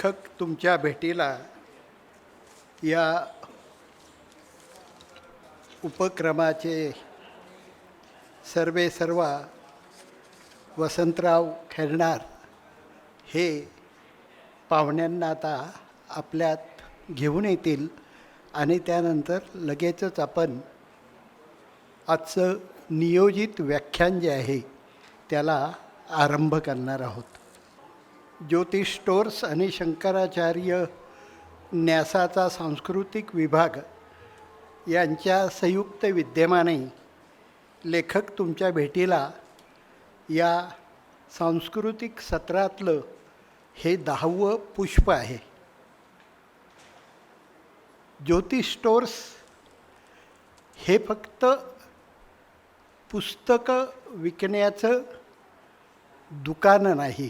लेखक तुमच्या भेटीला या उपक्रमाचे सर्व वसंतराव खैरनार हे पाहुण्यांना आता आपल्यात घेऊन येतील आणि त्यानंतर लगेचच आपण आजचं नियोजित व्याख्यान जे आहे त्याला आरंभ करणार आहोत. ज्योतिष स्टोअर्स आणि शंकराचार्य न्यासाचा सांस्कृतिक विभाग यांच्या संयुक्त विद्यमाने लेखक तुमच्या भेटीला या सांस्कृतिक सत्रातलं हे 10वं पुष्प आहे. ज्योतिष स्टोअर्स हे फक्त पुस्तकं विकण्याचं दुकान नाही.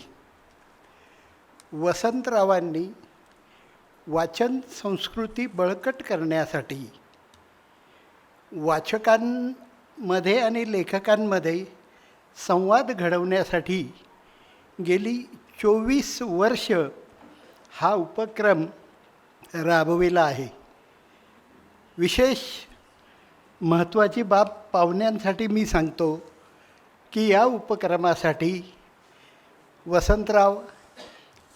वसंतरावांनी वाचन संस्कृती बळकट करण्यासाठी वाचकांमध्ये आणि लेखकांमध्ये संवाद घडवण्यासाठी गेली 24 वर्ष हा उपक्रम राबविला आहे. विशेष महत्त्वाची बाब पाहुण्यांसाठी मी सांगतो की या उपक्रमासाठी वसंतराव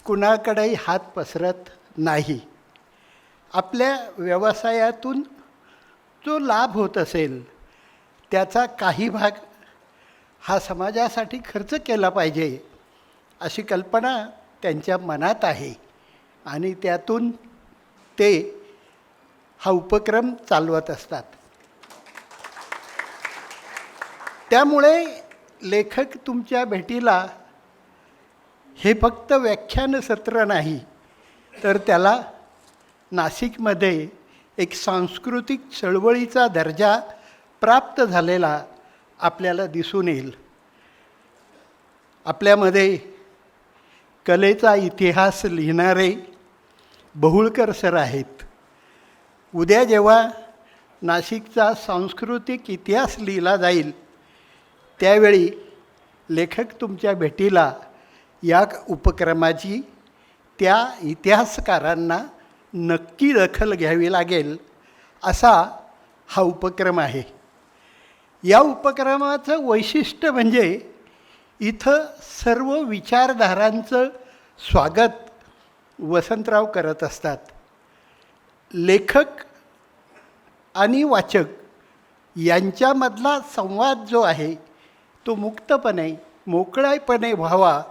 कुणाकडेही हात पसरत नाही. आपल्या व्यवसायातून जो लाभ होत असेल त्याचा काही भाग हा समाजासाठी खर्च केला पाहिजे अशी कल्पना त्यांच्या मनात आहे आणि त्यातून ते हा उपक्रम चालवत असतात. त्यामुळे लेखक तुमच्या भेटीला हे फक्त व्याख्यान सत्र नाही तर त्याला नाशिकमध्ये एक सांस्कृतिक चळवळीचा दर्जा प्राप्त झालेला आपल्याला दिसून येईल. आपल्यामध्ये कलेचा इतिहास लिहिणारे बहुळकर सर आहेत. उद्या जेव्हा नाशिकचा सांस्कृतिक इतिहास लिहिला जाईल त्यावेळी लेखक तुमच्या भेटीला या उपक्रमाची त्या इतिहासकारांना नक्की दखल घ्यावी लागेल असा हा उपक्रम आहे. या उपक्रमाचं वैशिष्ट्य म्हणजे इथं सर्व विचारधारांचं स्वागत वसंतराव करत असतात. लेखक आणि वाचक यांच्यामधला संवाद जो आहे तो मुक्तपणे मोकळेपणे व्हावा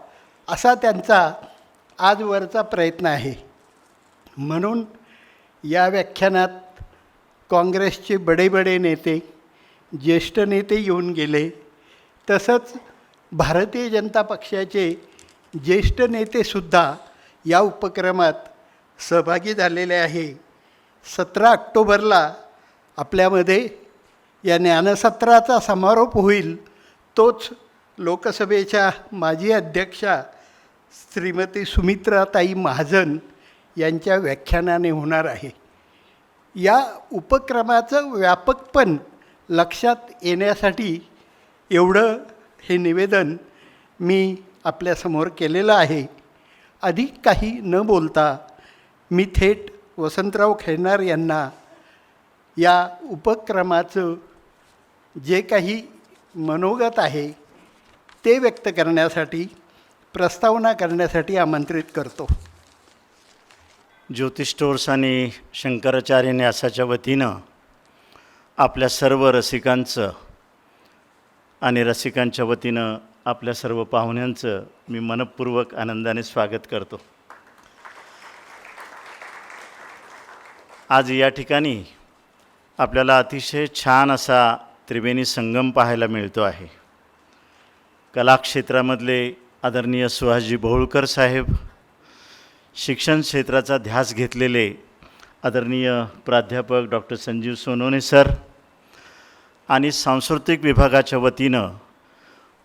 असा त्यांचा आजवरचा प्रयत्न आहे. म्हणून या व्याख्यानात काँग्रेसचे बडे नेते, ज्येष्ठ नेते येऊन गेले. तसंच भारतीय जनता पक्षाचे ज्येष्ठ नेतेसुद्धा या उपक्रमात सहभागी झालेले आहे. 17 ऑक्टोबरला आपल्यामध्ये या ज्ञानसत्राचा समारोप होईल. तोच लोकसभेच्या माजी अध्यक्षा श्रीमती सुमित्राताई महाजन यांच्या व्याख्यानाने होणार आहे. या उपक्रमाचं व्यापकपण लक्षात येण्यासाठी एवढं हे निवेदन मी आपल्यासमोर केलेलं आहे. अधिक काही न बोलता मी थेट वसंतराव खैरनार यांना या उपक्रमाचं जे काही मनोगत आहे ते व्यक्त करण्यासाठी, प्रस्तावना करण्यासाठी आमंत्रित करतो. ज्योतिष स्टोअर्स आणि शंकराचार्य न्यासाच्या वतीनं आपल्या सर्व रसिकांचं आणि रसिकांच्या वतीनं आपल्या सर्व पाहुण्यांचं मी मनःपूर्वक आनंदाने स्वागत करतो. आज या ठिकाणी आपल्याला अतिशय छान असा त्रिवेणी संगम पाहायला मिळतो आहे. कलाक्षेत्रामधले आदरणीय सुहासजी बहुळकर साहेब, शिक्षण क्षेत्राचा ध्यास घेतलेले आदरणीय प्राध्यापक डॉक्टर संजीव सोनवणे सर आणि सांस्कृतिक विभागाच्या वतीनं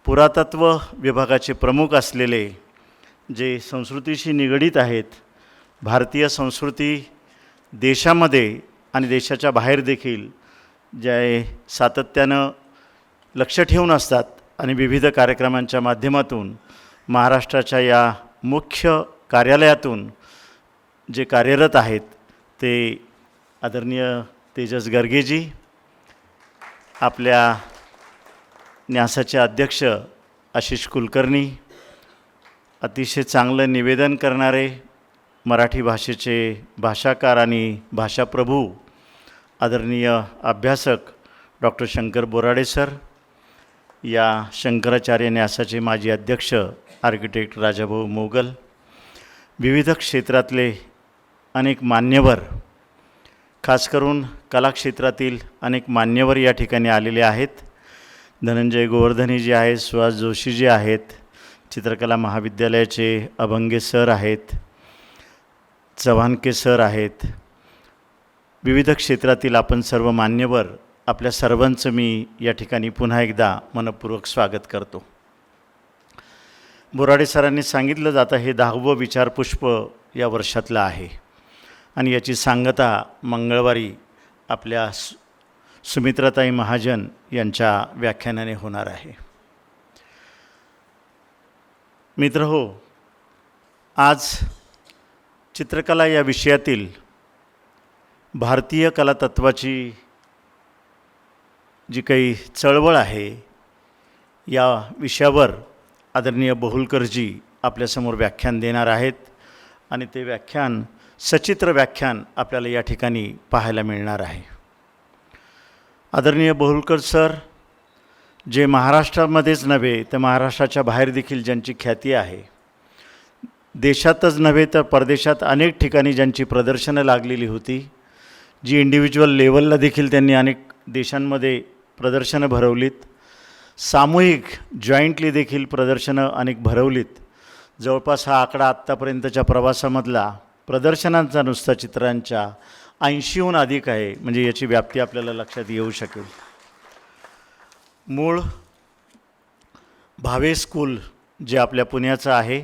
पुरातत्व विभागाचे प्रमुख असलेले जे संस्कृतीशी निगडीत आहेत, भारतीय संस्कृती देशामध्ये आणि देशाच्या बाहेर देखील जे सातत्यानं लक्ष ठेवून असतात आणि विविध कार्यक्रमांच्या माध्यमातून महाराष्ट्राच्या या मुख्य कार्यालयातून जे कार्यरत आहेत ते आदरणीय तेजस गर्गेजी, आपल्या न्यासाचे अध्यक्ष आशिष कुलकर्णी, अतिशय चांगलं निवेदन करणारे मराठी भाषेचे भाषाकार आणि भाषाप्रभू आदरणीय अभ्यासक डॉक्टर शंकर बोराडे सर, या शंकराचार्य न्यासाचे माजी अध्यक्ष आर्किटेक्ट राजाभाऊ मोगल, विविध क्षेत्रातले अनेक मान्यवर, खास करून कला क्षेत्रातील अनेक मान्यवर या ठिकाणी आलेले आहेत. धनंजय गोवर्धनी जी आहेत, सुहास जोशी जी आहेत, चित्रकला महाविद्यालयाचे अभंगे सर आहेत, चव्हाणके सर आहेत, विविध क्षेत्रातील आपण सर्व मान्यवर, आपल्या सर्वांचं मी या ठिकाणी पुन्हा एकदा मनपूर्वक स्वागत करतो. बोराडे सरांनी सांगितलं जातं हे 10वं विचारपुष्प या वर्षातलं आहे आणि याची सांगता मंगळवारी आपल्या सुमित्राताई महाजन यांच्या व्याख्यानाने होणार आहे. मित्रहो, आज चित्रकला या विषयातील भारतीय कलातत्वाची जी काही चळवळ आहे या विषयावर आदरणीय बहुलकरजी आपल्यासमोर व्याख्यान देणार आहेत आणि ते व्याख्यान सचित्र व्याख्यान आपल्याला या ठिकाणी पाहायला मिळणार आहे. आदरणीय बहुलकर सर, जे महाराष्ट्रामध्येच नव्हे तर महाराष्ट्राच्या बाहेर देखील ज्यांची ख्याती आहे, देशातच नव्हे तर परदेशात अनेक ठिकाणी ज्यांची प्रदर्शनं लागलेली होती, जी इंडिव्हिज्युअल लेवलला देखील त्यांनी अनेक देशांमध्ये प्रदर्शनं भरवलीत, सामूहिक जॉईंटली देखील प्रदर्शनं अनेक भरवलीत. जवळपास हा आकडा आत्तापर्यंतच्या प्रवासामधला प्रदर्शनांचा नुसता चित्रांच्या 80हून अधिक आहे. म्हणजे याची व्याप्ती आपल्याला लक्षात येऊ शकेल. मूळ भावे स्कूल जे आपल्या पुण्याचं आहे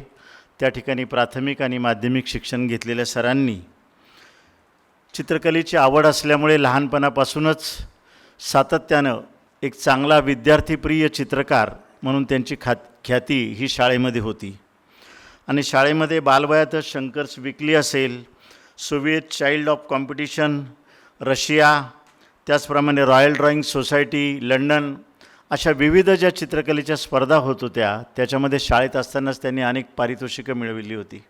त्या ठिकाणी प्राथमिक आणि माध्यमिक शिक्षण घेतलेल्या सरांनी चित्रकलेची आवड असल्यामुळे लहानपणापासूनच सातत्यानं एक चांगला विद्यार्थीप्रिय चित्रकार म्हणून त्यांची ख्याती ही शाळेमध्ये होती आणि शाळेमध्ये बालवयातच शंकर्स विकली असेल, Soviet child of competition, Russia, त्याचप्रमाणे रॉयल ड्रॉइंग सोसायटी लंडन, अशा विविध ज्या चित्रकलेच्या स्पर्धा होत होत्या त्याच्यामध्ये शाळेत असतानाच त्यांनी अनेक पारितोषिकं मिळवली होती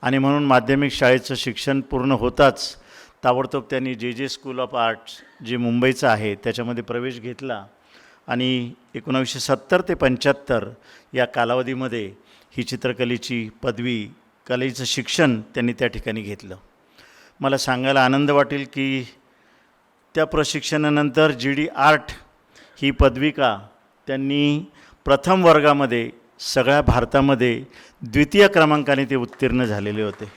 आणि म्हणून माध्यमिक शाळेचं शिक्षण पूर्ण होताच ताबडतोब त्यांनी जे स्कूल ऑफ आर्ट्स जे मुंबईचं आहे त्याच्यामध्ये प्रवेश घेतला आणि 1970 ते 75 या कालावधीमध्ये ही चित्रकलेची पदवी, कलेचं शिक्षण त्यांनी त्या ठिकाणी घेतलं. मला सांगायला आनंद वाटेल की त्या प्रशिक्षणानंतर GD आर्ट ही पदविका त्यांनी प्रथम वर्गामध्ये सगळ्या भारतामध्ये द्वितीय क्रमांकाने ते उत्तीर्ण झालेले होते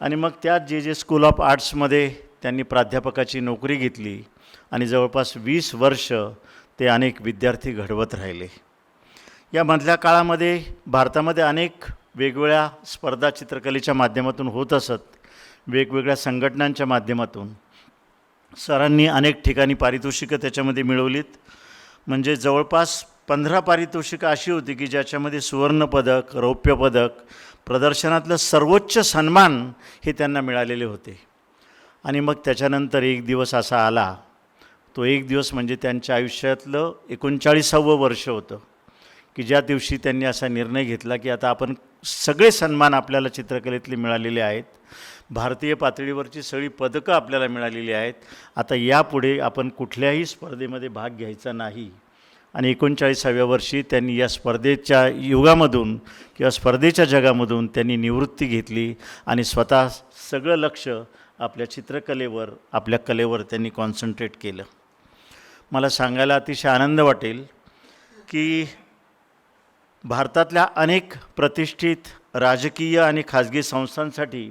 आणि मग त्यात जे स्कूल ऑफ आर्ट्समध्ये त्यांनी प्राध्यापकाची नोकरी घेतली आणि जवळपास 20 वर्ष ते अनेक विद्यार्थी घडवत राहिले. या मधल्या काळामध्ये भारतामध्ये अनेक वेगवेगळ्या स्पर्धा चित्रकलेच्या माध्यमातून होत असत, वेगवेगळ्या संघटनांच्या माध्यमातून सरांनी अनेक ठिकाणी पारितोषिकं त्याच्यामध्ये मिळवलीत. म्हणजे जवळपास 15 पारितोषिकं अशी होती की ज्याच्यामध्ये सुवर्णपदक, रौप्य पदक, प्रदर्शनातलं सर्वोच्च सन्मान हे त्यांना मिळालेले होते. आणि मग त्याच्यानंतर एक दिवस असा आला, तो एक दिवस म्हणजे त्यांच्या आयुष्यातलं 39वं वर्ष होतं की ज्या दिवशी त्यांनी असा निर्णय घेतला की आता आपण सगळे सन्मान आपल्याला चित्रकलेतले मिळालेले आहेत, भारतीय पातळीवरची सगळी पदकं आपल्याला मिळालेली आहेत, आता यापुढे आपण कुठल्याही स्पर्धेमध्ये भाग घ्यायचा नाही. आणि 39व्या वर्षी त्यांनी या स्पर्धेच्या युगामधून किंवा स्पर्धेच्या जगामधून त्यांनी निवृत्ती घेतली आणि स्वतः सगळं लक्ष आपल्या चित्रकलेवर, आपल्या कलेवर त्यांनी कॉन्सन्ट्रेट केलं. मला सांगायला अतिशय आनंद वाटेल की भारतातल्या अनेक प्रतिष्ठित राजकीय आणि खाजगी संस्थांसाठी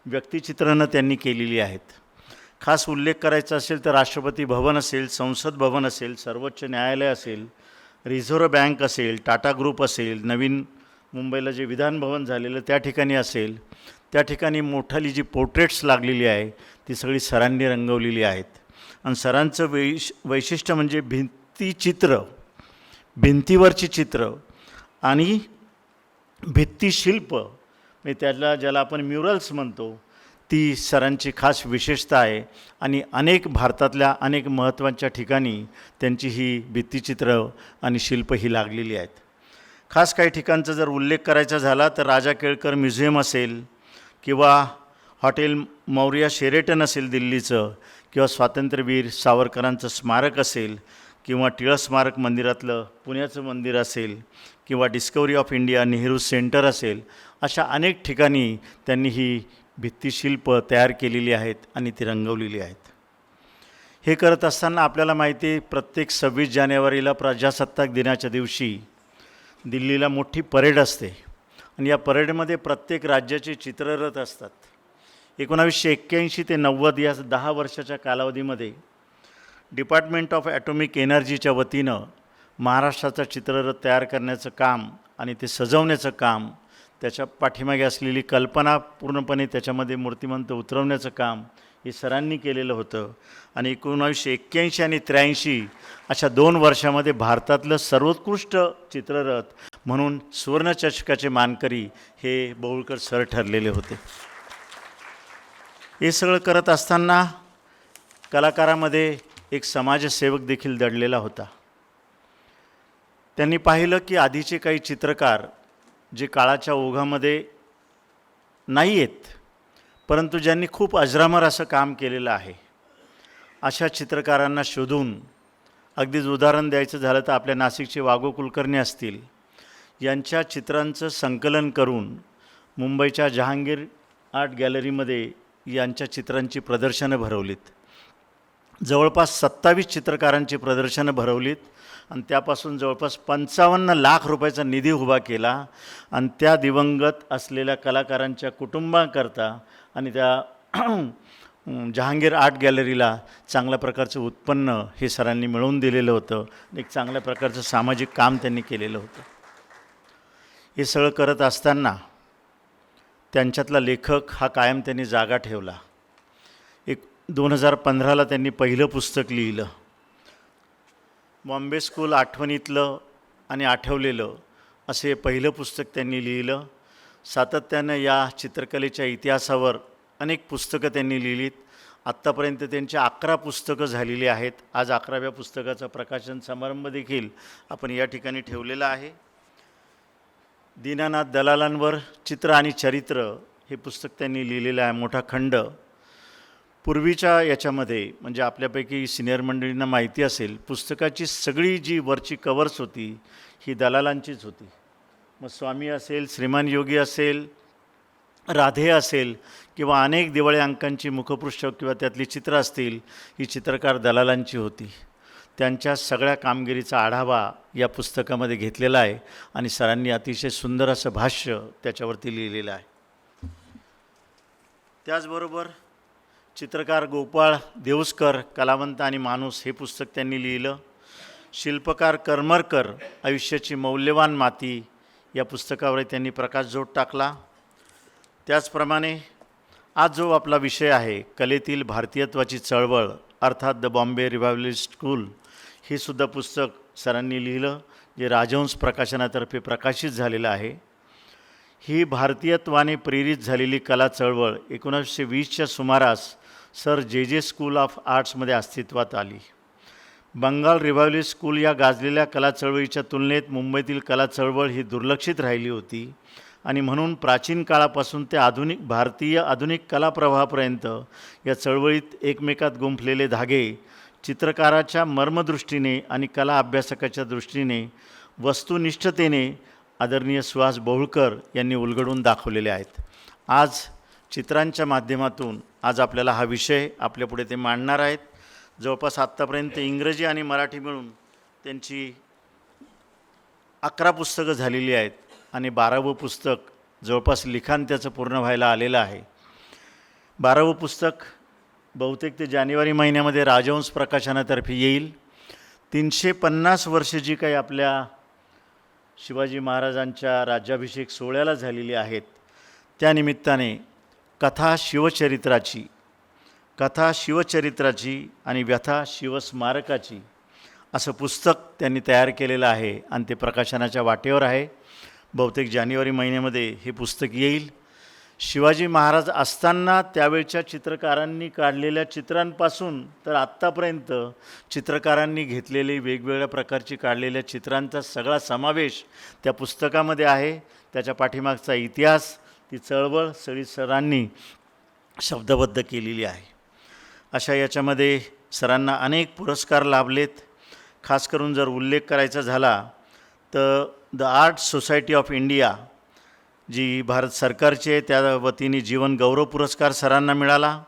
व्यक्तिचित्रणं त्यांनी केलेली आहेत. खास उल्लेख करायचा असेल तर राष्ट्रपती भवन असेल, संसद भवन असेल, सर्वोच्च न्यायालय असेल, रिझर्व्ह बँक असेल, टाटा ग्रुप असेल, नवीन मुंबईला जे विधान भवन झालेलं त्या ठिकाणी असेल, त्या ठिकाणी मोठाली जी पोर्ट्रेट्स लागलेली आहे ती सगळी सरांनी रंगवलेली आहेत. आणि सरांचं वैशिष्ट्य म्हणजे भिंतीचित्र, भिंतीवरची चित्र आणि भित्तिशिल्प, म्हणजे ज्याला आपण म्युरल्स म्हणतो, ती सरांची खास विशेषता आहे. आणि भारतातल्या अनेक महत्त्वाच्या ठिकाणी त्यांची ही भित्तिचित्र आणि शिल्प ही लागलेली आहेत. खास काही ठिकाणचा जर उल्लेख करायचा झाला तर राजा केळकर म्युझियम असेल, किंवा हॉटेल मौर्या शेरेटन असेल दिल्लीचं, किंवा स्वातंत्र्यवीर सावरकरांचं स्मारक असेल, किंवा टिळक स्मारक मंदिरातलं पुण्याचं मंदिर असेल, किंवा discovery of India Nehru centre असेल, अशा अनेक ठिकाणी त्यांनी ही भित्तिशिल्प तयार केलेली आहेत आणि ती रंगवलेली आहेत. हे करत असताना आपल्याला माहिती आहे, प्रत्येक 26 जानेवारीला प्रजासत्ताक दिनाच्या दिवशी दिल्लीला मोठी परेड असते आणि या परेडमध्ये प्रत्येक राज्याचे चित्ररथ असतात. 1981 ते 90 या 10 वर्षाच्या कालावधीमध्ये डिपार्टमेंट ऑफ ॲटॉमिक एनर्जीच्या वतीनं महाराष्ट्राचा चित्ररथ तयार करण्याचं काम आणि ते सजवण्याचं काम, त्याच्या पाठीमागे असलेली कल्पना पूर्णपणे त्याच्यामध्ये मूर्तिमंत उतरवण्याचं काम हे सरांनी केलेलं होतं. आणि 1981 आणि 83 अशा 2 वर्षामध्ये भारतातलं सर्वोत्कृष्ट चित्ररथ म्हणून सुवर्णचषकाचे मानकरी हे बौळकर सर ठरलेले होते. हे सगळं करत असताना कलाकारामध्ये एक समाजसेवक देखील दडलेला होता. त्यांनी पाहिलं की आधीचे काही चित्रकार जे काळाच्या ओघामध्ये नाही आहेत, परंतु ज्यांनी खूप अजरामर असं काम केलेलं आहे, अशा चित्रकारांना शोधून, अगदीच उदाहरण द्यायचं झालं तर आपल्या नाशिकचे वागो कुलकर्णी असतील, यांच्या चित्रांचं संकलन करून मुंबईच्या जहांगीर आर्ट गॅलरीमध्ये यांच्या चित्रांची प्रदर्शनं भरवलीत. जवळपास 27 चित्रकारांची प्रदर्शनं भरवलीत आणि त्यापासून जवळपास 55 लाख रुपयाचा निधी उभा केला. आणि त्या दिवंगत असलेल्या कलाकारांच्या कुटुंबाकरता आणि त्या जहांगीर आर्ट गॅलरीला चांगल्या प्रकारचं उत्पन्न हे सरांनी मिळवून दिलेलं होतं. एक चांगल्या प्रकारचं सामाजिक काम त्यांनी केलेलं होतं. हे सगळं करत असताना त्यांच्यातला लेखक हा कायम त्यांनी जागा ठेवला. 2015ला त्यांनी पहिलं पुस्तक लिहिलं. बॉम्बे स्कूल आठवणीतलं आणि आठवलेलं असे पहिलं पुस्तक त्यांनी लिहिलं. सातत्यानं या चित्रकलेच्या इतिहासावर अनेक पुस्तकं त्यांनी लिहिलीत. आत्तापर्यंत त्यांची 11 पुस्तकं झालेली आहेत. आज 11व्या पुस्तकाचा प्रकाशन समारंभ देखील आपण या ठिकाणी ठेवलेला आहे. दीनानाथ दलालांवर चित्र आणि चरित्र हे पुस्तक त्यांनी लिहिलेलं आहे, मोठा खंड. पूर्वीच्या याच्यामध्ये म्हणजे आपल्यापैकी सिनियर मंडळींना माहिती असेल, पुस्तकाची सगळी जी वरची कवर्स होती ही दलालांचीच होती. मग स्वामी असेल, श्रीमान योगी असेल, राधे असेल किंवा अनेक दिवाळी अंकांची मुखपृष्ठ किंवा त्यातली चित्र असतील, ही चित्रकार दलालांची होती. त्यांच्या सगळ्या कामगिरीचा आढावा या पुस्तकामध्ये घेतलेला आहे आणि सरांनी अतिशय सुंदर असं भाष्य त्याच्यावरती लिहिलेलं आहे. त्याचबरोबर चित्रकार गोपाळ देऊसकर, कलावंत आणि माणूस हे पुस्तक त्यांनी लिहिलं. शिल्पकार करमरकर, आयुष्याची मौल्यवान माती या पुस्तकावर त्यांनी प्रकाशझोत टाकला. त्याचप्रमाणे आज जो आपला विषय आहे, कलेतील भारतीयत्वाची चळवळ अर्थात द बॉम्बे रिव्हायवलिस्ट स्कूल, हे सुद्धा पुस्तक सरांनी लिहिलं, जे राजहंस प्रकाशनातर्फे प्रकाशित झालेलं आहे. ही भारतीयत्वाने प्रेरित झालेली कला चळवळ 1920च्या सुमारास सर जे स्कूल ऑफ आर्ट्समध्ये अस्तित्वात आली. बंगाल रिव्हायवलिस्ट स्कूल या गाजलेल्या कला चळवळीच्या तुलनेत मुंबईतील कला चळवळ ही दुर्लक्षित राहिली होती आणि म्हणून प्राचीन काळापासून ते भारतीय आधुनिक कलाप्रवाहापर्यंत या चळवळीत एकमेकात गुंफलेले धागे चित्रकाराच्या मर्मदृष्टीने आणि कला अभ्यासकाच्या दृष्टीने वस्तुनिष्ठतेने आदरणीय सुहास बौळकर यांनी उलगडून दाखवलेले आहेत. आज चित्रांच्या माध्यमातून आज आपल्याला हा विषय आपल्यापुढे ते मांडणार आहेत. जवळपास आत्तापर्यंत इंग्रजी आणि मराठी मिळून त्यांची 11 पुस्तकं झालेली आहेत आणि 12वं पुस्तक जवळपास लिखाण त्याचं पूर्ण व्हायला आलेलं आहे. 12वं पुस्तक बहुतेक ते जानेवारी महिन्यामध्ये राजहंस प्रकाशनातर्फे येईल. 350 वर्ष जी काही आपल्या शिवाजी महाराजांच्या राज्याभिषेक सोहळ्याला झालेली आहेत, त्यानिमित्ताने कथा शिवचरित्राची आणि व्यथा शिवस्मारकाची असं पुस्तक त्यांनी तयार केलेलं आहे आणि ते प्रकाशनाच्या वाटेवर आहे. बहुतेक जानेवारी महिन्यामध्ये हे पुस्तक येईल. शिवाजी महाराज असताना त्यावेळच्या चित्रकारांनी काढलेल्या चित्रांपासून तर आत्तापर्यंत चित्रकारांनी घेतलेली वेगवेगळ्या प्रकारची काढलेल्या चित्रांचा सगळा समावेश त्या पुस्तकामध्ये आहे. त्याच्या पाठीमागचा इतिहास, ती चळवळ सगळी सरांनी शब्दबद्ध केलेली आहे. अशा याच्यामध्ये सरांना अनेक पुरस्कार लाभलेत. खास करून जर उल्लेख करायचा झाला तर the art society of India जी भारत सरकारची आहे त्या वतीने जीवन गौरव पुरस्कार सरांना मिळाला.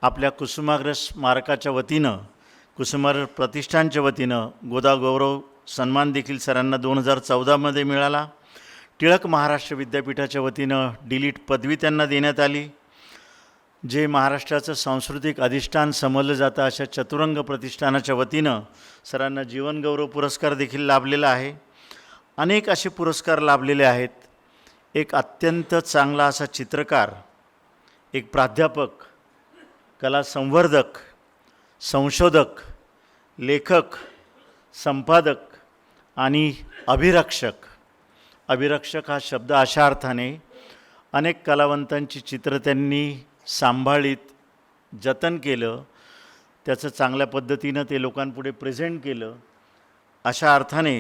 आपल्या कुसुमाग्रज स्मारकाच्या वतीनं, कुसुमाग्रज प्रतिष्ठानच्या वतीनं गोदा गौरव सन्मान देखील सरांना 2014मध्ये मिळाला. टिळक महाराष्ट्र विद्यापीठाच्या वतीनं डिलीट पदवी त्यांना देण्यात आली. जे महाराष्ट्राचं सांस्कृतिक अधिष्ठान समजलं जातं अशा चतुरंग प्रतिष्ठानाच्या वतीनं सरांना जीवनगौरव पुरस्कार देखील लाभलेला आहे. अनेक असे पुरस्कार लाभलेले आहेत. एक अत्यंत चांगला असा चित्रकार, एक प्राध्यापक, कला संवर्धक, संशोधक, लेखक, संपादक आणि अभिरक्षक. अभिरक्षक हा शब्द अशा अर्थाने अनेक कलावंतांची चित्र त्यांनी सांभाळीत, जतन केलं, त्याचं चांगल्या पद्धतीनं ते लोकांपुढे प्रेझेंट केलं. अशा अर्थाने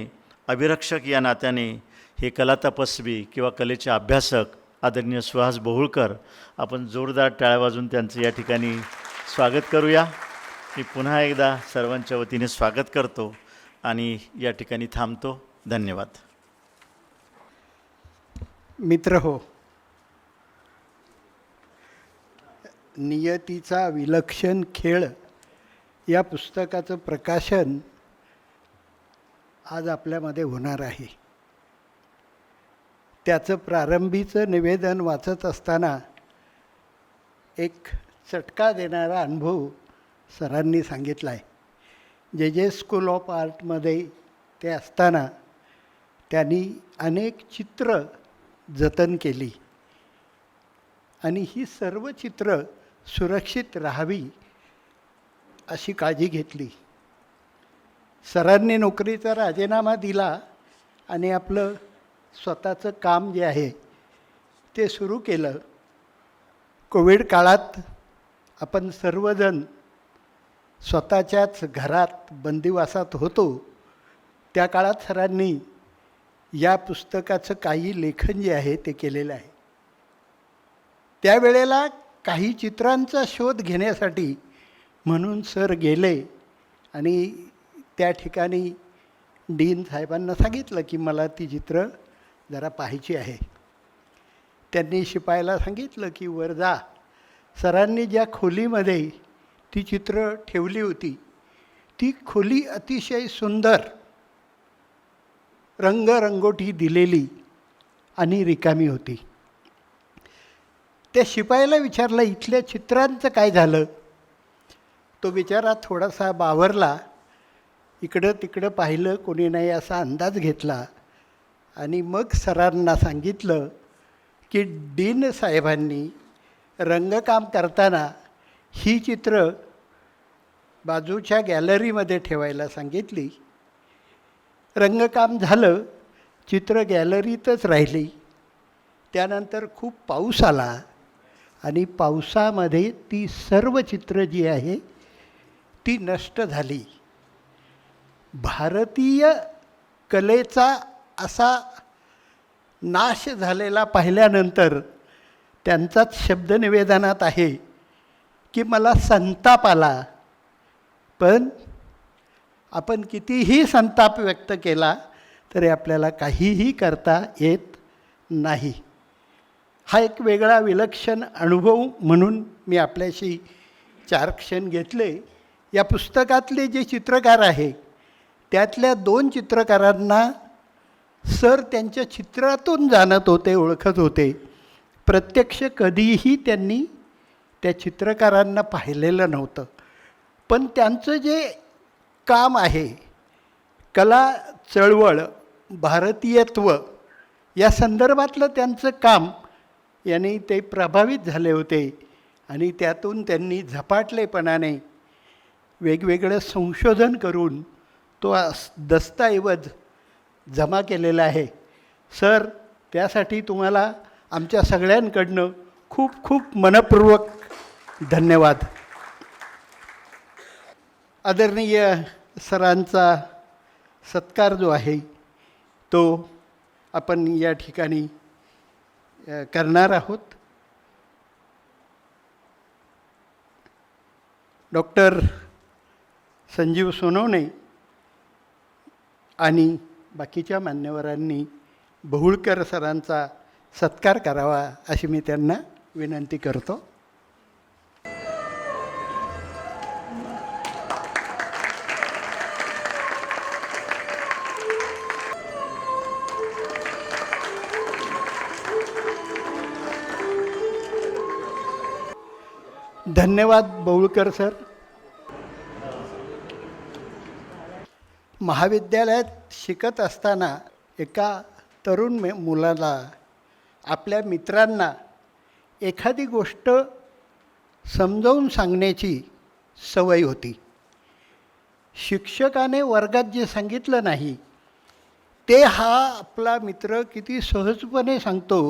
अभिरक्षक या नात्याने हे कला तपस्वी किंवा कलेचे अभ्यासक आदरणीय सुहास बहुळकर, आपण जोरदार टाळ्या वाजवून त्यांचं या ठिकाणी स्वागत करूया. मी पुन्हा एकदा सर्वांच्या वतीने स्वागत करतो आणि या ठिकाणी थांबतो. धन्यवाद. मित्र हो, नियतीचा विलक्षण खेळ या पुस्तकाचं प्रकाशन आज आपल्यामध्ये होणार आहे. त्याचं प्रारंभीचं निवेदन वाचत असताना एक चटका देणारा अनुभव सरांनी सांगितला आहे. जे स्कूल ऑफ आर्टमध्ये ते असताना त्यांनी अनेक चित्र जतन केली आणि ही सर्व चित्र सुरक्षित राहावी अशी काळजी घेतली. सरांनी नोकरीचा राजीनामा दिला आणि आपलं स्वतःचं काम जे आहे ते सुरू केलं. कोविड काळात आपण सर्वजण स्वतःच्याच घरात बंदिवासात होतो. त्या काळात सरांनी या पुस्तकाचं काही लेखन जे आहे ते केलेलं आहे. त्यावेळेला काही चित्रांचा शोध घेण्यासाठी म्हणून सर गेले आणि त्या ठिकाणी डीन साहेबांना सांगितलं की मला ती चित्र जरा पाहायची आहे. त्यांनी शिपायाला सांगितलं की वर जा. सरांनी ज्या खोलीमध्ये ती चित्र ठेवली होती ती खोली अतिशय सुंदर रंगरंगोटी दिलेली आणि रिकामी होती. त्या शिपायाला विचारलं इथल्या चित्रांचं काय झालं. तो बिचारा थोडासा बावरला, इकडं तिकडं पाहिलं, कोणी नाही असा अंदाज घेतला आणि मग सरांना सांगितलं की डीन साहेबांनी रंगकाम करताना ही चित्र बाजूच्या गॅलरीमध्ये ठेवायला सांगितली. रंगकाम झालं, चित्र गॅलरीतच राहिली. त्यानंतर खूप पाऊस आला आणि पावसामध्ये ती सर्व चित्र जी आहे ती नष्ट झाली. भारतीय कलेचा असा नाश झालेला पाहिल्यानंतर त्यांचाच शब्द निवेदनात आहे की मला संताप आला, पण आपण कितीही संताप व्यक्त केला तरी आपल्याला काहीही करता येत नाही. हा एक वेगळा विलक्षण अनुभव म्हणून मी आपल्याशी 4 क्षण घेतले. या पुस्तकातले जे चित्रकार आहे त्यातल्या 2 चित्रकारांना सर त्यांच्या चित्रातून जाणत होते, ओळखत होते. प्रत्यक्ष कधीही त्यांनी त्या चित्रकारांना पाहिलेलं नव्हतं, पण त्यांचं जे काम आहे, कला चळवळ, भारतीयत्व या संदर्भातलं त्यांचं काम यांनी ते प्रभावित झाले होते आणि त्यातून त्यांनी झपाटलेपणाने वेगवेगळं संशोधन करून तो दस्तऐवज जमा केलेला आहे. सर, त्यासाठी तुम्हाला आमच्या सगळ्यांकडनं खूप खूप मनपूर्वक धन्यवाद. आदरणीय सरांचा सत्कार जो आहे तो आपण या ठिकाणी करणार आहोत. डॉक्टर संजीव सोनवणे आणि बाकीच्या मान्यवरांनी बहुळकर सरांचा सत्कार करावा अशी मी त्यांना विनंती करतो. धन्यवाद बहुळकर सर. महाविद्यालयात शिकत असताना एका तरुण मुलाला आपल्या मित्रांना एखादी गोष्ट समजावून सांगण्याची सवय होती. शिक्षकाने वर्गात जे सांगितलं नाही ते हा आपला मित्र किती सहजपणे सांगतो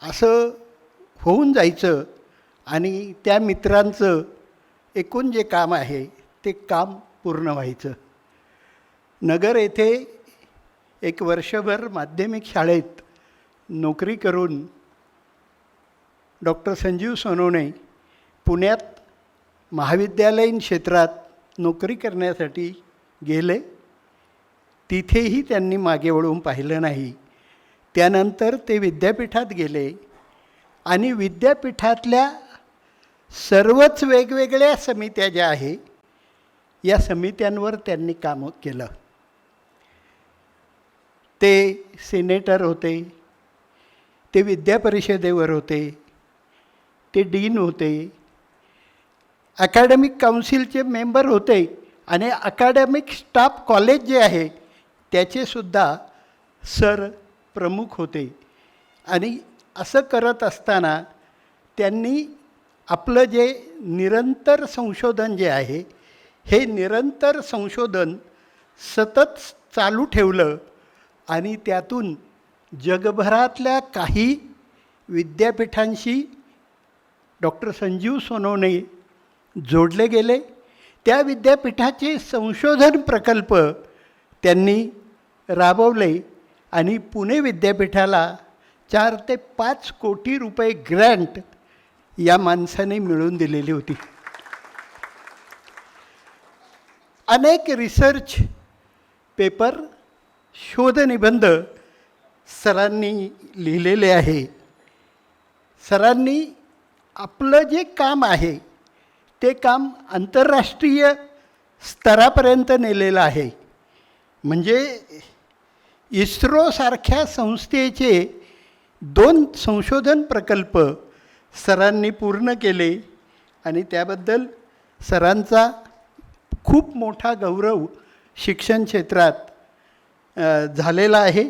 असं होऊन जायचं आणि त्या मित्रांचं एकूण जे काम आहे ते काम पूर्ण व्हायचं. नगर येथे एक वर्षभर माध्यमिक शाळेत नोकरी करून डॉक्टर संजीव सोनवणे पुण्यात महाविद्यालयीन क्षेत्रात नोकरी करण्यासाठी गेले. तिथेही त्यांनी मागे वळून पाहिलं नाही. त्यानंतर ते विद्यापीठात गेले आणि विद्यापीठातल्या सर्वच वेगवेगळ्या समित्या ज्या आहे या समित्यांवर त्यांनी काम केलं. ते सिनेटर होते, ते विद्यापरिषदेवर होते, ते डीन होते, अकॅडमिक काउन्सिलचे मेंबर होते आणि अकॅडमिक स्टाफ कॉलेज जे आहे त्याचेसुद्धा सर प्रमुख होते. आणि असं करत असताना त्यांनी आपलं जे निरंतर संशोधन जे आहे हे निरंतर संशोधन सतत चालू ठेवलं आणि त्यातून जगभरातल्या काही विद्यापीठांशी डॉक्टर संजीव सोनवणे जोडले गेले. त्या विद्यापीठाचे संशोधन प्रकल्प त्यांनी राबवले आणि पुणे विद्यापीठाला 4 ते 5 कोटी रुपये ग्रँट या माणसाने मिळवून दिलेली होती. अनेक रिसर्च पेपर शोधनिबंध सरांनी लिहिलेले आहे. सरांनी आपलं जे काम आहे ते काम आंतरराष्ट्रीय स्तरापर्यंत नेलेलं आहे. म्हणजे इस्रोसारख्या संस्थेचे 2 संशोधन प्रकल्प सरांनी पूर्ण केले आणि त्याबद्दल सरांचा खूप मोठा गौरव शिक्षण क्षेत्रात झालेला आहे.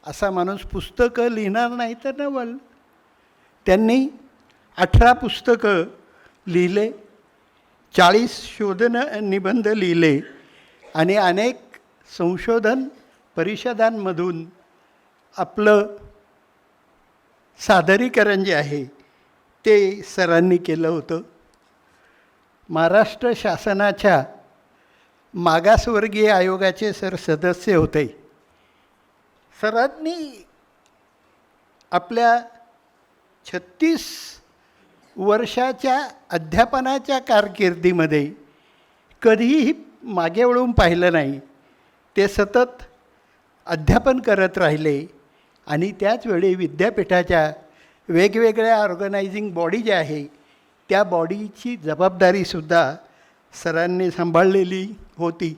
असा माणूस पुस्तकं लिहिणार नाही तर नवल. त्यांनी 18 पुस्तकं लिहिले, 40 शोधन निबंध लिहिले आणि अनेक संशोधन परिषदांमधून आपलं सादरीकरण जे आहे ते सरांनी केलं होतं. महाराष्ट्र शासनाच्या मागासवर्गीय आयोगाचे सर सदस्य होते. सरांनी आपल्या 36 वर्षाच्या अध्यापनाच्या कारकिर्दीमध्ये कधीही मागे वळून पाहिलं नाही. ते सतत अध्यापन करत राहिले आणि त्याचवेळी विद्यापीठाच्या वेगवेगळ्या ऑर्गनायझिंग बॉडी ज्या आहे त्या बॉडीची जबाबदारीसुद्धा सरांनी सांभाळलेली होती.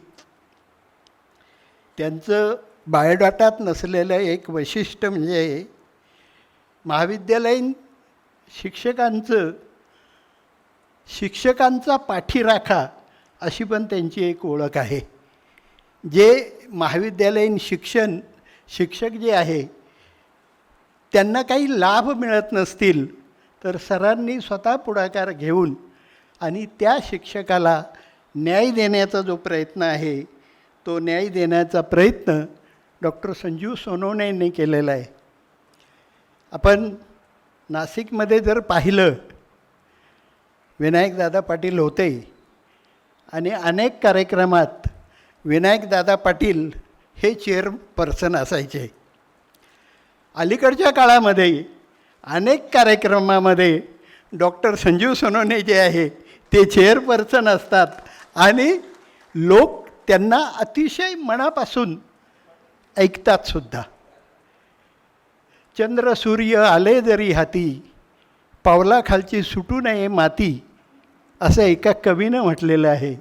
त्यांचं बायोडाटात नसलेलं एक वैशिष्ट्य म्हणजे महाविद्यालयीन शिक्षकांचा पाठीराखा अशी पण त्यांची एक ओळख आहे. जे महाविद्यालयीन शिक्षक जे आहे त्यांना काही लाभ मिळत नसतील तर सरांनी स्वतः पुढाकार घेऊन आणि त्या शिक्षकाला न्याय देण्याचा जो प्रयत्न आहे तो न्याय देण्याचा प्रयत्न डॉक्टर संजीव सोनवणे यांनी केलेला आहे. आपण नाशिकमध्ये जर पाहिलं, विनायकदादा पाटील होते आणि अनेक कार्यक्रमात विनायकदादा पाटील हे चेअरपर्सन असायचे. अलीकडच्या काळामध्ये अनेक कार्यक्रमामध्ये डॉक्टर संजीव सोनवणे जे आहे ते चेअरपर्सन असतात आणि लोक त्यांना अतिशय मनापासून ऐकतात सुद्धा. चंद्र सूर्य आले जरी हाती, पावलाखालची सुटू नये माती, असं एका कवीनं म्हटलेलं आहे.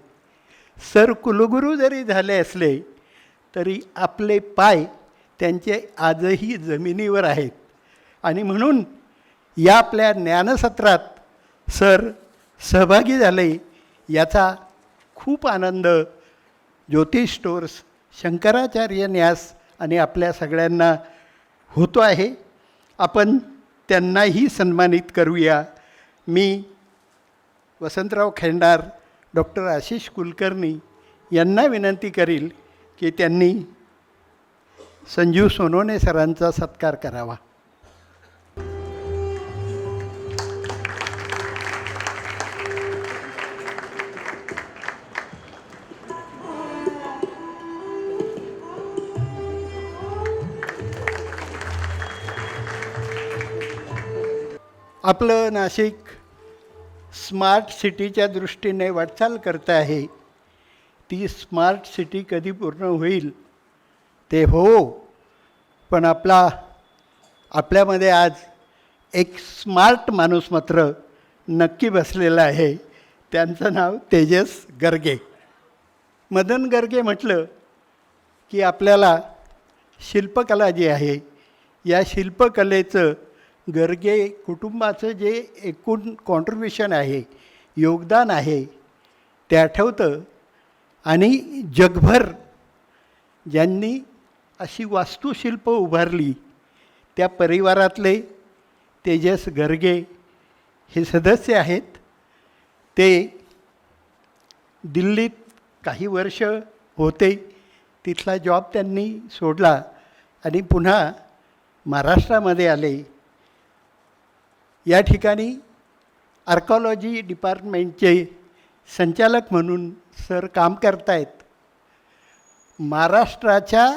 सर कुलगुरू जरी झाले असले तरी आपले पाय त्यांचे आजही जमिनीवर आहेत. आणि म्हणून या आपल्या ज्ञानसत्रात सर सहभागी झाले याचा खूप आनंद ज्योती स्टोर्स, शंकराचार्य न्यास आणि आपल्या सगळ्यांना होतो आहे. आपण त्यांनाही सन्मानित करूया. मी वसंतराव खैंडार, डॉक्टर आशिष कुलकर्णी यांना विनंती करील की त्यांनी संजीव सोनवणे सरांचा सत्कार करावा. आपलं नाशिक स्मार्ट सिटीच्या दृष्टीने वाटचाल करत आहे. ती स्मार्ट सिटी कधी पूर्ण होईल ते हो, पण आपल्यामध्ये आज एक स्मार्ट माणूस मात्र नक्की बसलेला आहे. त्यांचं नाव तेजस गर्गे. मदन गर्गे म्हटलं की आपल्याला शिल्पकला जी आहे, या शिल्पकलेचं गर्गे कुटुंबाचं जे एकूण कॉन्ट्रिब्युशन आहे, योगदान आहे, ते आठवतं. आणि जगभर ज्यांनी अशी वास्तुशिल्प उभारली त्या परिवारातले तेजस गर्गे हे सदस्य आहेत. ते दिल्लीत काही वर्ष होते, तिथला जॉब त्यांनी सोडला आणि पुन्हा महाराष्ट्रामध्ये आले. या ठिकाणी आर्कॉलॉजी डिपार्टमेंटचे संचालक म्हणून सर काम करत आहेत. महाराष्ट्राच्या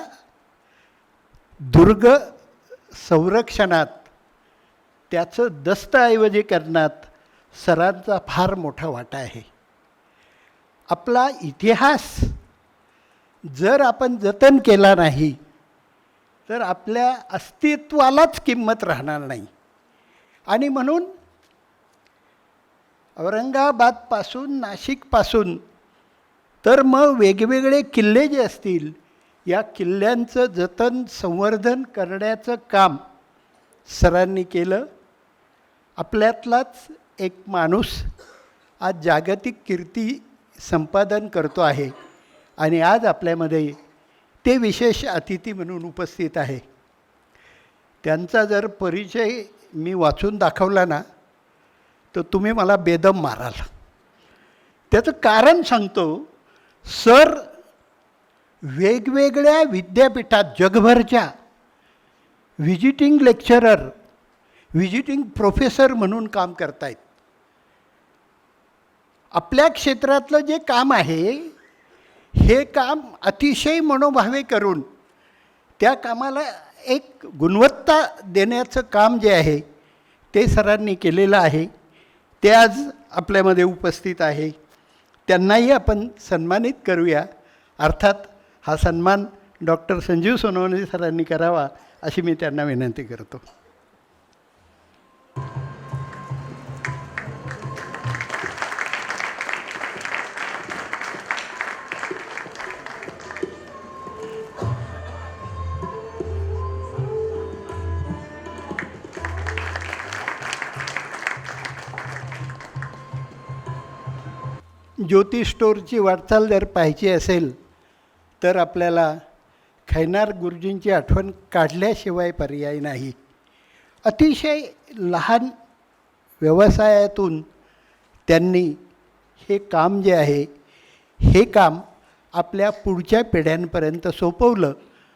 दुर्ग संरक्षणात, त्याचं दस्तऐवजीकरणात सरांचा फार मोठा वाटा आहे. आपला इतिहास जर आपण जतन केला नाही तर आपल्या अस्तित्वालाच किंमत राहणार नाही. आणि म्हणून औरंगाबादपासून, नाशिकपासून तर मग वेगवेगळे किल्ले जे असतील, या किल्ल्यांचं जतन संवर्धन करण्याचं काम सरांनी केलं. आपल्यातलाच एक माणूस आज जागतिक कीर्ती संपादन करतो आहे आणि आज आपल्यामध्ये ते विशेष अतिथी म्हणून उपस्थित आहे. त्यांचा जर परिचय मी वाचून दाखवला ना तर तुम्ही मला बेदम माराल. त्याचं कारण सांगतो. सर वेगवेगळ्या विद्यापीठात जगभरच्या व्हिजिटिंग लेक्चरर, व्हिजिटिंग प्रोफेसर म्हणून काम करत आहेत. आपल्या क्षेत्रातलं जे काम आहे हे काम अतिशय मनोभावे करून त्या कामाला एक गुणवत्ता देण्याचं काम जे आहे ते सरांनी केलेलं आहे. ते आज आपल्यामध्ये उपस्थित आहे. त्यांनाही आपण सन्मानित करूया. अर्थात हा सन्मान डॉक्टर संजीव सोनवणे सरांनी करावा अशी मी त्यांना विनंती करतो. ज्योती स्टोरची वाटचाल जर पाहायची असेल तर आपल्याला खैनार गुरुजींची आठवण काढल्याशिवाय पर्याय नाही. अतिशय लहान व्यवसायातून त्यांनी हे काम जे आहे हे काम आपल्या पुढच्या पिढ्यांपर्यंत सोपवलं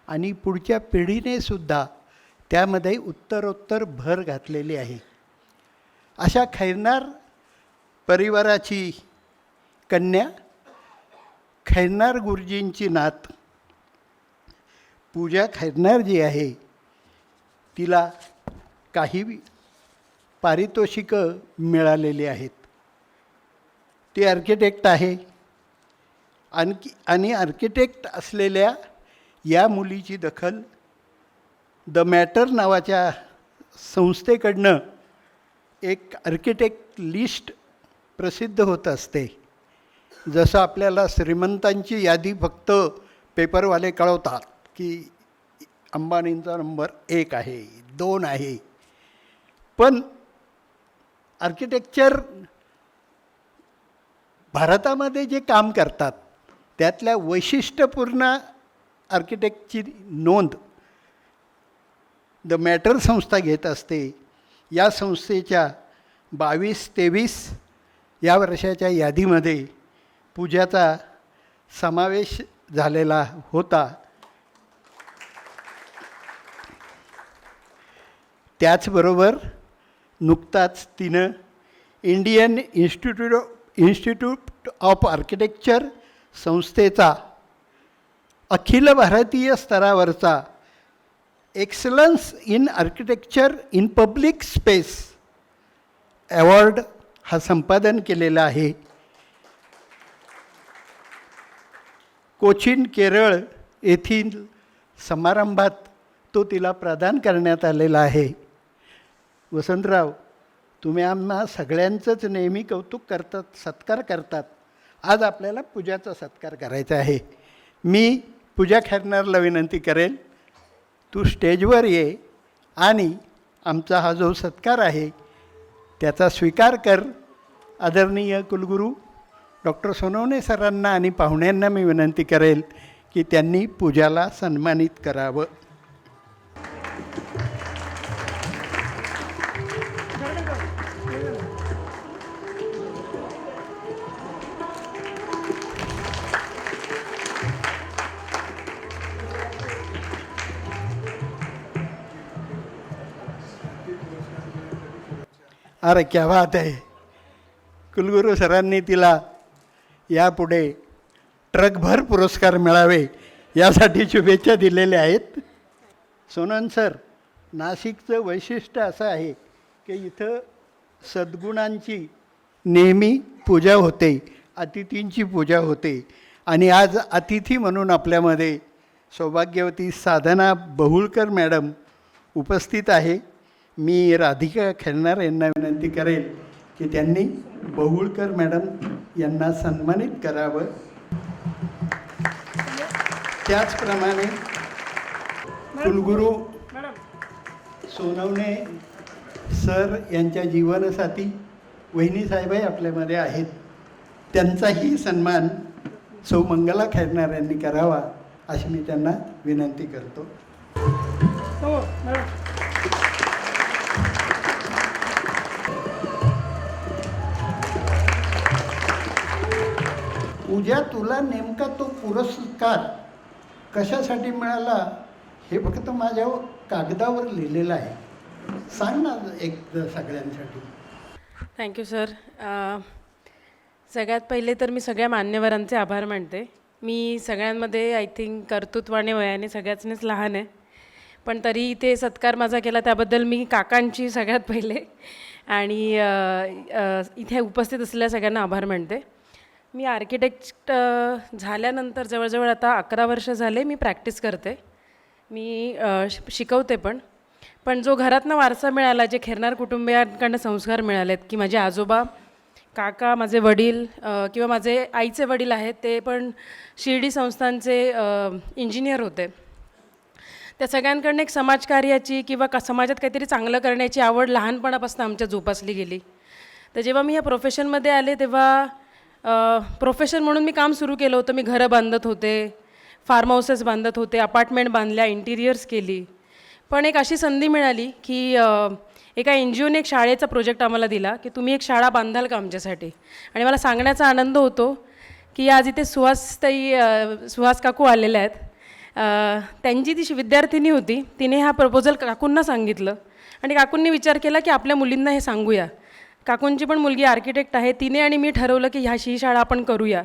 आणि पुढच्या पिढीने सुद्धा त्यामध्ये उत्तरोत्तर भर घातलेली आहे. अशा खैरनार परिवाराची कन्या, खैरनार गुरुजींची नात पूजा खैरनार जी आहे, तिला काही पारितोषिकं मिळालेली आहेत. ती आर्किटेक्ट आहे. आणि आर्किटेक्ट असलेल्या या मुलीची दखल द मॅटर नावाच्या संस्थेकडनं एक आर्किटेक्ट लिस्ट प्रसिद्ध होत असते. जसं आपल्याला श्रीमंतांची यादी फक्त पेपरवाले कळवतात की अंबानींचा नंबर 1 आहे, 2 आहे, पण आर्किटेक्चर भारतामध्ये जे काम करतात त्यातल्या वैशिष्ट्यपूर्ण आर्किटेक्टची नोंद द मॅटर संस्था घेत असते. या संस्थेच्या 22-23 या वर्षाच्या यादीमध्ये पूजाचा समावेश झालेला होता. त्याचबरोबर नुकताच तिनं इंडियन इन्स्टिट्यूट ऑफ आर्किटेक्चर संस्थेचा अखिल भारतीय स्तरावरचा excellence in architecture in public space award हा संपादन केलेला आहे. कोचीन, केरळ येथील समारंभात तो तिला प्रदान करण्यात आलेला आहे. वसंतराव, तुम्ही आम्हा सगळ्यांचंच नेहमी कौतुक करतात, सत्कार करतात. आज आपल्याला पूजाचा सत्कार करायचा आहे. मी पूजा खैरनारला विनंती करेल, तू स्टेजवर ये आणि आमचा हा जो सत्कार आहे त्याचा स्वीकार कर. आदरणीय कुलगुरू डॉक्टर सोनवणे सरांना आणि पाहुण्यांना मी विनंती करेल की त्यांनी पूजाला सन्मानित करावं. अरे क्या बात आहे. कुलगुरू सरांनी तिला यापुढे ट्रकभर पुरस्कार मिळावे यासाठी शुभेच्छा दिलेल्या आहेत. सोनन सर, नाशिकचं वैशिष्ट्य असं आहे की इथं सद्गुणांची नेहमी पूजा होते, अतिथींची पूजा होते. आणि आज अतिथी म्हणून आपल्यामध्ये सौभाग्यवती साधना बहुळकर मॅडम उपस्थित आहे. मी राधिका खैरनार यांना विनंती करेल की त्यांनी बहुळकर मॅडम यांना सन्मानित करावं. त्याचप्रमाणे कुलगुरू सोनवणे सर यांच्या जीवनसाथी वहिनी साहेबही आपल्यामध्ये आहेत. त्यांचाही सन्मान सौ मंगला खैरनार यांनी करावा अशी मी त्यांना विनंती करतो. पूजा, तुला नेमका तो पुरस्कार कशासाठी मिळाला हे फक्त माझ्या कागदावर लिहिलेलं आहे. सांग ना एक सगळ्यांसाठी. Thank you sir. सगळ्यात पहिले तर मी सगळ्या मान्यवरांचे आभार मानते. मी सगळ्यांमध्ये आय थिंक कर्तृत्वाने वयाने सगळ्याचनेच लहान आहे, पण तरी इथे सत्कार माझा केला त्याबद्दल मी काकांची सगळ्यात पहिले आणि इथे उपस्थित असलेल्या सगळ्यांना आभार मानते. मी आर्किटेक्ट झाल्यानंतर जवळजवळ आता 11 वर्ष झाले मी प्रॅक्टिस करते. मी शिकवते पण जो घरातनं वारसा मिळाला, जे खैरनार कुटुंबियांकडनं संस्कार मिळालेत की माझे आजोबा, काका, माझे वडील किंवा माझे आईचे वडील आहेत ते पण शिर्डी संस्थांचे इंजिनियर होते. त्या सगळ्यांकडनं एक समाजकार्याची किंवा समाजात काहीतरी चांगलं करण्याची आवड लहानपणापासून आमच्या जोपासली गेली. तर जेव्हा मी या प्रोफेशनमध्ये आले तेव्हा प्रोफेशन म्हणून मी काम सुरू केलं होतं. मी घरं बांधत होते, फार्म हाऊसेस बांधत होते, अपार्टमेंट बांधल्या, इंटिरियर्स केली. पण एक अशी संधी मिळाली की एका NGOने एक शाळेचा प्रोजेक्ट आम्हाला दिला की तुम्ही एक शाळा बांधाल का आमच्यासाठी. आणि मला सांगण्याचा आनंद होतो की आज इथे सुहास काकू आलेल्या आहेत. त्यांची ती विद्यार्थिनी होती, तिने हा प्रपोजल काकूंना सांगितलं आणि काकूंनी विचार केला की आपल्या मुलींना हे सांगूया. काकूंची पण मुलगी आर्किटेक्ट आहे. तिने आणि मी ठरवलं की ही शाळा आपण करूया.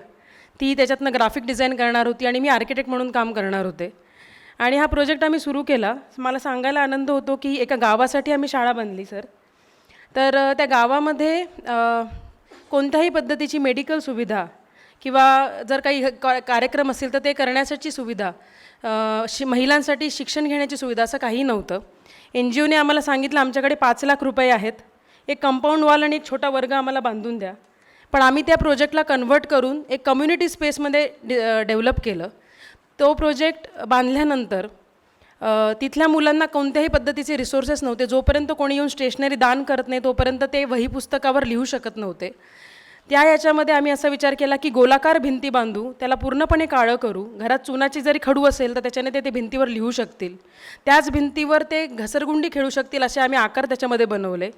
ती त्याच्यातनं ग्राफिक डिझाईन करणार होती आणि मी आर्किटेक्ट म्हणून काम करणार होते. आणि हा प्रोजेक्ट आम्ही सुरू केला. मला सांगायला आनंद होतो की एका गावासाठी आम्ही शाळा बांधली सर. तर त्या गावामध्ये कोणत्याही पद्धतीची मेडिकल सुविधा किंवा जर काही कार्यक्रम असेल तर ते करण्यासाठी सुविधा, महिलांसाठी शिक्षण घेण्याची सुविधा असं काही नव्हतं. NGOने आम्हाला सांगितलं आमच्याकडे 5 लाख रुपये आहेत, एक कंपाऊंड वॉल आणि एक छोटा वर्ग आम्हाला बांधून द्या. पण आम्ही त्या प्रोजेक्टला कन्व्हर्ट करून एक कम्युनिटी स्पेसमध्ये डेव्हलप केलं. तो प्रोजेक्ट बांधल्यानंतर तिथल्या मुलांना कोणत्याही पद्धतीचे रिसोर्सेस नव्हते. जोपर्यंत कोणी येऊन स्टेशनरी दान करत नाही तोपर्यंत ते वही पुस्तकावर लिहू शकत नव्हते. याच्यामध्ये आम्ही असा विचार केला की गोलाकार भिंती बांधू, त्याला पूर्णपणे काळं करू. घरात चुनाची जरी खडू असेल तर त्याच्याने ते भिंतीवर लिहू शकतील. त्याच भिंतीवर ते घसरगुंडी खेळू शकतील असे आम्ही आकार त्याच्यामध्ये बनवले.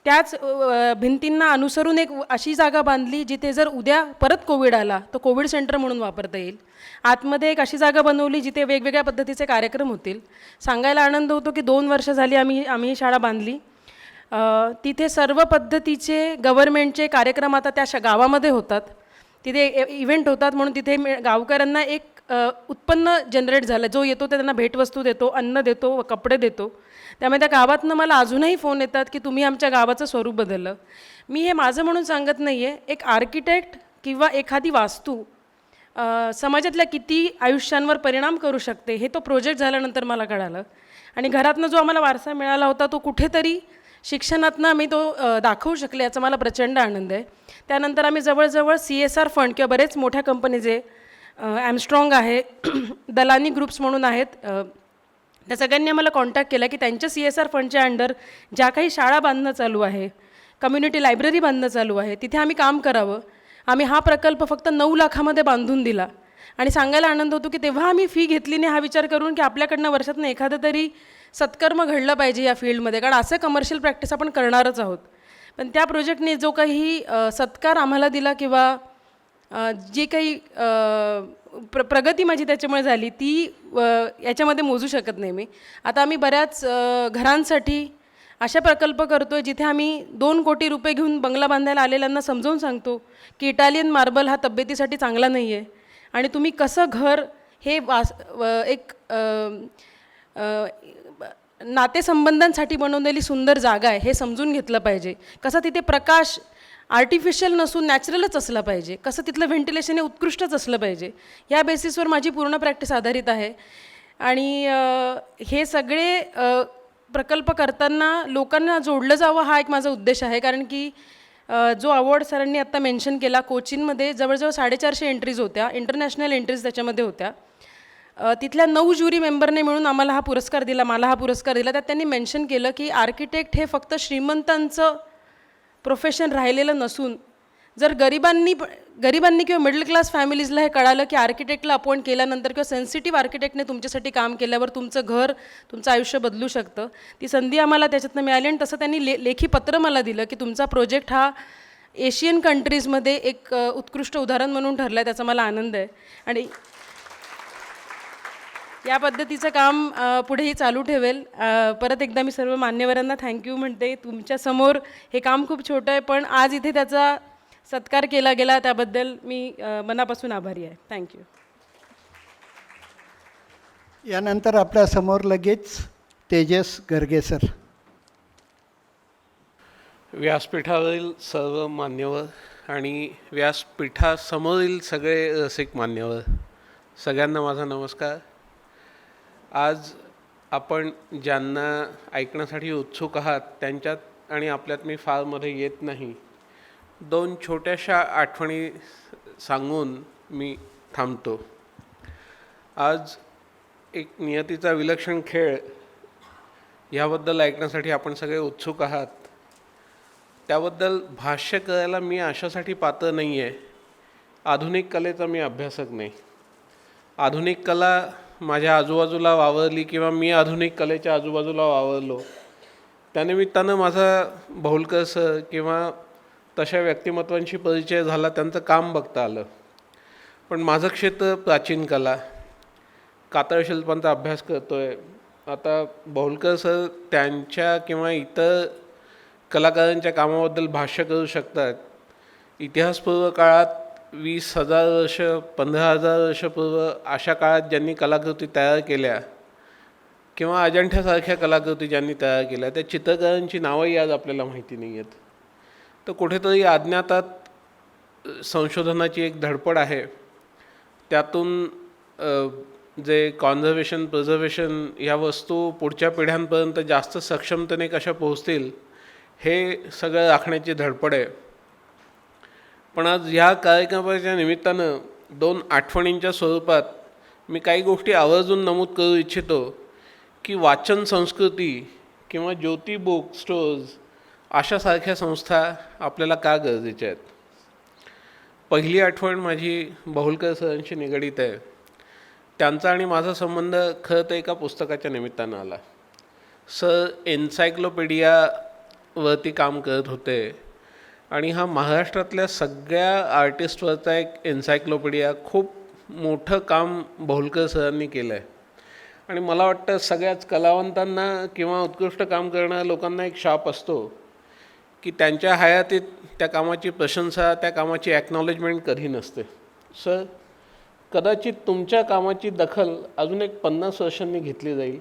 त्याच भिंतींना अनुसरून एक अशी जागा बांधली जिथे जर उद्या परत कोविड आला तर कोविड सेंटर म्हणून वापरता येईल. आतमध्ये एक अशी जागा बनवली जिथे वेगवेगळ्या पद्धतीचे कार्यक्रम होतील. सांगायला आनंद होतो की 2 वर्ष झाली आम्ही शाळा बांधली. तिथे सर्व पद्धतीचे गव्हर्मेंटचे कार्यक्रम आता त्या गावामध्ये होतात. तिथे इव्हेंट होतात म्हणून तिथे गावकऱ्यांना एक उत्पन्न जनरेट झालं. जो येतो ते त्यांना भेटवस्तू देतो, अन्न देतो व कपडे देतो. त्यामुळे त्या गावातनं मला अजूनही फोन येतात की तुम्ही आमच्या गावाचं स्वरूप बदललं. मी हे माझं म्हणून सांगत नाही आहे. एक आर्किटेक्ट किंवा एखादी वास्तू समाजातल्या किती आयुष्यांवर परिणाम करू शकते हे तो प्रोजेक्ट झाल्यानंतर मला कळालं. आणि घरातनं जो आम्हाला वारसा मिळाला होता तो कुठेतरी शिक्षणातनं आम्ही तो दाखवू शकले याचा मला प्रचंड आनंद आहे. त्यानंतर आम्ही जवळजवळ CSR फंड किंवा बरेच मोठ्या कंपनीचे ॲमस्ट्रॉंग आहे, दलानी ग्रुप्स म्हणून आहेत, त्या सगळ्यांनी आम्हाला कॉन्टॅक्ट केला की त्यांच्या CSR फंडच्या अंडर ज्या काही शाळा बांधणं चालू आहे, कम्युनिटी लायब्ररी बांधणं चालू आहे, तिथे आम्ही काम करावं. आम्ही हा प्रकल्प फक्त 9 लाखामध्ये बांधून दिला. आणि सांगायला आनंद होतो की तेव्हा आम्ही फी घेतली नाही हा विचार करून की आपल्याकडनं वर्षातनं एखादं तरी सत्कर्म घडलं पाहिजे या फील्डमध्ये, कारण असं कमर्शियल प्रॅक्टिस आपण करणारच आहोत. पण त्या प्रोजेक्टने जो काही सत्कार आम्हाला दिला किंवा जी काही प्रगती माझी त्याच्यामुळे झाली ती याच्यामध्ये मोजू शकत नाही मी. आता आम्ही बऱ्याच घरांसाठी अशा प्रकल्प करतो आहे जिथे आम्ही 2 कोटी रुपये घेऊन बंगला बांधायला आलेल्यांना समजावून सांगतो की इटालियन मार्बल हा तब्येतीसाठी चांगला नाही आहे आणि तुम्ही कसं घर हे एक नातेसंबंधांसाठी बनवलेली सुंदर जागा आहे हे समजून घेतलं पाहिजे. कसं तिथे प्रकाश आर्टिफिशियल नसून नॅचरलच असला पाहिजे, कसं तिथलं व्हेंटिलेशन हे उत्कृष्टच असलं पाहिजे. या बेसिसवर माझी पूर्ण प्रॅक्टिस आधारित आहे. आणि हे सगळे प्रकल्प करताना लोकांना जोडलं जावं हा एक माझा उद्देश आहे. कारण की जो अवॉर्ड सरांनी आत्ता मेन्शन केला, कोचीनमध्ये जवळजवळ 450 एंट्रीज होत्या, इंटरनॅशनल एंट्रीज त्याच्यामध्ये होत्या. तिथल्या 9 ज्युरी मेंबरने मिळून आम्हाला हा पुरस्कार दिला, मला हा पुरस्कार दिला. त्यात त्यांनी मेन्शन केलं की आर्किटेक्ट हे फक्त श्रीमंतांचं प्रोफेशन राहिलेलं नसून जर गरिबांनी किंवा मिडल क्लास फॅमिलीजला हे कळालं की आर्किटेक्टला अपॉइंट केल्यानंतर किंवा सेन्सिटिव्ह आर्किटेक्टने तुमच्यासाठी काम केल्यावर तुमचं घर, तुमचं आयुष्य बदलू शकतं, ती संधी आम्हाला त्याच्यातनं मिळाली. आणि तसं त्यांनी लेखी पत्र मला दिलं की तुमचा प्रोजेक्ट हा एशियन कंट्रीजमध्ये एक उत्कृष्ट उदाहरण म्हणून ठरलं आहे. त्याचा मला आनंद आहे. आणि या पद्धतीचं काम पुढेही चालू ठेवेल. परत एकदा मी सर्व मान्यवरांना थँक्यू म्हणते. तुमच्यासमोर हे काम खूप छोटं आहे पण आज इथे त्याचा सत्कार केला गेला त्याबद्दल मी मनापासून आभारी आहे. थँक्यू. यानंतर आपल्यासमोर लगेच तेजस गर्गे सर. व्यासपीठावरील सर्व मान्यवर आणि व्यासपीठासमोरील सगळे रसिक मान्यवर, सगळ्यांना माझा नमस्कार. आज आपण ज्यांना ऐकण्यासाठी उत्सुक आहात त्यांच्यात आणि आपल्यात मी फार मध्ये येत नाही. 2 छोट्याशा आठवणी सांगून मी थांबतो. आज एक नियतीचा विलक्षण खेळ ह्याबद्दल ऐकण्यासाठी आपण सगळे उत्सुक आहात. त्याबद्दल भाष्य करायला मी अशासाठी पात्र नाही आहे. आधुनिक कलेचा मी अभ्यासक नाही. आधुनिक कला माझ्या आजूबाजूला वावरली किंवा मी आधुनिक कलेच्या आजूबाजूला वावरलो त्यानिमित्तानं माझा भौलकर सर किंवा तशा व्यक्तिमत्वांशी परिचय झाला, त्यांचं काम बघता आलं. पण माझं क्षेत्र प्राचीन कला, कातळ शिल्पांचा अभ्यास करतो आहे. आता भौलकर सर त्यांच्या किंवा इतर कलाकारांच्या कामाबद्दल भाष्य करू शकतात. इतिहासपूर्व काळात 20,000 वर्ष 15,000 वर्षपूर्व अशा काळात ज्यांनी कलाकृती तयार केल्या किंवा अजंठ्यासारख्या कलाकृती ज्यांनी तयार केल्या त्या चित्रकारांची नावंही आज आपल्याला माहिती नाही आहेत. तर कुठेतरी अज्ञातात संशोधनाची एक धडपड आहे. त्यातून जे कॉन्झर्वेशन प्रिझर्वेशन ह्या वस्तू पुढच्या पिढ्यांपर्यंत जास्त सक्षमतेने कशा पोहोचतील हे सगळं राखण्याची धडपड आहे. पण आज ह्या कार्यक्रमाच्या निमित्तानं 2 आठवणींच्या स्वरूपात मी काही गोष्टी आवर्जून नमूद करू इच्छितो की वाचन संस्कृती किंवा ज्योती बुक स्टोर्स अशासारख्या संस्था आपल्याला का गरजेच्या आहेत. पहिली आठवण माझी बाहुलकर सरांशी निगडीत आहे. त्यांचा आणि माझा संबंध खरं तर एका पुस्तकाच्या निमित्तानं आला. सर एन्सायक्लोपीडियावरती काम करत होते आणि हा महाराष्ट्रातल्या सगळ्या आर्टिस्टवरचा एक एन्सायक्लोपीडिया, खूप मोठं काम बाहुलकर सरांनी केलं आहे. आणि मला वाटतं सगळ्याच कलावंतांना किंवा उत्कृष्ट काम करणाऱ्या लोकांना एक शाप असतो की त्यांच्या हयातीत त्या कामाची प्रशंसा, त्या कामाची ॲक्नॉलेजमेंट कधी नसते. सर, कदाचित तुमच्या कामाची दखल अजून एक 50 वर्षांनी घेतली जाईल.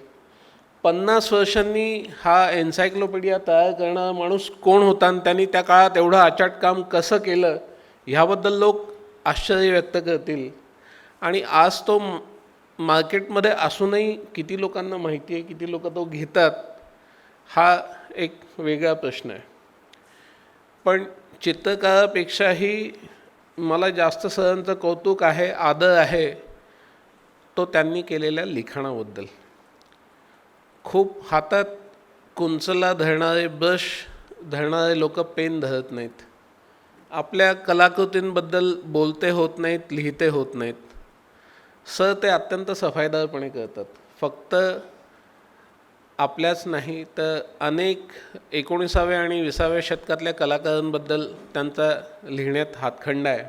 50 वर्षांनी हा एन्सायक्लोपीडिया तयार करणारा माणूस कोण होता आणि त्यांनी त्या काळात एवढं अचाट काम कसं केलं ह्याबद्दल लोक आश्चर्य व्यक्त करतील. आणि आज तो मार्केटमध्ये असूनही किती लोकांना माहिती आहे, किती लोक तो घेतात, हा एक वेगळा प्रश्न आहे. पण चित्रकारापेक्षाही मला जास्त सरांचं कौतुक आहे, आदर आहे तो त्यांनी केलेल्या लिखाणाबद्दल. खूप हातात कुंचला धरणारे, ब्रश धरणारे लोक पेन धरत नाहीत. आपल्या कलाकृतींबद्दल बोलते होत नाहीत, लिहिते होत नाहीत. सर ते अत्यंत सफाईदारपणे करतात. फक्त आपल्याच नाही तर अनेक 19व्या आणि 20व्या शतकातल्या कलाकारांबद्दल त्यांचा लिहिण्यात हातखंडा आहे.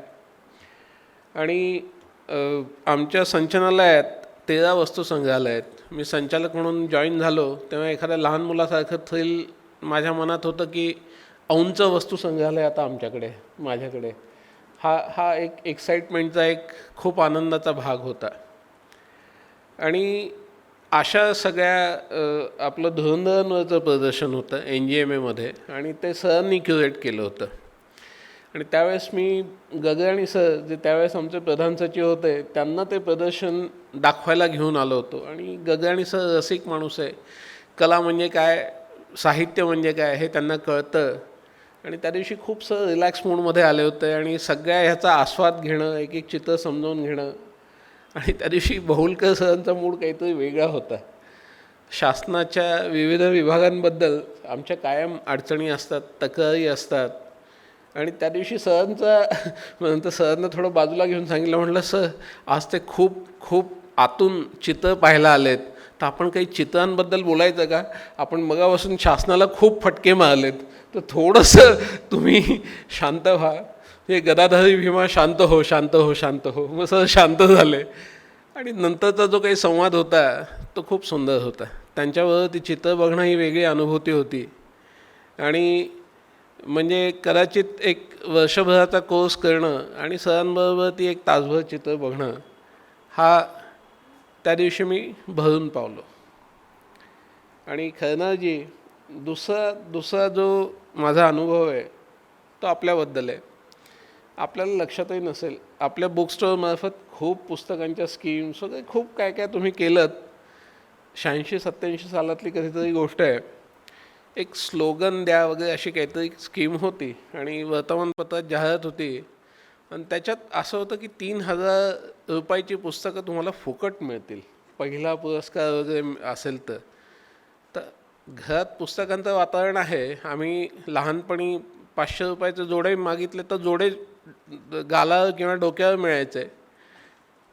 आणि आमच्या संचालनालयात 13 वस्तुसंग्रहालय आहेत. मी संचालक म्हणून जॉईन झालो तेव्हा एखाद्या लहान मुलासारखं थ्रिल माझ्या मनात होतं की औंच वस्तुसंग्रहालय आता आमच्याकडे, माझ्याकडे. हा एक एक्साइटमेंटचा, एक खूप आनंदाचा भाग होता. आणि अशा सगळ्या आपलं धुरंधरांवरचं प्रदर्शन होतं NGMAमध्ये आणि ते सरांनी क्युरेट केलं होतं. आणि त्यावेळेस मी गगराणी सर, जे त्यावेळेस आमचे प्रधान सचिव होते, त्यांना ते प्रदर्शन दाखवायला घेऊन आलो होतो. आणि गगराणी सर रसिक माणूस आहे. कला म्हणजे काय, साहित्य म्हणजे काय हे त्यांना कळतं. आणि त्या दिवशी खूप सर रिलॅक्स मूडमध्ये आले होते आणि सगळ्या ह्याचा आस्वाद घेणं, एक एक चित्र समजावून घेणं. आणि त्या दिवशी बाहुलकर सरांचा मूड काहीतरी वेगळा होता. शासनाच्या विविध विभागांबद्दल आमच्या कायम अडचणी असतात, तक्रारी असतात. आणि त्या दिवशी सरांचा नंतर सरांना थोडं बाजूला घेऊन सांगितलं, म्हटलं सर आज ते खूप आतून चित्र पाहायला आलेत, तर आपण काही चित्रांबद्दल बोलायचं का? आपण मगापासून शासनाला खूप फटके मारलेत, तर थोडंसं तुम्ही शांत व्हा. हे गदाधारी भीमा शांत हो शांत हो शांत हो. मग सर शांत झाले. आणि नंतरचा जो काही संवाद होता तो खूप सुंदर होता. त्यांच्याबरोबर ती चित्र बघणं ही वेगळी अनुभूती होती. आणि म्हणजे कदाचित एक वर्षभराचा कोर्स करणं आणि सरांबरोबर ती एक तासभर चित्र बघणं, हा त्या दिवशी मी भरून पावलो. आणि खरंजी दुसरा जो माझा अनुभव आहे तो आपल्याबद्दल आहे. आपल्याला लक्षातही नसेल, आपल्या बुक स्टोअरमार्फत खूप पुस्तकांच्या स्कीम्स वगैरे खूप काय काय तुम्ही केलं. 86-87 सालातली कधीतरी गोष्ट आहे. एक स्लोगन द्या वगैरे अशी काहीतरी स्कीम होती आणि वर्तमानपत्रात जाहिरात होती. आणि त्याच्यात असं होतं की 3,000 रुपयाची पुस्तकं तुम्हाला फुकट मिळतील, पहिला पुरस्कार वगैरे असेल तर. घरात पुस्तकांचं वातावरण आहे. आम्ही लहानपणी 500 रुपयाचे जोडे मागितले तर जोडे गालावर किंवा डोक्यावर मिळायचे.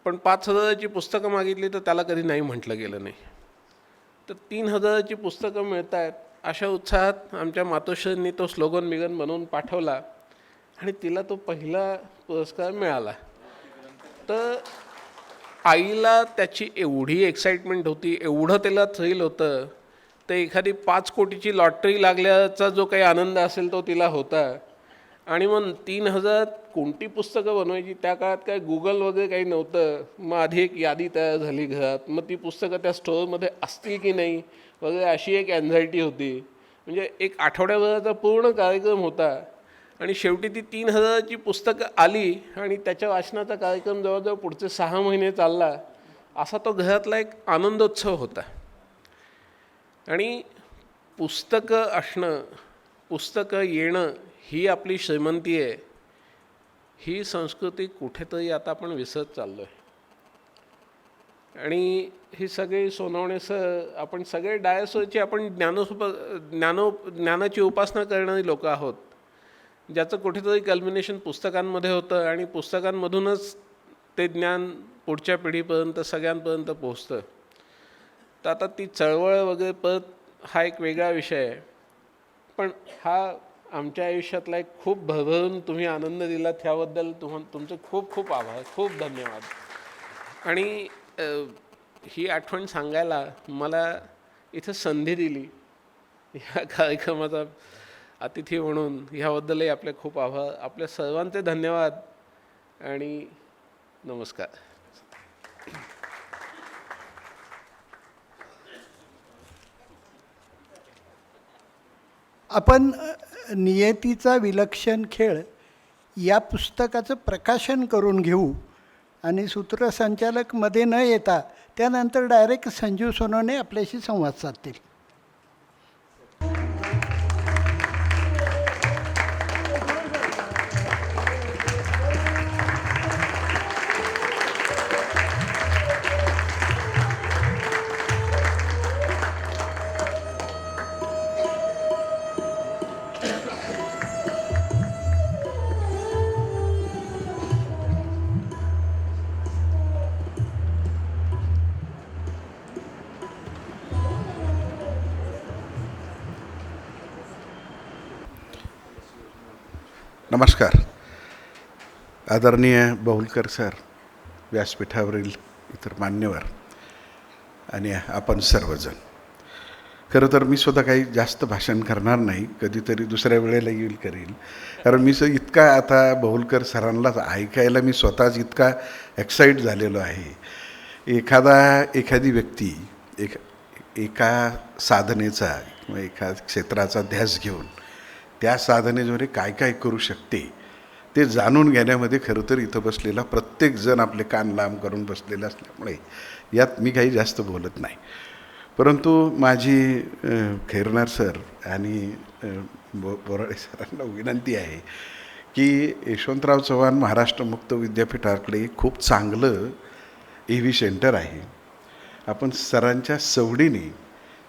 पण 5,000ची पुस्तकं मागितली तर त्याला कधी नाही म्हटलं गेलं नाही. तर 3,000ची पुस्तकं मिळत आहेत अशा उत्साहात आमच्या मातोश्रींनी तो स्लोगन बिगन बनवून पाठवला आणि तिला तो पहिला पुरस्कार मिळाला. तर आईला त्याची एवढी एक्साइटमेंट होती, एवढं तिला थ्रिल होतं ते एखादी 5 कोटीची लॉटरी लागल्याचा जो काही आनंद असेल तो तिला होता. आणि मग 3,000 कोणती पुस्तकं बनवायची, त्या काळात काय गुगल वगैरे काही नव्हतं. मग आधी एक यादी तयार झाली घरात, मग ती पुस्तकं त्या स्टोअरमध्ये असतील की नाही वगैरे अशी एक अँझायटी होती. म्हणजे एक आठवड्याभराचा पूर्ण कार्यक्रम होता. आणि शेवटी ती 3,000ची पुस्तकं आली आणि त्याच्या वाचनाचा कार्यक्रम जवळजवळ पुढचे 6 महिने चालला. असा तो घरातला एक आनंदोत्सव होता. आणि पुस्तकं असणं, पुस्तकं येणं ही आपली श्रीमंती आहे. ही संस्कृती कुठेतरी आता आपण विसरत चाललो आहे. आणि ही सगळी सोनवणे सर, आपण सगळे डायसवरची आपण ज्ञानाची उपासना करणारी लोकं आहोत, ज्याचं कुठेतरी कल्मिनेशन पुस्तकांमध्ये होतं आणि पुस्तकांमधूनच ते ज्ञान पुढच्या पिढीपर्यंत सगळ्यांपर्यंत पोहोचतं. तर आता ती चळवळ वगैरे परत हा एक वेगळा विषय आहे. पण हा आमच्या आयुष्यातला एक खूप भरभरून तुम्ही आनंद दिला, त्याबद्दल तुमचे खूप खूप आभार, खूप धन्यवाद. आणि ही आठवण सांगायला मला इथं संधी दिली ह्या कार्यक्रमाचा अतिथी म्हणून, ह्याबद्दलही आपले खूप आभार. आपल्या सर्वांचे धन्यवाद आणि नमस्कार. आपण नियतीचा विलक्षण खेळ या पुस्तकाचं प्रकाशन करून घेऊ आणि सूत्रसंचालक मध्ये न येता त्यानंतर डायरेक्ट संजीव सोनवणे आपल्याशी संवाद साधतील. नमस्कार. आदरणीय बहुलकर सर, व्यासपीठावरील इतर मान्यवर आणि आपण सर्वजण. खरं तर मी स्वतः काही जास्त भाषण करणार नाही, कधीतरी दुसऱ्या वेळेला येईल करेल. कारण मी इतका आता बहुलकर सरांनाच ऐकायला मी स्वतःच इतका एक्साईट झालेलो आहे. एखादी व्यक्ती एका साधनेचा किंवा एका क्षेत्राचा ध्यास घेऊन त्या साधनेद्वारे काय काय करू शकते ते जाणून घेण्यामध्ये खरं तर इथं बसलेला प्रत्येकजण आपले कान लांब करून बसलेले असल्यामुळे यात मी काही जास्त बोलत नाही. परंतु माझी खैरनार सर आणि बोराडे सरांना विनंती आहे की यशवंतराव चव्हाण महाराष्ट्र मुक्त विद्यापीठाकडे खूप चांगलं EV सेंटर आहे. आपण सरांच्या सवडीने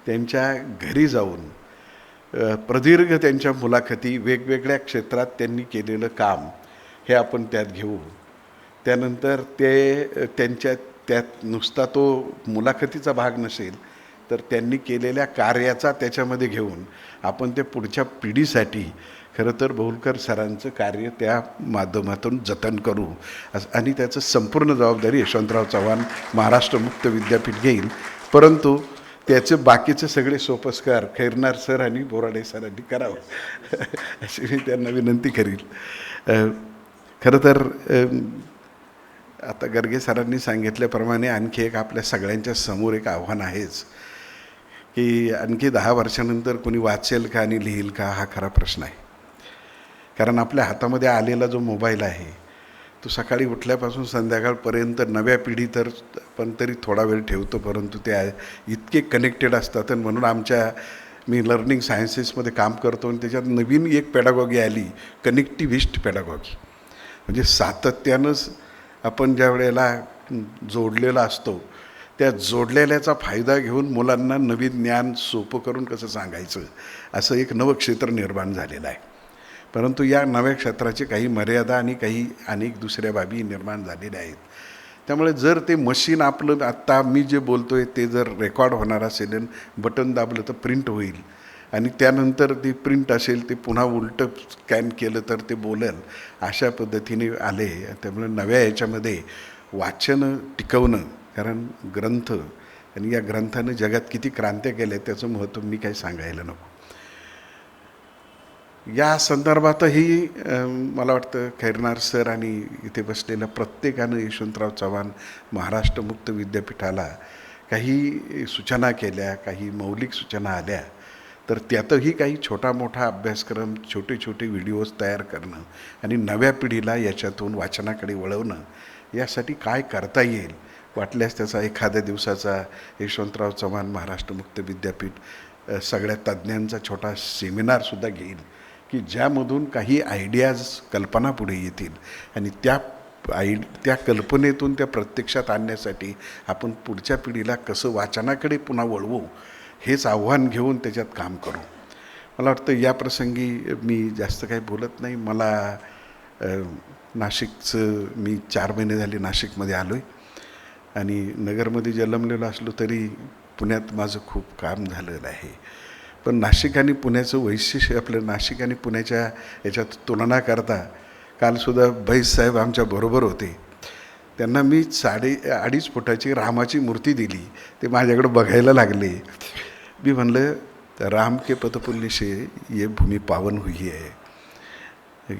त्यांच्या घरी जाऊन प्रदीर्घ त्यांच्या मुलाखती, वेगवेगळ्या क्षेत्रात त्यांनी केलेलं काम हे आपण त्यात घेऊ. त्यानंतर त्यात नुसता तो मुलाखतीचा भाग नसेल तर त्यांनी केलेल्या कार्याचा त्याच्यामध्ये घेऊन आपण ते पुढच्या पिढीसाठी खरं तर बहुलकर सरांचं कार्य त्या माध्यमातून जतन करू आणि त्याचं संपूर्ण जबाबदारी यशवंतराव चव्हाण महाराष्ट्र मुक्त विद्यापीठ घेईल. परंतु त्याचे बाकीचे सगळे सोपस्कार खैरनार सर आणि बोराडे सरांनी करावं अशी मी त्यांना विनंती करील. खरं तर आता गर्गे सरांनी सांगितल्याप्रमाणे आणखी एक आपल्या सगळ्यांच्या समोर एक आव्हान आहेच की आणखी 10 वर्षानंतर कोणी वाचेल का आणि लिहिल का हा खरा प्रश्न आहे. कारण आपल्या हातामध्ये आलेला जो मोबाईल आहे तो सकाळी उठल्यापासून संध्याकाळपर्यंत नव्या पिढी तर पण तरी थोडा वेळ ठेवतो, परंतु ते इतके कनेक्टेड असतात. आणि म्हणून मी लर्निंग सायन्सेसमध्ये काम करतो आणि त्याच्यात नवीन एक पॅडागॉगी आली, कनेक्टिव्हिस्ट पॅडागॉगी. म्हणजे सातत्यानंच आपण ज्या वेळेला जोडलेला असतो त्या जोडलेल्याचा फायदा घेऊन मुलांना नवीन ज्ञान सोपं करून कसं सांगायचं असं एक नवं क्षेत्र निर्माण झालेलं आहे. परंतु या नव्या क्षेत्राची काही मर्यादा आणि काही अनेक दुसऱ्या बाबी निर्माण झालेल्या आहेत. त्यामुळे जर ते मशीन आपलं आत्ता मी जे बोलतो आहे ते जर रेकॉर्ड होणार असेल आणि बटन दाबलं तर प्रिंट होईल आणि त्यानंतर ते प्रिंट असेल ते पुन्हा उलटं स्कॅन केलं तर ते बोलेल, अशा पद्धतीने आले. त्यामुळे नव्या याच्यामध्ये वाचन टिकवणं, कारण ग्रंथ आणि या ग्रंथानं जगात किती क्रांत्या केल्या त्याचं महत्त्व मी काही सांगायला नको. या संदर्भातही मला वाटतं खैरनार सर आणि इथे बसलेल्या प्रत्येकानं यशवंतराव चव्हाण महाराष्ट्र मुक्त विद्यापीठाला काही सूचना केल्या, काही मौलिक सूचना आल्या, तर त्यातही काही छोटा मोठा अभ्यासक्रम, छोटे छोटे व्हिडिओज तयार करणं आणि नव्या पिढीला याच्यातून वाचनाकडे वळवणं, यासाठी काय करता येईल, वाटल्यास त्याचा एखाद्या दिवसाचा यशवंतराव चव्हाण महाराष्ट्र मुक्त विद्यापीठ सगळ्या तज्ज्ञांचा छोटा सेमिनारसुद्धा घेईल की ज्यामधून काही आयडियाज, कल्पना पुढे येतील आणि त्या कल्पनेतून त्या प्रत्यक्षात आणण्यासाठी आपण पुढच्या पिढीला कसं वाचनाकडे पुन्हा वळवू, हेच आव्हान घेऊन त्याच्यात काम करू. मला वाटतं या प्रसंगी मी जास्त काही बोलत नाही. मला नाशिकचं, मी 4 महिने झाले नाशिकमध्ये आलो आहे आणि नगरमध्ये जन्मलेलो असलो तरी पुण्यात माझं खूप काम झालेलं आहे. पण नाशिक आणि पुण्याचं वैशिष्ट्य, आपलं नाशिक आणि पुण्याच्या याच्यात तुलना करता, कालसुद्धा बैस साहेब आमच्याबरोबर होते. त्यांना मी 2.5 फुटाची रामाची मूर्ती दिली. ते माझ्याकडे बघायला लागले. मी म्हणलं, राम के पदपुण्य से ये भूमि पावन हुई है,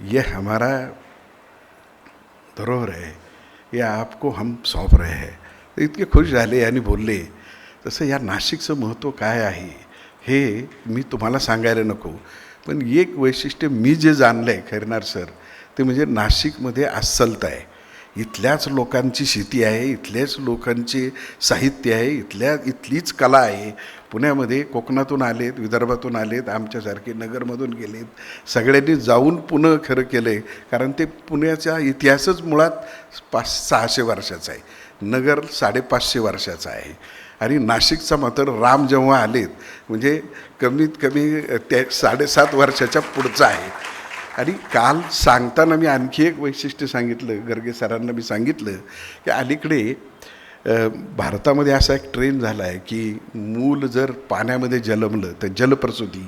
ये हमारा धरोहर है, ये आपको हम सौंप रहे हैं. इतके खुश झाले आणि बोलले. तसं या नाशिकचं महत्त्व काय आहे हे मी तुम्हाला सांगायला नको, पण एक वैशिष्ट्य मी जे जाणलं आहे खैरनार सर, ते म्हणजे नाशिकमध्ये अस्सलता आहे. इथल्याच लोकांची शेती आहे, इथल्याच लोकांचे साहित्य आहे, इथलीच कला आहे. पुण्यामध्ये कोकणातून आलेत, विदर्भातून आलेत, आमच्यासारखे नगरमधून गेलेत, सगळ्यांनी जाऊन पुणं खरं केलं आहे. कारण ते पुण्याचा इतिहासच मुळात 500-600 वर्षाचा आहे, नगर 550 वर्षाचा आहे. आणि नाशिकचा मात्र राम जेव्हा आलेत म्हणजे कमीत कमी त्या 7.5 वर्षाच्या पुढचा आहे. आणि काल सांगताना मी आणखी एक वैशिष्ट्य सांगितलं, गर्गे सरांना मी सांगितलं की अलीकडे भारतामध्ये असा एक ट्रेंड झाला आहे की मूल जर पाण्यामध्ये जन्मलं तर जलप्रसूती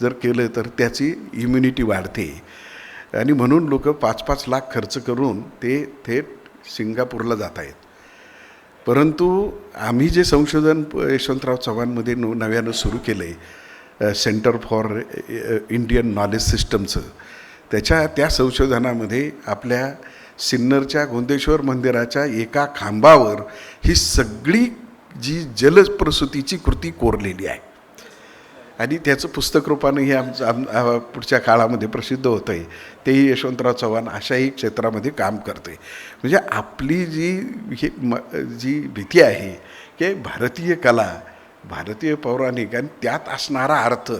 जर केलं तर त्याची इम्युनिटी वाढते आणि म्हणून लोक 5-5 लाख खर्च करून ते थेट सिंगापूरला जात आहेत. परंतु आम्ही जे संशोधन यशवंतराव चव्हाणमध्ये नव्यानं सुरू केलं आहे, सेंटर फॉर इंडियन नॉलेज सिस्टमचं, त्या संशोधनामध्ये आपल्या सिन्नरच्या गोंदेश्वर मंदिराच्या एका खांबावर ही सगळी जी जलप्रसूतीची कृती कोरलेली आहे आणि त्याचं पुस्तक रूपानंही आमचं पुढच्या काळामध्ये प्रसिद्ध होतं आहे. तेही यशवंतराव चव्हाण अशाही क्षेत्रामध्ये काम करते. म्हणजे आपली जी भीती आहे की भारतीय कला, भारतीय पौराणिक आणि त्यात असणारा अर्थ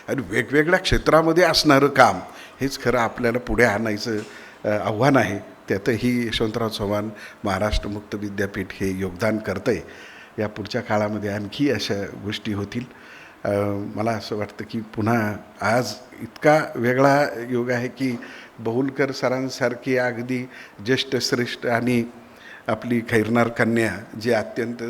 आणि वेगवेगळ्या क्षेत्रामध्ये असणारं काम, हेच खरं आपल्याला पुढे आणायचं आव्हान आहे. त्यातही यशवंतराव चव्हाण महाराष्ट्र मुक्त विद्यापीठ हे योगदान करतं आहे. या पुढच्या काळामध्ये आणखी अशा गोष्टी होतील. मला असं वाटतं की पुन्हा आज इतका वेगळा योग आहे की बहुलकर सरांसारखी अगदी ज्येष्ठ श्रेष्ठ आणि आपली खैरनार कन्या जी अत्यंत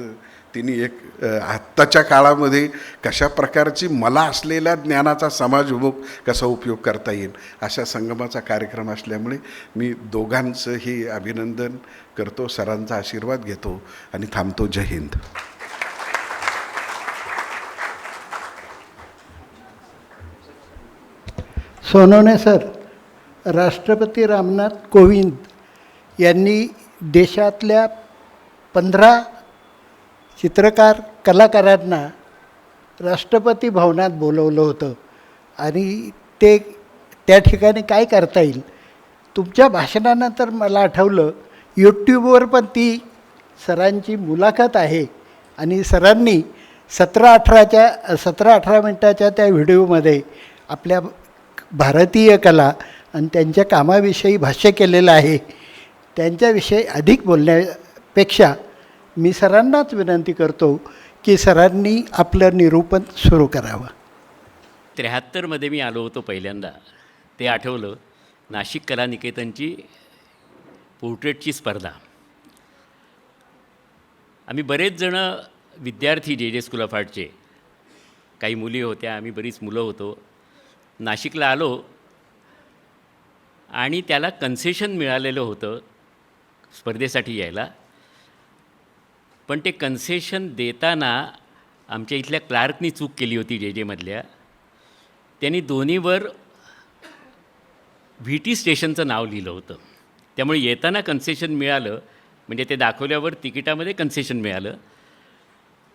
तिने एक आत्ताच्या काळामध्ये कशा प्रकारची मला असलेल्या ज्ञानाचा समाजोमुख कसा उपयोग करता येईल अशा संगमाचा कार्यक्रम असल्यामुळे मी दोघांचंही अभिनंदन करतो, सरांचा आशीर्वाद घेतो आणि थांबतो. जय हिंद. सोनवणे सर, राष्ट्रपती रामनाथ कोविंद यांनी देशातल्या 15 चित्रकार कलाकारांना राष्ट्रपती भवनात बोलवलं होतं आणि ते त्या ठिकाणी काय करता येईल, तुमच्या भाषणानंतर मला आठवलं यूट्यूबवर पण ती सरांची मुलाखत आहे आणि सरांनी 17-18 मिनटाच्या त्या व्हिडिओमध्ये आपल्या भारतीय कला आणि त्यांच्या कामाविषयी भाष्य केलेलं आहे. त्यांच्याविषयी अधिक बोलण्यापेक्षा मी सरांनाच विनंती करतो की सरांनी आपलं निरूपण सुरू करावं. 73मध्ये मी आलो होतो पहिल्यांदा. ते आठवलं. नाशिक कला निकेतनची पोर्ट्रेटची स्पर्धा. आम्ही बरेच जणं विद्यार्थी जे स्कूल ऑफ आर्टचे, काही मुली होत्या, आम्ही बरीच मुलं होतो. नाशिकला आलो आणि त्याला कन्सेशन मिळालेलं होतं स्पर्धेसाठी यायला. पण ते कन्सेशन देताना आमच्या इथल्या क्लार्कनी चूक केली होती JJमधल्या. त्यांनी दोन्हीवर VT स्टेशनचं नाव लिहिलं होतं. त्यामुळे येताना कन्सेशन मिळालं, म्हणजे ते दाखवल्यावर तिकिटामध्ये कन्सेशन मिळालं,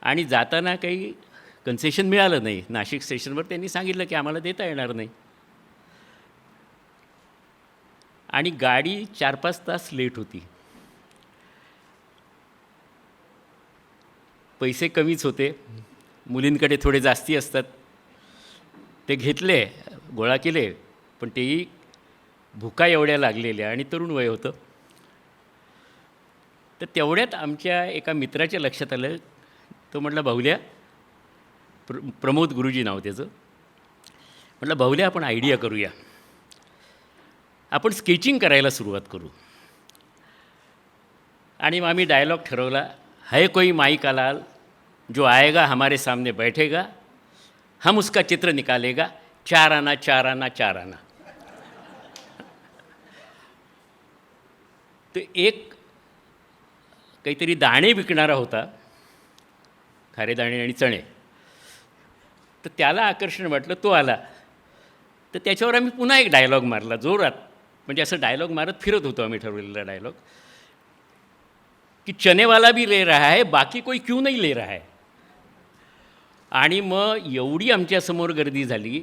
आणि जाताना काही कन्सेशन मिळालं नाही. नाशिक स्टेशनवर त्यांनी सांगितलं की आम्हाला देता येणार नाही, आणि गाडी 4-5 तास लेट होती. पैसे कमीच होते, मुलींकडे थोडे जास्ती असतात. ते घेतले, गोळा केले, पण तेही भुका एवढ्या लागलेल्या आणि तरुण वय होतं. तर तेवढ्यात आमच्या एका मित्राच्या लक्षात आलं. तो म्हटला, भाऊल्या, प्रमोद गुरुजी नाव त्याचं. म्हटलं, भाऊल्या, आपण आयडिया करूया, आपण स्केचिंग करायला सुरुवात करू. आणि मग आम्ही डायलॉग ठरवला, है कोई माई का लाल जो आएगा हमारे सामने बैठेगा, हम उसका चित्र निकालेगा, 4 आना 4 आना 4 आना. तो एक काहीतरी दाणे विकणारा होता, खारे दाणे आणि चणे. तर त्याला आकर्षण वाटलं, तो आला. तर त्याच्यावर आम्ही पुन्हा एक डायलॉग मारला जोरात, म्हणजे असं डायलॉग मारत फिरत होतो आम्ही, ठरवलेला डायलॉग की चनेवाला भी ले रहा है, बाकी कोई क्यों नहीं ले रहा है. आणि मग एवढी आमच्यासमोर गर्दी झाली,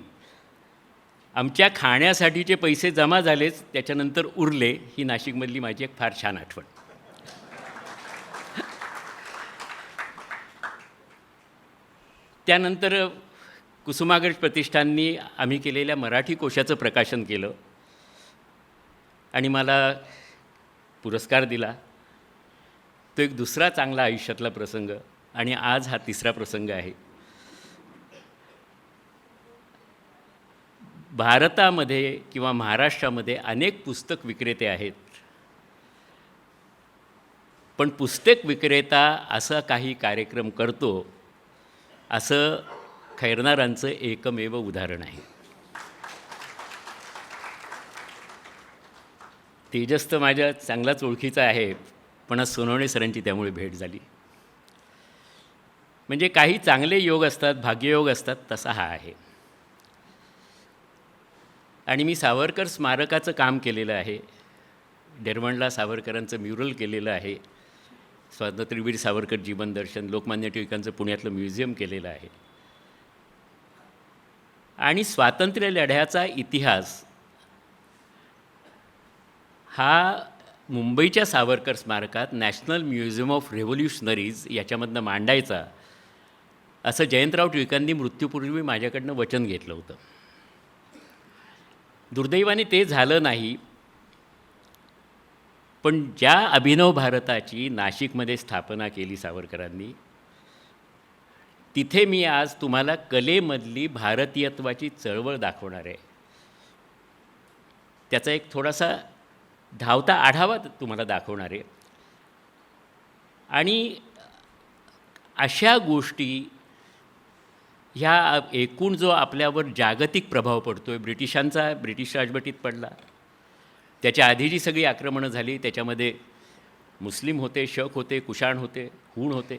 आमच्या खाण्यासाठीचे पैसे जमा झालेच, त्याच्यानंतर उरले. ही नाशिकमधली माझी एक फार छान आठवण. त्यानंतर कुसुमाग्रज प्रतिष्ठाननी आम्ही केलेल्या मराठी कोशाचं प्रकाशन केलं आणि मला पुरस्कार दिला. तो एक दुसरा चांगला आयुष्यातला प्रसंग, आणि आज हा तिसरा प्रसंग आहे. भारतामध्ये किंवा महाराष्ट्रामध्ये अनेक पुस्तक विक्रेते आहेत, पण पुस्तक विक्रेता असा काही कार्यक्रम करतो असं खैरनारांचं एकमेव उदाहरण आहे. तेजस तर माझ्या चांगलाच ओळखीचा आहे, पण आज सोनवणे सरांची त्यामुळे भेट झाली. म्हणजे काही चांगले योग असतात, भाग्ययोग असतात, तसा हा आहे. आणि मी सावरकर स्मारकाचं काम केलेलं आहे. डेरवणला सावरकरांचं म्युरल केलेलं आहे. स्वातंत्र्यवीर सावरकर जीवन दर्शन, लोकमान्य टिळकांचं पुण्यातलं म्युझियम केलेलं आहे. आणि स्वातंत्र्य लढ्याचा इतिहास हा मुंबईच्या सावरकर स्मारकात नॅशनल म्युझियम ऑफ रेव्होल्युशनरीज याच्यामधनं मांडायचा, असं जयंतराव टिळकांनी मृत्यूपूर्वी माझ्याकडनं वचन घेतलं होतं. दुर्दैवाने ते झालं नाही. पण ज्या अभिनव भारताची नाशिकमध्ये स्थापना केली सावरकरांनी, तिथे मी आज तुम्हाला कलेमधली भारतीयत्वाची चळवळ दाखवणार आहे. त्याचा एक थोडासा धावता आढावा तुम्हाला दाखवणार आहे. आणि अशा गोष्टी ह्या एकूण जो आपल्यावर जागतिक प्रभाव पडतो आहे, ब्रिटिश राजवटीत पडला, त्याच्या आधी जी सगळी आक्रमणं झाली त्याच्यामध्ये मुस्लिम होते, शक होते, कुशाण होते, हूण होते,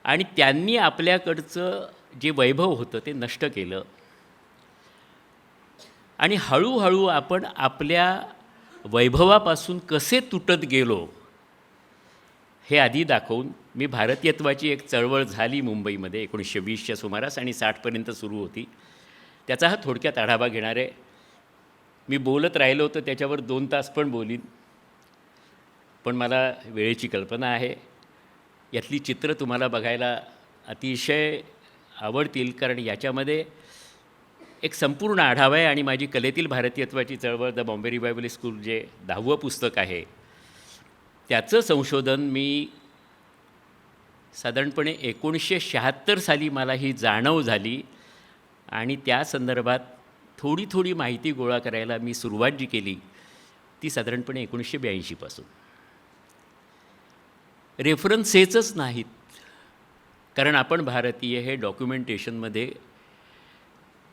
आणि त्यांनी आपल्याकडचं जे वैभव होतं ते नष्ट केलं. आणि हळूहळू आपण आपल्या वैभवापासून कसे तुटत गेलो हे आधी दाखवून मी भारतीयत्वाची एक चळवळ झाली मुंबईमध्ये 1920च्या सुमारास आणि 60पर्यंत सुरू होती, त्याचा हा थोडक्यात आढावा घेणार आहे. मी बोलत राहिलो तर त्याच्यावर 2 तास पण बोलीन, पण मला वेळेची कल्पना आहे. यातली चित्र तुम्हाला बघायला अतिशय आवडतील, कारण याच्यामध्ये एक संपूर्ण आढावा आहे. आणि माझी कलेतील भारतीयत्वाची चळवळ द बॉम्बे रिवायवल स्कूल जे 10वं पुस्तक आहे, त्याचं संशोधन मी साधारणपणे 1976 साली मला ही जाणीव झाली, आणि त्या संदर्भात थोडी थोडी माहिती गोळा करायला मी सुरुवात जी केली ती साधारणपणे 1982 पासून. रेफरन्सेसच नाहीत, कारण आपण भारतीय हे डॉक्युमेंटेशनमध्ये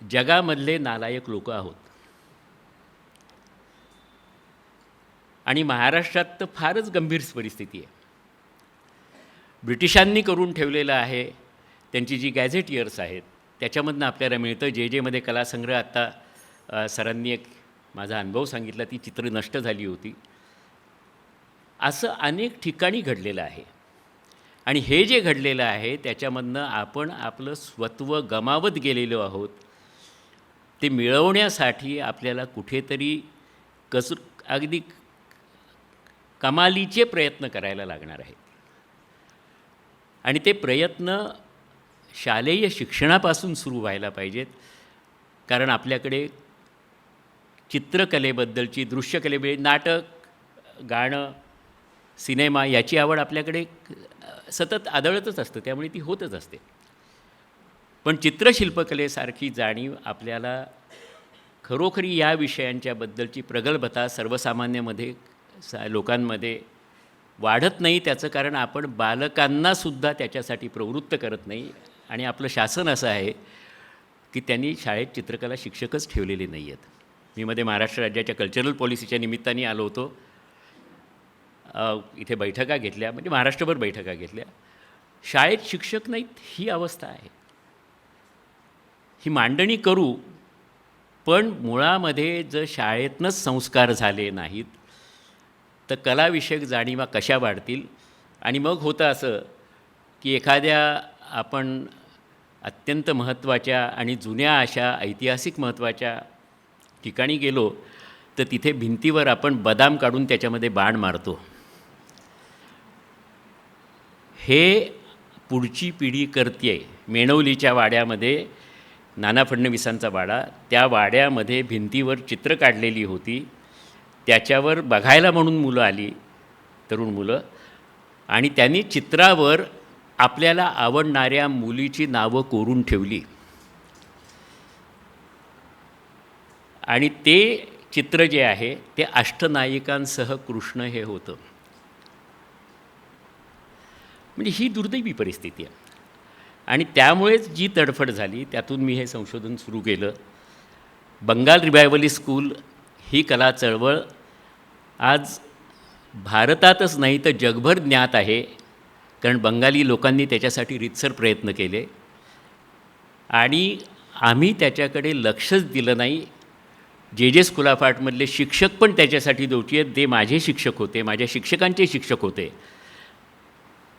जगामधले नालायक लोक आहोत. आणि महाराष्ट्रात तर फारच गंभीर परिस्थिती आहे. ब्रिटिशांनी करून ठेवलेलं आहे, त्यांची जी गॅझेट इयर्स आहेत त्याच्यामधनं आपल्याला मिळतं. जे जेमध्ये कलासंग्रह आत्ता सरांनी एक माझा अनुभव सांगितला, ती चित्र नष्ट झाली होती. असं अनेक ठिकाणी घडलेलं आहे. आणि हे जे घडलेलं आहे त्याच्यामधनं आपण आपलं स्वत्व गमावत गेलेलो आहोत. ते मिळवण्यासाठी आपल्याला कुठेतरी अगदी कमालीचे प्रयत्न करायला लागणार आहेत. आणि ते प्रयत्न शालेय शिक्षणापासून सुरू व्हायला पाहिजेत. कारण आपल्याकडे चित्रकलेबद्दलची, दृश्यकलेबद्दल, नाटक, गाणं, सिनेमा याची आवड आपल्याकडे सतत आदळतच असतं, त्यामुळे ती होतच असते. पण चित्रशिल्पकलेसारखी जाणीव आपल्याला खरोखरी या विषयांच्याबद्दलची प्रगल्भता सर्वसामान्यामध्ये लोकांमध्ये वाढत नाही. त्याचं कारण आपण बालकांनासुद्धा त्याच्यासाठी प्रवृत्त करत नाही. आणि आपलं शासन असं आहे की त्यांनी शाळेत चित्रकला शिक्षकच ठेवलेले नाही आहेत. मी मध्ये महाराष्ट्र राज्याच्या कल्चरल पॉलिसीच्या निमित्ताने आलो होतो. इथे बैठका घेतल्या, म्हणजे महाराष्ट्रभर बैठका घेतल्या. शाळेत शिक्षक नाहीत ही अवस्था आहे. ही मांडणी करू, पण मुळामध्ये जर शाळेतनंच संस्कार झाले नाहीत तर कलाविषयक जाणीवा कशा वाढतील. आणि मग होतं असं की एखाद्या आपण अत्यंत महत्त्वाच्या आणि जुन्या अशा ऐतिहासिक महत्त्वाच्या ठिकाणी गेलो तर तिथे भिंतीवर आपण बदाम काढून त्याच्यामध्ये बाण मारतो. हे पुढची पिढी करते. मेणवलीच्या वाड्यामध्ये नाना फडणवीसांचा वाडा, त्या वाड्यामध्ये भिंतीवर चित्र काढलेली होती. त्याच्यावर बघायला म्हणून मुलं आली, तरुण मुलं, आणि त्यांनी चित्रावर आपल्याला आवडणाऱ्या मुलीची नावं कोरून ठेवली. आणि ते चित्र जे आहे ते अष्टनायिकांसह कृष्ण हे होतं. म्हणजे ही दुर्दैवी परिस्थिती आहे. आणि त्यामुळेच जी तडफड झाली त्यातून मी हे संशोधन सुरू केलं. बंगाल रिवायवलिस्ट स्कूल ही कला चळवळ आज भारतातच नाही तर जगभर ज्ञात आहे. कारण बंगाली लोकांनी त्याच्यासाठी रीतसर प्रयत्न केले आणि आम्ही त्याच्याकडे लक्षच दिलं नाही. जे जे स्कूल ऑफ आर्टमधले शिक्षक पण त्याच्यासाठी दोषी आहेत. ते माझे शिक्षक होते, माझ्या शिक्षकांचे शिक्षक होते.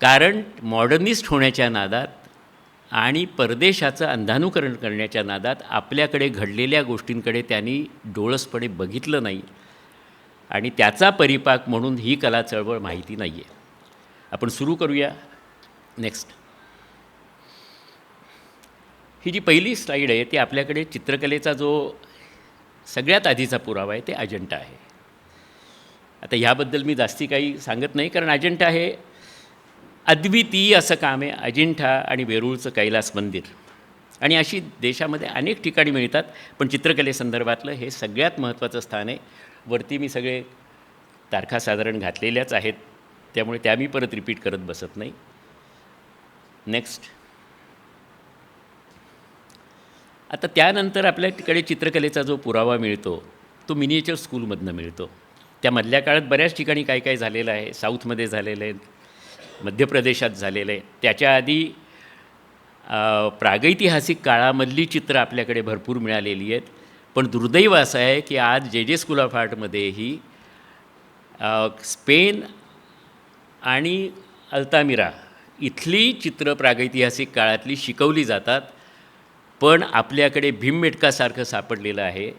कारण मॉडर्निस्ट होण्याच्या नादात आणि परदेशाचं अंधानुकरण करण्याच्या नादात आपल्याकडे घडलेल्या गोष्टींकडे त्यांनी डोळसपणे बघितलं नाही. आणि त्याचा परिपाक म्हणून ही कला चळवळ माहिती नाही आहे. आपण सुरू करूया. नेक्स्ट. ही जी पहिली स्लाईड आहे ती आपल्याकडे चित्रकलेचा जो सगळ्यात आधीचा पुरावा आहे ते अजंठा आहे. आता ह्याबद्दल मी जास्ती काही सांगत नाही, कारण अजंठा हे अद्वितीय असं काम आहे. अजिंठा आणि वेरूळचं कैलास मंदिर आणि अशी देशामध्ये अनेक ठिकाणी मिळतात, पण चित्रकलेसंदर्भातलं हे सगळ्यात महत्त्वाचं स्थान आहे. वरती मी सगळे तारखा साधारण घातलेल्याच आहेत, त्यामुळे त्या मी परत रिपीट करत बसत नाही. नेक्स्ट. आता त्यानंतर आपल्याकडे चित्रकलेचा जो पुरावा मिळतो तो मिनिएचर स्कूलमधनं मिळतो. त्या मधल्या काळात बऱ्याच ठिकाणी काय काय झालेलं आहे. साऊथमध्ये झालेलं आहे, मध्य प्रदेशात झालेलं आहे. त्याच्या आधी प्रागैतिहासिक काळामधली चित्र आपल्याकडे भरपूर मिळालेली आहेत. पण दुर्दैव असं आहे की आज जे जे स्कूल ऑफ आर्टमध्येही स्पेन आणि अल्तामिरा इथली चित्र प्रागैतिहासिक काळातली शिकवली जातात. पण आपल्याकडे भीमबेटकासारखं सापडलेलं आहे.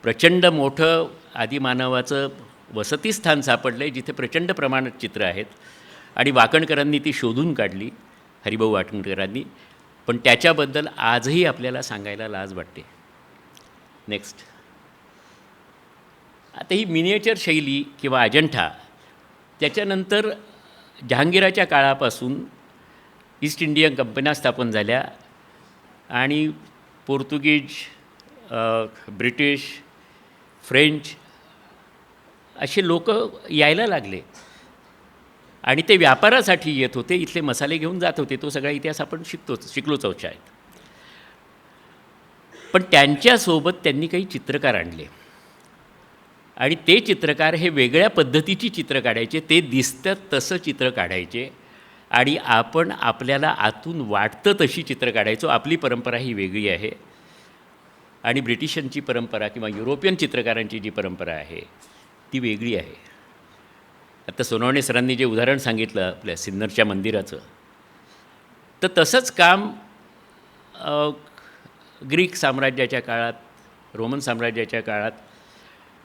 प्रचंड मोठं आदिमानवाचं वसतिस्थान सापडलं आहे जिथे प्रचंड प्रमाणात चित्र आहेत. आणि वाकणकरांनी ती शोधून काढली, हरिभाऊ वाकणकरांनी. पण त्याच्याबद्दल आजही आपल्याला सांगायला लाज वाटते. नेक्स्ट. आता ही मिनिएचर शैली किंवा अजंठा त्याच्यानंतर जहांगीराच्या काळापासून ईस्ट इंडियन कंपन्या स्थापन झाल्या आणि पोर्तुगीज, ब्रिटिश, फ्रेंच असे लोक यायला लागले आणि ते व्यापारासाठी येत होते. इथले मसाले घेऊन जात होते. तो सगळा इतिहास आपण शिकलोच आहोत शाळेत. पण त्यांच्यासोबत त्यांनी काही चित्रकार आणले आणि ते चित्रकार हे वेगळ्या पद्धतीची चित्र काढायचे. ते दिसतं तसं चित्र काढायचे आणि आपण आपल्याला आतून वाटतं तशी चित्र काढायचो. आपली परंपरा ही वेगळी आहे आणि ब्रिटिशांची परंपरा किंवा युरोपियन चित्रकारांची जी परंपरा आहे ती वेगळी आहे. आता सोनवणे सरांनी जे उदाहरण सांगितलं आपल्या सिन्नरच्या मंदिराचं, तर तसंच काम ग्रीक साम्राज्याच्या काळात, रोमन साम्राज्याच्या काळात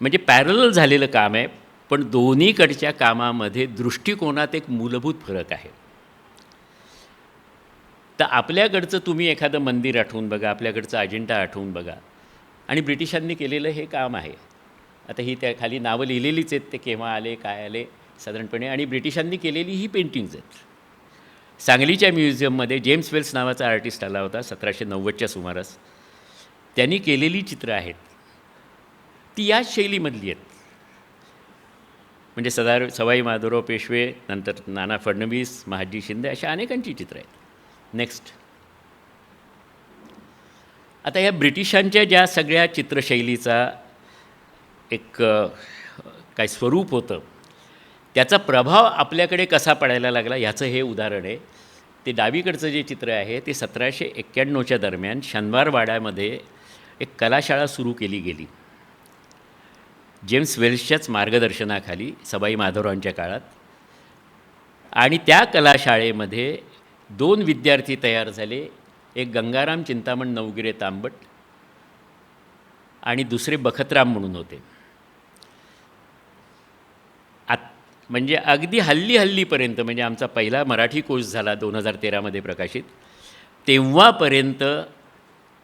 म्हणजे पॅरलल झालेलं काम आहे. पण दोन्हीकडच्या कामामध्ये दृष्टिकोनात एक मूलभूत फरक आहे. तर आपल्याकडचं तुम्ही एखादं मंदिर आठवून बघा, आपल्याकडचं अजिंठा आठवून बघा, आणि ब्रिटिशांनी केलेलं हे काम आहे. आता ही त्या खाली नावं लिहिलेलीच आहेत, ते केव्हा आले काय आले साधारणपणे, आणि ब्रिटिशांनी केलेली ही पेंटिंग्ज आहेत. सांगलीच्या म्युझियममध्ये जेम्स वेल्स नावाचा आर्टिस्ट आला होता 1790च्या सुमारास. त्यांनी केलेली चित्रं आहेत ती याच शैलीमधली आहेत. म्हणजे सवाई माधवराव पेशवे, नंतर नाना फडणवीस, महाजी शिंदे, अशा अनेकांची चित्रं आहेत. नेक्स्ट. आता या ब्रिटिशांच्या ज्या सगळ्या चित्रशैलीचा एक काय स्वरूप होतं, त्याचा प्रभाव आपल्याकडे कसा पडायला लागला ह्याचं हे उदाहरण आहे. ते डावीकडचं जे चित्र आहे ते 1791च्या दरम्यान शनिवारवाड्यामध्ये एक कलाशाळा सुरू केली गेली जेम्स वेल्सच्याच मार्गदर्शनाखाली सवाई माधवरावांच्या काळात. आणि त्या कलाशाळेमध्ये 2 विद्यार्थी तयार झाले. एक गंगाराम चिंतामण नवगिरे तांबट आणि दुसरे बखतराम म्हणून होते. म्हणजे अगदी हल्लीपर्यंत, म्हणजे आमचा पहिला मराठी कोर्स झाला 2013मध्ये प्रकाशित, तेव्हापर्यंत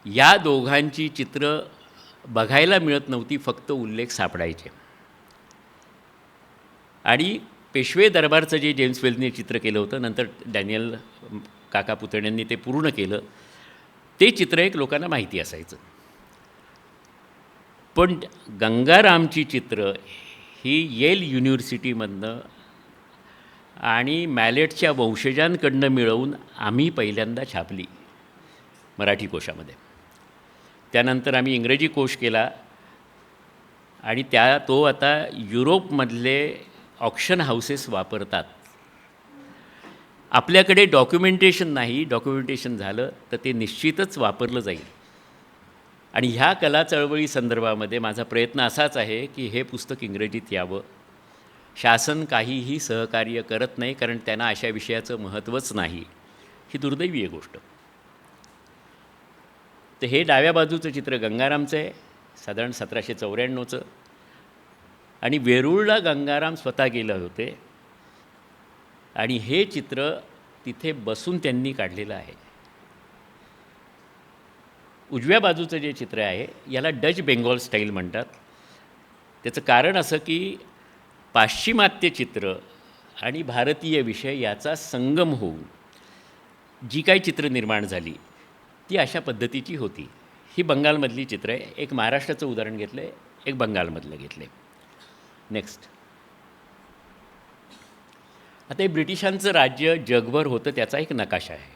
या दोघांची चित्रं बघायला मिळत नव्हती, फक्त उल्लेख सापडायचे. आणि पेशवे दरबारचं जे जेम्स वेल्सने चित्र केलं होतं, नंतर डॅनियल काका पुतण्यांनी ते पूर्ण केलं, ते चित्र एक लोकांना माहिती असायचं. पण गंगारामची चित्र ही येल युनिव्हर्सिटीमधनं आणि मॅलेटच्या वंशजांकडनं मिळवून आम्ही पहिल्यांदा छापली मराठी कोशामध्ये. त्यानंतर आम्ही इंग्रजी कोश केला आणि तो आता युरोपमधले ऑक्शन हाऊसेस वापरतात. आपल्याकडे डॉक्युमेंटेशन नाही, डॉक्युमेंटेशन झालं तर ते निश्चितच वापरलं जाईल. आणि ह्या कला चळवळी संदर्भामध्ये माझा प्रयत्न असाच आहे की हे पुस्तक इंग्रजीत यावं. शासन काहीही सहकार्य करत नाही, कारण त्यांना अशा विषयाचं महत्त्वच नाही. ही दुर्दैवी आहे गोष्ट. तर हे डाव्या बाजूचं चित्र गंगारामचं आहे, साधारण 1794चं. आणि वेरूळला गंगाराम स्वतः गेले होते आणि हे चित्र तिथे बसून त्यांनी काढलेलं आहे. उजव्या बाजूचं जे चित्र आहे याला डच बेंगॉल स्टाईल म्हणतात. त्याचं कारण असं की पाश्चिमात्य चित्र आणि भारतीय विषय याचा संगम होऊन जी काही चित्र निर्माण झाली ती अशा पद्धतीची होती. ही बंगालमधली चित्र आहे. एक महाराष्ट्राचं उदाहरण घेतलं आहे, एक बंगालमधलं घेतलं आहे. नेक्स्ट. आता हे ब्रिटिशांचं राज्य जगभर होतं त्याचा एक नकाशा आहे.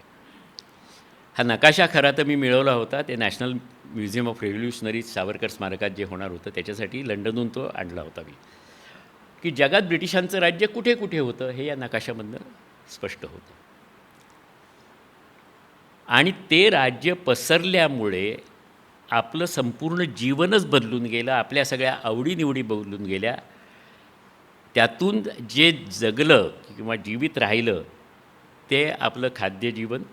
हा नकाशा खरा तर मी मिळवला होता, ते national museum of revolutionary Savarkar स्मारकात जे होणार होतं त्याच्यासाठी लंडनहून तो आणला होता मी, की जगात ब्रिटिशांचं राज्य कुठे कुठे होतं हे या नकाशामधनं स्पष्ट होतं. आणि ते राज्य पसरल्यामुळे आपलं संपूर्ण जीवनच बदलून गेलं, आपल्या सगळ्या आवडीनिवडी बदलून गेल्या. त्यातून जे जगलं किंवा जीवित राहिलं ते आपलं खाद्यजीवन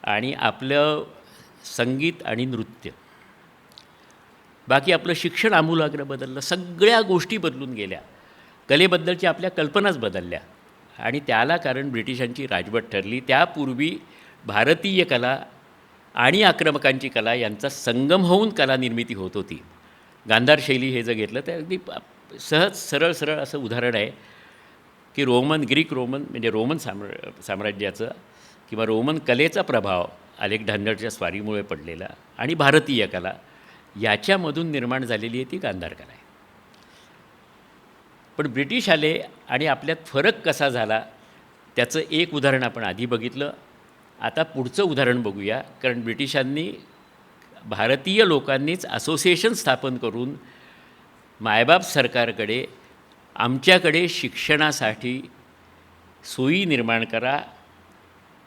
आणि आपलं संगीत आणि नृत्य. बाकी आपलं शिक्षण आमूलाग्र बदललं, सगळ्या गोष्टी बदलून गेल्या, कलेबद्दलच्या आपल्या कल्पनाच बदलल्या. आणि त्याला कारण ब्रिटिशांची राजवट ठरली. त्यापूर्वी भारतीय कला आणि आक्रमकांची कला यांचा संगम होऊन कला निर्मिती होत होती. गांधार शैली हे जर घेतलं तर अगदी सहज सरळ असं उदाहरण आहे की ग्रीक रोमन म्हणजे रोमन साम्राज्याचं किंवा रोमन कलेचा प्रभाव अलेक्झांडरच्या स्वारीमुळे पडलेला आणि भारतीय कला याच्यामधून निर्माण झालेली आहे ती गांधार कला आहे. पण ब्रिटिश आले आणि आपल्यात फरक कसा झाला त्याचं एक उदाहरण आपण आधी बघितलं. आता पुढचं उदाहरण बघूया. कारण ब्रिटिशांनी भारतीय लोकांनीच असोसिएशन स्थापन करून मायबाप सरकारकडे आमच्याकडे शिक्षणासाठी सोयी निर्माण करा,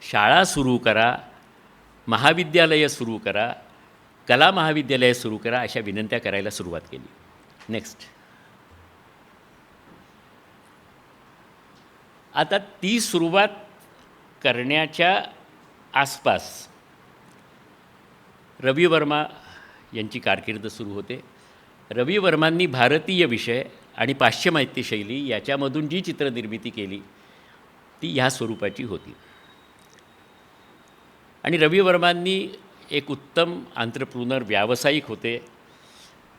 शाळा सुरू करा, महाविद्यालयं सुरू करा, कला महाविद्यालयं सुरू करा, अशा विनंत्या करायला सुरुवात केली. नेक्स्ट. आता ती सुरुवात करण्याच्या आसपास रवी वर्मा यांची कारकीर्द सुरू होते. रवी वर्मांनी भारतीय विषय आणि पाश्चिमात्य शैली याच्यामधून जी चित्रनिर्मिती केली ती ह्या स्वरूपाची होती. आणि रवी वर्मांनी एक उत्तम आंत्रप्रुनर व्यावसायिक होते.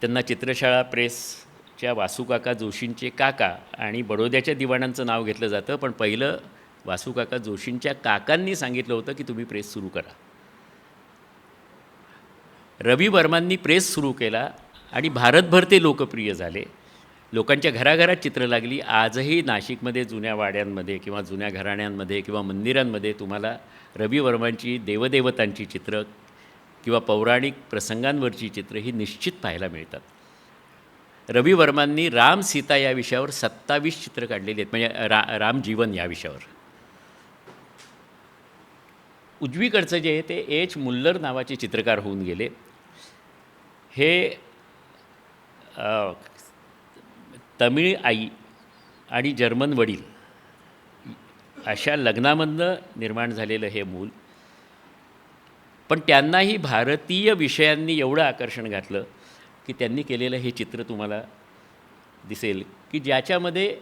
त्यांना चित्रशाळा प्रेसच्या वासुकाका जोशींचे काका आणि बडोद्याच्या दिवाणांचं नाव घेतलं जातं, पण पहिलं वासुकाका जोशींच्या काकांनी सांगितलं होतं की तुम्ही प्रेस सुरू करा. रवी वर्मांनी प्रेस सुरू केला आणि भारतभर ते लोकप्रिय झाले. लोकांच्या घराघरात चित्र लागली. आजही नाशिकमध्ये जुन्या वाड्यांमध्ये किंवा जुन्या घराण्यांमध्ये किंवा मंदिरांमध्ये तुम्हाला रवी वर्मांची देवदेवतांची चित्रं किंवा पौराणिक प्रसंगांवरची चित्रं ही निश्चित पाहायला मिळतात. रवी वर्मांनी राम सीता या विषयावर 27 चित्रं काढलेली आहेत, म्हणजे राम जीवन या विषयावर. उजवीकडचं जे आहे ते एच मुल्लर नावाचे चित्रकार होऊन गेले. हे तमिळ आई आणि जर्मन वडील अशा लग्नामधनं निर्माण झालेलं हे मूल. पण त्यांनाही भारतीय विषयांनी एवढं आकर्षण घातलं की त्यांनी केलेलं हे चित्र तुम्हाला दिसेल की ज्याच्यामध्ये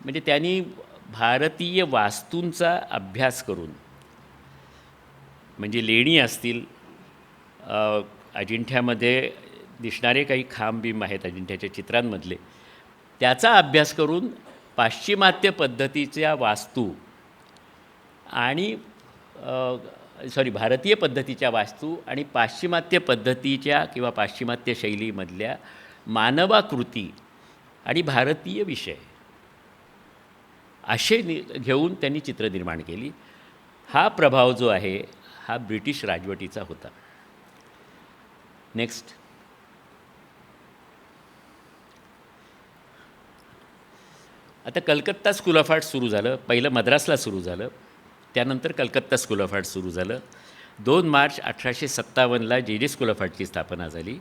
म्हणजे त्यांनी भारतीय वास्तूंचा अभ्यास करून, म्हणजे लेणी असतील, अजिंठ्यामध्ये दिसणारे काही खांब बिंब आहेत अजिंठ्याच्या चित्रांमधले, त्याचा अभ्यास करून पाश्चिमात्य पद्धतीच्या वास्तू आणि भारतीय पद्धतीच्या वास्तू आणि पाश्चिमात्य पद्धतीच्या किंवा पाश्चिमात्य शैलीमधल्या मानवाकृती आणि भारतीय विषय असे घेऊन त्यांनी चित्र निर्माण केली. हा प्रभाव जो आहे हा ब्रिटिश राजवटीचा होता. नेक्स्ट. आता कलकत्ता स्कूल ऑफ आर्ट सुरू झालं. पहिलं मद्रासला सुरू झालं, त्यानंतर कलकत्ता स्कूल ऑफ आर्ट सुरू झालं. 2 मार्च 1857ला जे स्कूल ऑफ आर्टची स्थापना झाली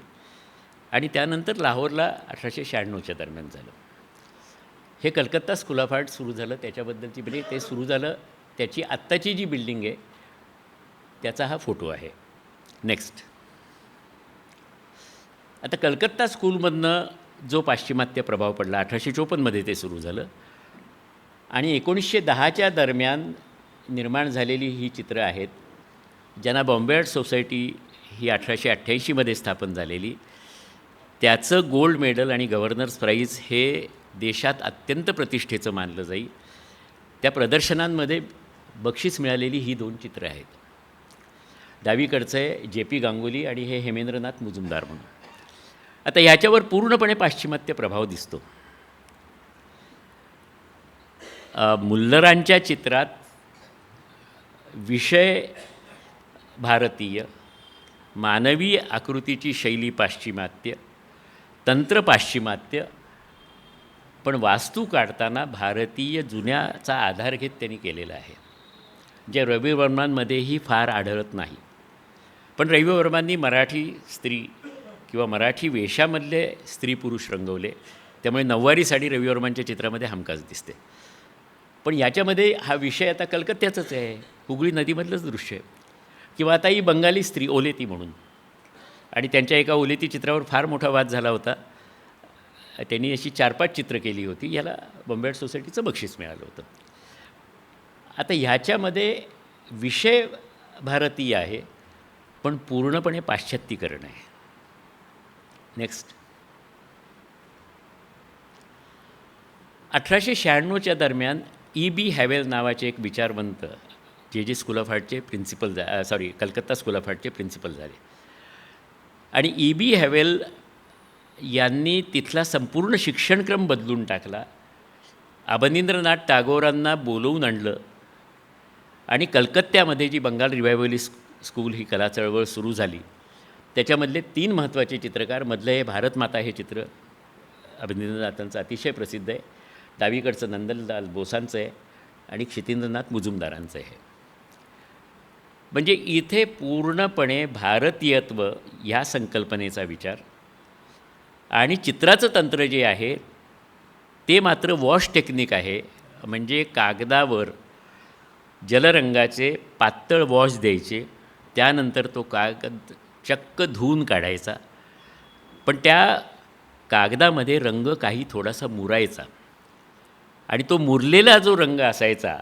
आणि त्यानंतर लाहोरला 1896च्या दरम्यान झालं. हे कलकत्ता स्कूल ऑफ आर्ट सुरू झालं त्याच्याबद्दलची, म्हणजे ते सुरू झालं त्याची आत्ताची जी बिल्डिंग आहे त्याचा हा फोटो आहे. नेक्स्ट. आता कलकत्ता स्कूलमधनं जो पाश्चिमात्य प्रभाव पडला 1854मध्ये ते सुरू झालं आणि 1910च्या दरम्यान निर्माण झालेली ही चित्रं आहेत, ज्यांना बॉम्बे आर्ट सोसायटी ही 1888मध्ये स्थापन झालेली. त्याचं गोल्ड मेडल आणि गव्हर्नर्स प्राईज हे देशात अत्यंत प्रतिष्ठेचं मानलं जाईल. त्या प्रदर्शनांमध्ये बक्षीस मिळालेली ही 2 चित्रं आहेत. डावीकडचं आहे JP गांगुली आणि हे हेमेंद्रनाथ मुजुमदार म्हणून. आता ह्याच्यावर पूर्णपणे पाश्चिमात्य प्रभाव दिसतो. मुल्लरांच्या चित्रात विषय भारतीय, मानवी आकृतीची शैली पाश्चिमात्य, तंत्र पाश्चिमात्य, पण वास्तू काढताना भारतीय जुन्याचा आधार घेत त्यांनी केलेला आहे, जे रवी वर्मांमध्येही फार आढळत नाही. पण रवी वर्मांनी मराठी स्त्री किंवा मराठी वेशामधले स्त्री पुरुष रंगवले, त्यामुळे नऊवारी साडी रवी वर्मांच्या चित्रामध्ये हमखास दिसते. पण याच्यामध्ये हा विषय आता कलकत्त्याचाच आहे, हुगळी नदीमधलंच दृश्य आहे. किंवा आता ही बंगाली स्त्री ओलेती म्हणून, आणि त्यांच्या एका ओलेती चित्रावर फार मोठा वाद झाला होता. त्यांनी अशी 4-5 चित्रं केली होती, याला बॉम्बे आर्ट सोसायटीचं बक्षीस मिळालं होतं. आता ह्याच्यामध्ये विषय भारतीय आहे पण पूर्णपणे पाश्चात्तीकरण आहे. नेक्स्ट. 1896च्या दरम्यान E.B. हॅवेल नावाचे एक विचारवंत जे स्कूल ऑफ आर्टचे प्रिन्सिपल कलकत्ता स्कूल ऑफ आर्टचे प्रिन्सिपल झाले. आणि E.B. हॅवेल यांनी तिथला संपूर्ण शिक्षणक्रम बदलून टाकला. अवनींद्रनाथ टागोरांना बोलवून आणलं आणि कलकत्त्यामध्ये जी बंगाल रिवायवलिस्ट स्कूल ही कला चळवळ सुरू झाली, त्याच्यामधले 3 महत्त्वाचे चित्रकार, मधलं हे भारतमाता हे चित्र अवनींद्रनाथांचं अतिशय प्रसिद्ध आहे. डावीकडचं नंदलाल बोसांचं आहे आणि क्षितेंद्रनाथ मुजुमदारांचं आहे. म्हणजे इथे पूर्णपणे भारतीयत्व ह्या संकल्पनेचा विचार आणि चित्राचं तंत्र जे आहे ते मात्र वॉश टेक्निक आहे. म्हणजे कागदावर जलरंगाचे पातळ वॉश द्यायचे, त्यानंतर तो कागद चक्क धुवून काढायचा, पण त्या कागदामध्ये रंग काही थोडासा मुरायचा आणि तो मुरलेला जो रंग असायचा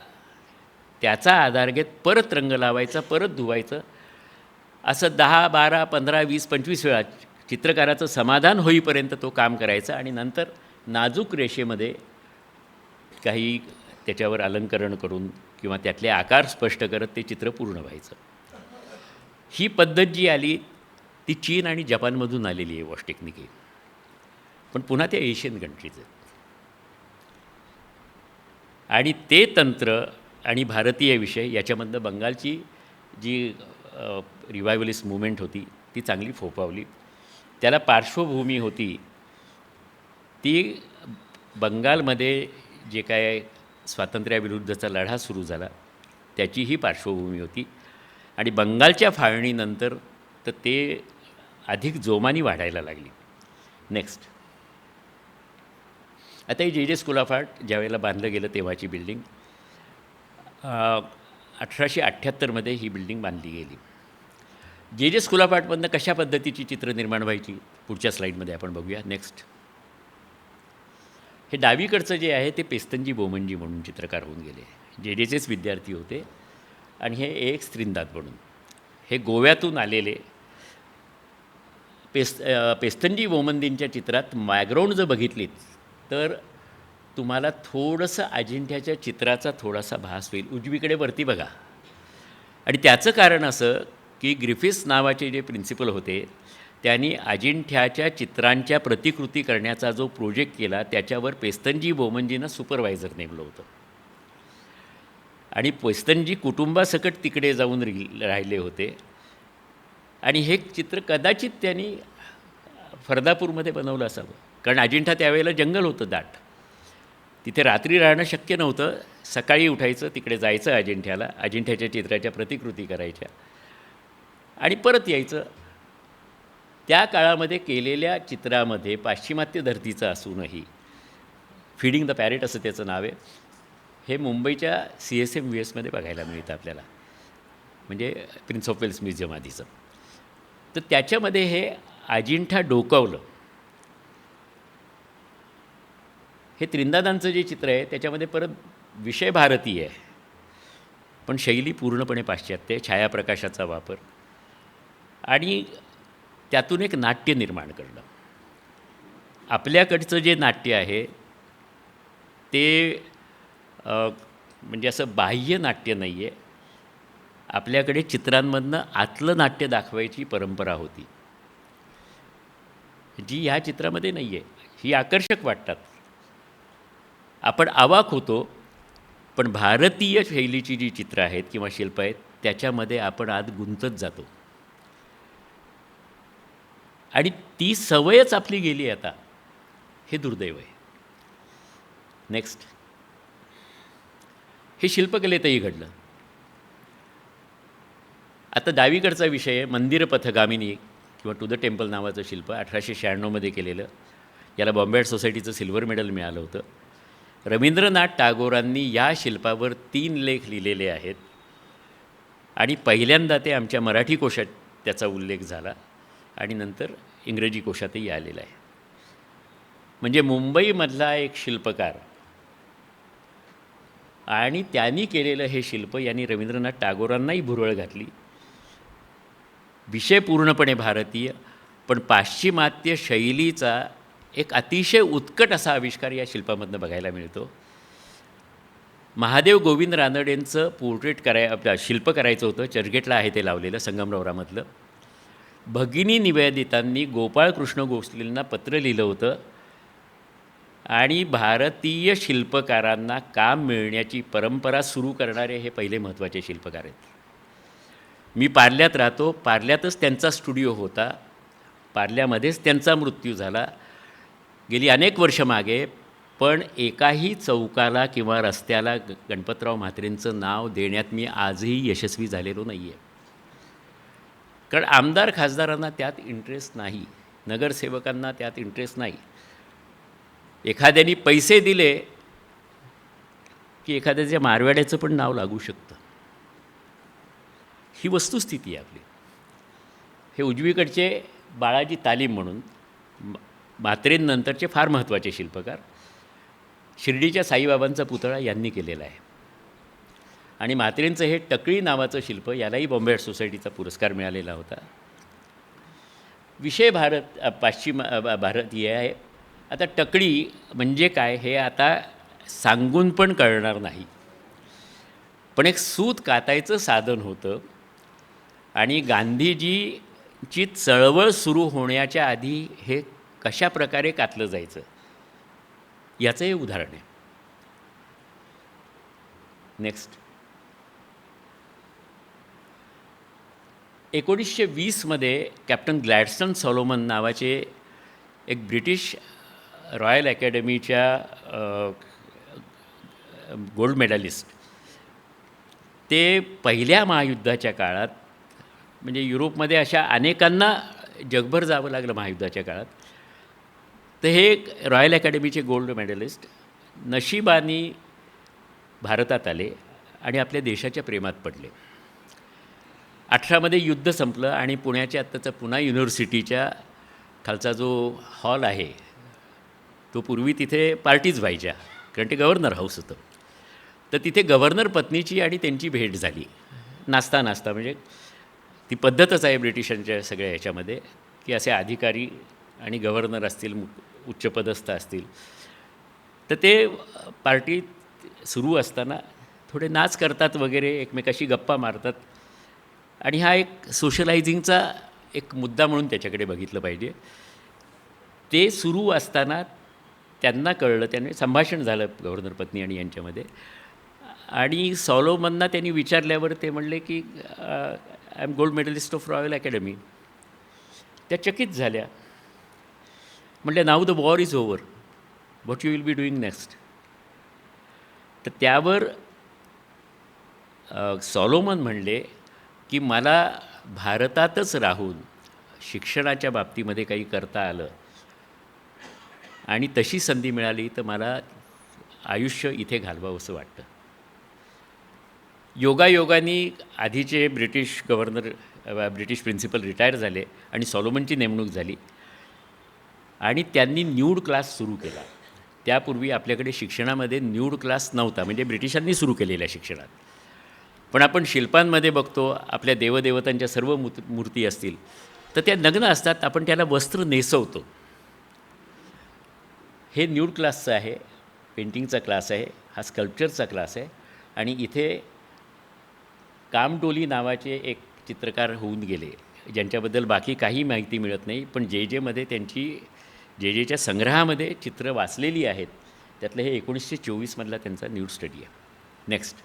त्याचा आधार घेत परत रंग लावायचा, परत धुवायचं. असं 10, 12, 15, 20, 25 वेळा चित्रकाराचं समाधान होईपर्यंत तो काम करायचा आणि नंतर नाजूक रेषेमध्ये काही त्याच्यावर अलंकरण करून किंवा त्यातले आकार स्पष्ट करत ते चित्र पूर्ण व्हायचं. ही पद्धत जी आली ती चीन आणि जपानमधून आलेली आहे वॉश टेक्निक ही, पण पुन्हा त्या एशियन कंट्रीज आहेत. आणि ते तंत्र आणि भारतीय विषय याच्यामधनं बंगालची जी रिवायवलिस्ट मुवमेंट होती ती चांगली फोफावली. त्याला पार्श्वभूमी होती ती बंगालमध्ये जे काय स्वातंत्र्याविरुद्धचा लढा सुरू झाला त्याची ही पार्श्वभूमी होती. आणि बंगालच्या फाळणीनंतर तर ते अधिक जोमाने वाढायला लागली. नेक्स्ट, आता ही जे स्कूल ऑफ आर्ट ज्यावेळेला बांधलं गेलं तेव्हाची बिल्डिंग 1878मध्ये ही बिल्डिंग बांधली गेली. जे स्कूल ऑफ आर्टमधनं कशा पद्धतीची चित्र निर्माण व्हायची पुढच्या स्लाईडमध्ये आपण बघूया. नेक्स्ट, हे डावीकडचं जे आहे ते पेस्तनजी बोमनजी म्हणून चित्रकार होऊन गेले, जेचेच विद्यार्थी होते आणि हे एक स्त्रिंदात म्हणून हे गोव्यातून आलेले. पेस्तनजी बोमनजींच्या चित्रात बॅकग्राऊंड जर बघितलीत तर तुम्हाला थोडंसं अजिंठ्याच्या चित्राचा थोडासा भास होईल. उजवीकडे वरती बघा. आणि त्याचं कारण असं की ग्रिफिथ्स नावाचे जे प्रिन्सिपल होते त्यांनी अजिंठ्याच्या चित्रांच्या प्रतिकृती करण्याचा जो प्रोजेक्ट केला त्याच्यावर पेस्तनजी बोमनजींना सुपरवायझर नेमलं होतं. आणि पेस्तनजी कुटुंबासकट तिकडे जाऊन राहिले होते. आणि हे चित्र कदाचित त्यांनी फरदापूरमध्ये बनवलं असावं, कारण अजिंठा त्यावेळेला जंगल होतं दाट, तिथे रात्री राहणं शक्य नव्हतं. सकाळी उठायचं, तिकडे जायचं अजिंठ्याला, अजिंठ्याच्या चित्राच्या प्रतिकृती करायच्या आणि परत यायचं. त्या काळामध्ये केलेल्या चित्रामध्ये पाश्चिमात्य धर्तीचं असूनही फीडिंग द पॅरेट असं त्याचं नाव आहे, हे मुंबईच्या CSMVSमध्ये बघायला मिळतं आपल्याला, म्हणजे प्रिन्स ऑफ वेल्स म्युझियम आधीचं. तर त्याच्यामध्ये हे अजिंठा डोकावलं. हे त्रिंदादांचं जे चित्र आहे त्याच्यामध्ये परत विषय भारतीय आहे पण शैली पूर्णपणे पाश्चात्य, छायाप्रकाशाचा वापर आणि त्यातून एक नाट्य निर्माण करणं. आपल्याकडचं जे नाट्य आहे ते म्हणजे असं बाह्य नाट्य नाही आहे. आपल्याकडे चित्रांमधनं आतलं नाट्य दाखवायची परंपरा होती जी ह्या चित्रामध्ये नाही आहे. ही आकर्षक वाटतात, आपण अवाक होतो, पण भारतीय शैलीची जी चित्रं आहेत किंवा शिल्प आहेत त्याच्यामध्ये आपण आत गुंतत जातो आणि ती सवयच आपली गेली आता. हे दुर्दैव आहे. नेक्स्ट, हे शिल्पकलेतही घडलं. आता डावीकडचा विषय आहे मंदिर पथगामिनी किंवा टू द टेम्पल नावाचं शिल्प 1896मध्ये केलेलं. याला बॉम्बे आर्ट सोसायटीचं सिल्वर मेडल मिळालं होतं. रवींद्रनाथ टागोरांनी या शिल्पावर 3 लेख लिहिलेले आहेत आणि पहिल्यांदा ते आमच्या मराठी कोशात त्याचा उल्लेख झाला आणि नंतर इंग्रजी कोशातही आलेला आहे. म्हणजे मुंबईमधला एक शिल्पकार आणि त्यांनी केलेलं हे शिल्प यांनी रवींद्रनाथ टागोरांनाही भुरळ घातली. विषय पूर्णपणे भारतीय पण पाश्चिमात्य शैलीचा एक अतिशय उत्कट असा आविष्कार या शिल्पामधनं बघायला मिळतो. महादेव गोविंद रानडेंचं पोर्ट्रेट शिल्प करायचं होतं. चर्चगेटला आहे ते लावलेलं, संगमरवरामधलं. भगिनी निवेदितांनी गोपाळकृष्ण गोखलेंना पत्र लिहिलं होतं आणि भारतीय शिल्पकारांना काम मिळण्याची परंपरा सुरू करणारे हे पहिले महत्त्वाचे शिल्पकार आहेत. मी पार्ल्यात राहतो, पार्ल्यातच त्यांचा स्टुडिओ होता, पार्ल्यामध्येच त्यांचा मृत्यू झाला. गेली अनेक वर्ष मागे पण एकाही चौकाला किंवा रस्त्याला गणपतराव म्हात्रेंचं नाव देण्यात मी आजही यशस्वी झालेलो नाही आहे. कारण आमदार खासदारांना त्यात इंटरेस्ट नाही, नगरसेवकांना त्यात इंटरेस्ट नाही. एखाद्याने पैसे दिले की एखाद्याच्या मारवाड्याचं पण नाव लागू शकतं. ही वस्तुस्थिती आहे आपली. हे उजवीकडचे बाळाजी तालीम म्हणून म्हात्रेंनंतरचे फार महत्त्वाचे शिल्पकार शिर्डीच्या साईबाबांचा पुतळा यांनी केलेला आहे. आणि म्हात्रेंचं हे टकळी नावाचं शिल्प, यालाही बॉम्बे आर्ट सोसायटीचा पुरस्कार मिळालेला होता. विषय भारतीय आहे. आता टकळी म्हणजे काय हे आता सांगून पण कळणार नाही, पण एक सूत कातायचं साधन होतं. आणि गांधीजीची चळवळ सुरू होण्याच्या आधी हे कशा प्रकारे कातलं जायचं याचं हे उदाहरण आहे. नेक्स्ट. 1920मध्ये कॅप्टन ग्लॅडस्टन सॉलोमन नावाचे एक ब्रिटिश रॉयल अकॅडमीच्या गोल्ड मेडलिस्ट, ते पहिल्या महायुद्धाच्या काळात, म्हणजे युरोपमध्ये अशा अनेकांना जगभर जावं लागलं महायुद्धाच्या काळात, तर हे रॉयल अकॅडमीचे गोल्ड मेडलिस्ट नशिबाने भारतात आले आणि आपल्या देशाच्या प्रेमात पडले. 18मध्ये युद्ध संपलं आणि पुण्याच्या आत्ताचा पुणा युनिव्हर्सिटीच्या खालचा जो हॉल आहे तो पूर्वी तिथे पार्टीज व्हायच्या, कारण ते गव्हर्नर हाऊस होतं. तर तिथे गव्हर्नर पत्नीची आणि त्यांची भेट झाली नाचता म्हणजे ती पद्धतच आहे ब्रिटिशांच्या सगळ्या ह्याच्यामध्ये की असे अधिकारी आणि गव्हर्नर असतील, उच्चपदस्थ असतील, तर ते पार्टी सुरू असताना थोडे नाच करतात वगैरे, एकमेकाशी गप्पा मारतात. आणि हा एक सोशलायझिंगचा एक मुद्दा म्हणून त्याच्याकडे बघितलं पाहिजे. ते सुरू असताना त्यांना कळलं, त्यांनी संभाषण झालं गव्हर्नर पत्नी आणि यांच्यामध्ये, आणि सॉलोमनना त्यांनी विचारल्यावर ते म्हणले की I am gold medallist of royal academy. त्या चकित झाल्या. म्हटलं now the war is over, what you will be doing next. तर त्यावर सॉलोमन म्हणले की मला भारतातच राहून शिक्षणाच्या बाबतीमध्ये काही करता आलं आणि तशी संधी मिळाली तर मला आयुष्य इथे घालवावं असं वाटतं. योगायोगाने आधीचे British governor, British principal retire झाले आणि सॉलोमनची नेमणूक झाली आणि त्यांनी न्यूड क्लास सुरू केला. त्यापूर्वी आपल्याकडे शिक्षणामध्ये न्यूड क्लास नव्हता, म्हणजे ब्रिटिशांनी सुरू केलेल्या शिक्षणात. पण आपण शिल्पांमध्ये बघतो, आपल्या देवदेवतांच्या सर्व मूर्ती असतील तर त्या नग्न असतात, आपण त्याला वस्त्र नेसवतो. हे न्यूड क्लासचं आहे, पेंटिंगचा क्लास आहे, हा स्कल्पचरचा क्लास आहे. आणि इथे कामडोली नावाचे एक चित्रकार होऊन गेले, ज्यांच्याबद्दल बाकी काही माहिती मिळत नाही, पण जे त्यांची जेच्या संग्रहामध्ये चित्र वाचलेली आहेत. त्यातलं हे 1924मधला त्यांचा न्यूड स्टडी आहे. नेक्स्ट.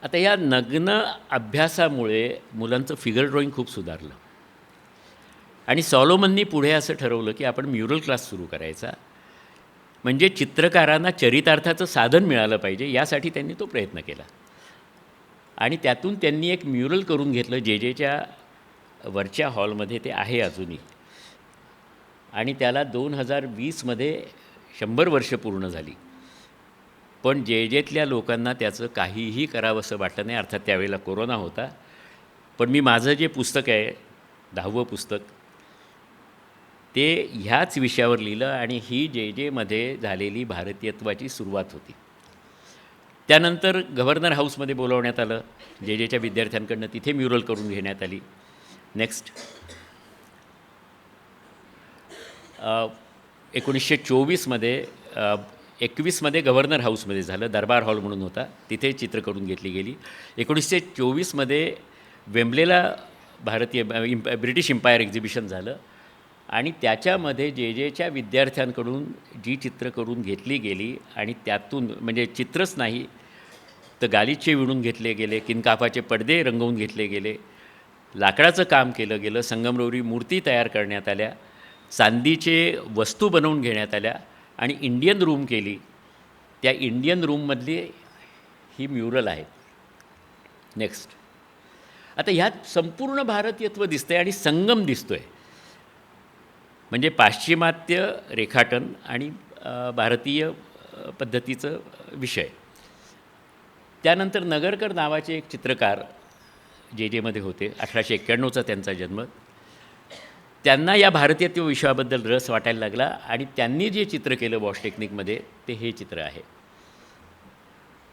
आता या नग्न अभ्यासामुळे मुलांचं फिगर ड्रॉईंग खूप सुधारलं आणि सॉलोमननी पुढे असं ठरवलं की आपण म्युरल क्लास सुरू करायचा, म्हणजे चित्रकारांना चरितार्थाचं साधन मिळालं पाहिजे, यासाठी त्यांनी तो प्रयत्न केला. आणि त्यातून त्यांनी एक म्युरल करून घेतलं जेच्या वरच्या हॉलमध्ये, ते आहे अजूनही. आणि त्याला 2020मध्ये 100 वर्ष पूर्ण झाली. पण जेतल्या लोकांना त्याचं काहीही करावं असं वाटलं नाही. अर्थात त्यावेळेला कोरोना होता. पण मी माझं जे पुस्तक आहे 10वं पुस्तक, ते ह्याच विषयावर लिहिलं आणि ही जेमध्ये झालेली भारतीयत्वाची सुरुवात होती. त्यानंतर गव्हर्नर हाऊसमध्ये बोलवण्यात आलं, जेच्या विद्यार्थ्यांकडनं तिथे म्युरल करून घेण्यात आली. नेक्स्ट. 1924मध्ये 21मध्ये गव्हर्नर हाऊसमध्ये झालं, दरबार हॉल म्हणून होता, तिथे चित्र करून घेतली गेली. 1924मध्ये वेम्बलेला ब्रिटिश एम्पायर एक्झिबिशन झालं आणि त्याच्यामध्ये जेच्या विद्यार्थ्यांकडून जी चित्र करून घेतली गेली आणि त्यातून म्हणजे चित्रच नाही तर गालिचे विणून घेतले गेले, किनकापाचे पडदे रंगवून घेतले गेले, लाकडाचं काम केलं गेलं, संगमरवरी मूर्ती तयार करण्यात आल्या. चांदीचे वस्तू बनवून घेण्यात आल्या आणि इंडियन रूम केली. त्या इंडियन रूममधली ही म्युरल आहे. नेक्स्ट. आता ह्यात संपूर्ण भारतीयत्व दिसतं आहे आणि संगम दिसतो आहे. म्हणजे पाश्चिमात्य रेखाटन आणि भारतीय पद्धतीचं विषय. त्यानंतर नगरकर नावाचे एक चित्रकार जे मध्ये होते, 1891चा त्यांचा जन्म. त्यांना या भारतीयत्व विषयाबद्दल रस वाटायला लागला आणि त्यांनी जे चित्र केलं वॉश टेक्निकमध्ये ते हे चित्र आहे.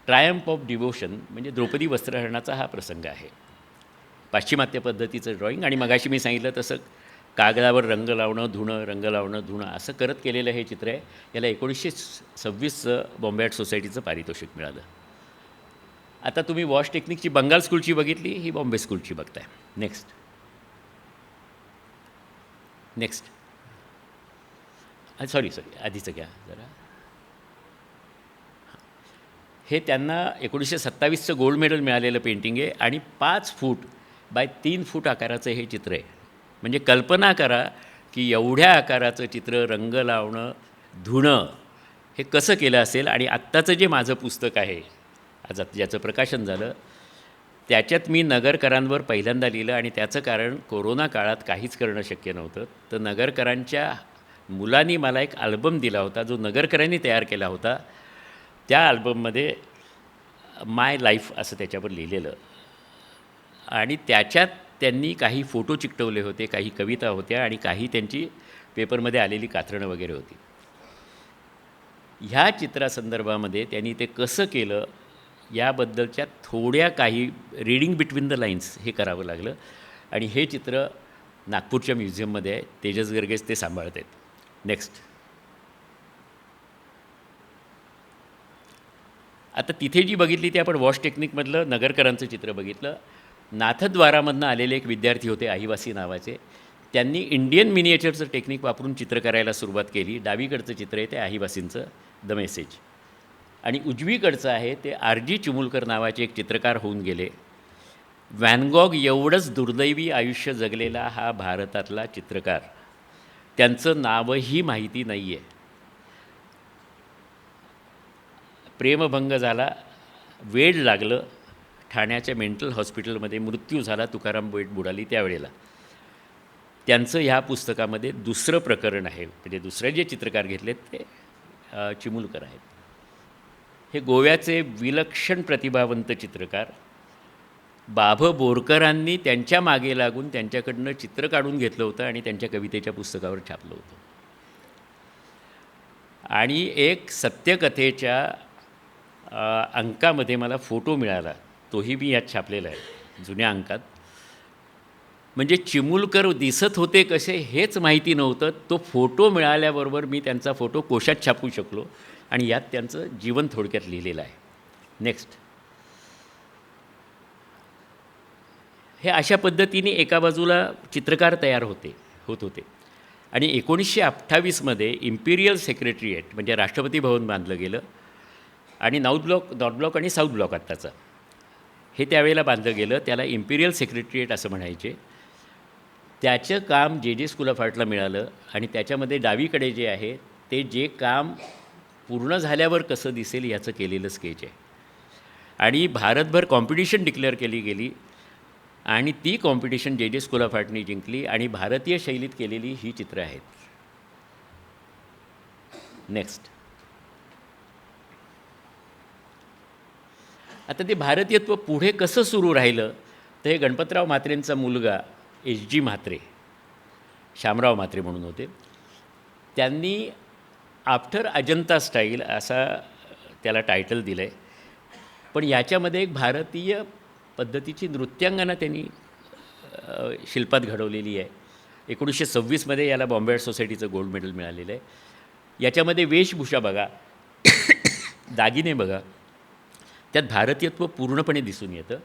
ट्रायम्फ ऑफ डिवोशन म्हणजे द्रौपदी वस्त्रहरणाचा हा प्रसंग आहे. पाश्चिमात्य पद्धतीचं ड्रॉइंग आणि मगाशी मी सांगितलं तसं कागदावर रंग लावणं धुणं, रंग लावणं धुणं असं करत केलेलं हे चित्र आहे. याला 1926 बॉम्बे आर्ट सोसायटीचं पारितोषिक मिळालं. आता तुम्ही वॉश टेक्निकची बंगाल स्कूलची बघितली, ही बॉम्बे स्कूलची बघताय. नेक्स्ट. सॉरी आधीचं घ्या जरा. हे त्यांना 1927चं गोल्ड मेडल मिळालेलं पेंटिंग आहे आणि 5 फूट बाय 3 फूट आकाराचं हे चित्र आहे. म्हणजे कल्पना करा की एवढ्या आकाराचं चित्र रंग लावणं धुणं हे कसं केलं असेल. आणि आत्ताचं जे माझं पुस्तक आहे आज ज्याचं प्रकाशन झालं त्याच्यात मी नगरकरांवर पहिल्यांदा लिहिलं आणि त्याचं कारण कोरोना काळात काहीच करणं शक्य नव्हतं. तर नगरकरांच्या मुलांनी मला एक अल्बम दिला होता जो नगरकरांनी तयार केला होता. त्या अल्बममध्ये माय लाईफ असं त्याच्यावर लिहिलेलं आणि त्याच्यात त्यांनी काही फोटो चिकटवले होते, काही कविता होत्या आणि काही त्यांची पेपरमध्ये आलेली कात्रणं वगैरे होती. ह्या चित्रासंदर्भामध्ये त्यांनी ते कसं केलं याबद्दलच्या थोड्या काही रीडिंग बिटवीन द लाईन्स हे करावं लागलं आणि हे चित्र नागपूरच्या म्युझियममध्ये आहे. तेजस गर्गेच ते सांभाळत आहेत. नेक्स्ट. आता तिथे जी बघितली ती आपण वॉश टेक्निकमधलं नगरकरांचं चित्र बघितलं. नाथद्वारामधनं आलेले एक विद्यार्थी होते आहिवासी नावाचे. त्यांनी इंडियन मिनिएचरचं टेक्निक वापरून चित्र करायला सुरुवात केली. डावीकडचं चित्र आहे ते आहिवासींचं द मेसेज आणि उजवीकडचं आहे ते RG चिमुलकर नावाचे एक चित्रकार होऊन गेले. व्हॅनगॉग एवढंच दुर्दैवी आयुष्य जगलेला हा भारतातला चित्रकार, त्यांचं नावही माहिती नाही आहे. प्रेमभंग झाला, वेड लागलं, ठाण्याच्या मेंटल हॉस्पिटलमध्ये मृत्यू झाला, तुकाराम वेड बुडाली त्यावेळेला. त्यांचं ह्या पुस्तकामध्ये दुसरं प्रकरण आहे. म्हणजे दुसरे जे चित्रकार घेतलेत ते चिमुलकर आहेत. हे गोव्याचे विलक्षण प्रतिभावंत चित्रकार. बाभ बोरकरांनी त्यांच्या मागे लागून त्यांच्याकडनं चित्र काढून घेतलं होतं आणि त्यांच्या कवितेच्या पुस्तकावर छापलं होतं. आणि एक सत्यकथेच्या अंकामध्ये मला फोटो मिळाला, तोही मी यात छापलेला आहे जुन्या अंकात. म्हणजे चिमुलकर दिसत होते कसे हेच माहिती नव्हतं. तो फोटो मिळाल्याबरोबर मी त्यांचा फोटो कोशात छापू शकलो आणि यात त्यांचं जीवन थोडक्यात लिहिलेलं आहे. नेक्स्ट. हे अशा पद्धतीने एका बाजूला चित्रकार तयार होत होते आणि 1928मध्ये इम्पिरियल सेक्रेटरिएट म्हणजे राष्ट्रपती भवन बांधलं गेलं आणि नॉर्थ ब्लॉक आणि साऊथ ब्लॉक आत्ताचं हे त्यावेळेला बांधलं गेलं. त्याला इम्पिरियल सेक्रेटरिएट असं म्हणायचे. त्याचं काम जे स्कूल ऑफ आर्टला मिळालं आणि त्याच्यामध्ये डावीकडे जे आहे ते जे काम पूर्ण झाल्यावर कसं दिसेल याचं केलेलं स्केच आहे. आणि भारतभर कॉम्पिटिशन डिक्लेअर केली गेली आणि ती कॉम्पिटिशन जे स्कूल ऑफ आर्टनी जिंकली आणि भारतीय शैलीत केलेली ही चित्रं आहेत. नेक्स्ट. आता ते भारतीयत्व पुढे कसं सुरू राहिलं तर हे गणपतराव म्हात्रेंचा मुलगा HG म्हात्रे, शामराव म्हात्रे म्हणून होते, त्यांनी आफ्टर अजंता स्टाईल असा त्याला टायटल दिलं आहे. पण याच्यामध्ये एक भारतीय पद्धतीची नृत्यांगना त्यांनी शिल्पात घडवलेली आहे. 1926मध्ये याला बॉम्बे आर्ट सोसायटीचं गोल्ड मेडल मिळालेलं आहे. याच्यामध्ये वेशभूषा बघा, दागिने बघा, त्यात भारतीयत्व पूर्णपणे दिसून येतं.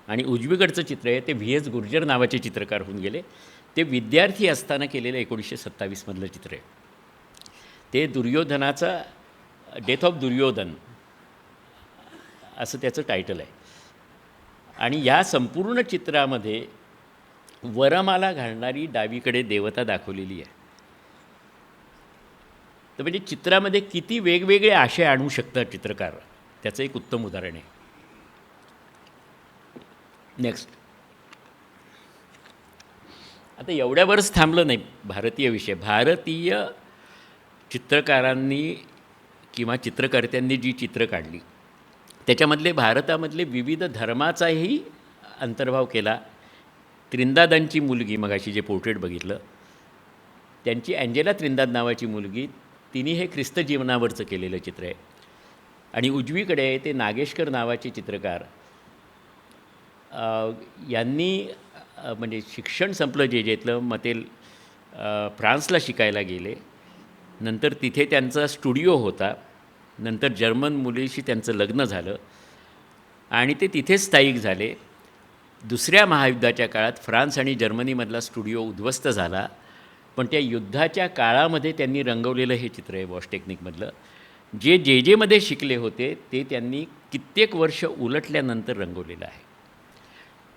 आणि उजवीकडचं चित्र आहे ते VS गुर्जर नावाचे चित्रकार होऊन गेले. ते विद्यार्थी असताना केलेलं 1927मधलं चित्र आहे. ते दुर्योधनाचा डेथ ऑफ दुर्योधन असं त्याचं टायटल आहे. आणि या संपूर्ण चित्रामध्ये वरमाला घालणारी डावीकडे देवता दाखवलेली आहे. तर म्हणजे चित्रामध्ये किती वेगवेगळे आशय आणू शकतात चित्रकार, त्याचं एक उत्तम उदाहरण आहे. नेक्स्ट. आता एवढ्यावरच थांबलं नाही भारतीय विषय. भारतीय चित्रकारांनी किंवा चित्रकर्त्यांनी जी चित्र काढली त्याच्यामधले भारतामधले विविध धर्माचाही अंतर्भाव केला. त्रिंदादांची मुलगी, मगाशी जे पोर्ट्रेट बघितलं, त्यांची अँजेला त्रिंदाद नावाची मुलगी, तिने हे ख्रिस्त जीवनावरचं केलेलं चित्र आहे. आणि उजवीकडे ते नागेशकर नावाचे चित्रकार, यांनी म्हणजे शिक्षण संपलं जेतलं, मग ते फ्रान्सला शिकायला गेले. नंतर तिथे त्यांचा स्टुडिओ होता. नंतर जर्मन मुलीशी त्यांचं लग्न झालं आणि ते तिथेच स्थायिक झाले. दुसऱ्या महायुद्धाच्या काळात फ्रान्स आणि जर्मनीमधला स्टुडिओ उद्ध्वस्त झाला, पण त्या युद्धाच्या काळामध्ये त्यांनी रंगवलेलं हे चित्र आहे वॉश टेक्निकमधलं. जे जे जेमध्ये शिकले होते ते त्यांनी कित्येक वर्ष उलटल्यानंतर रंगवलेलं आहे.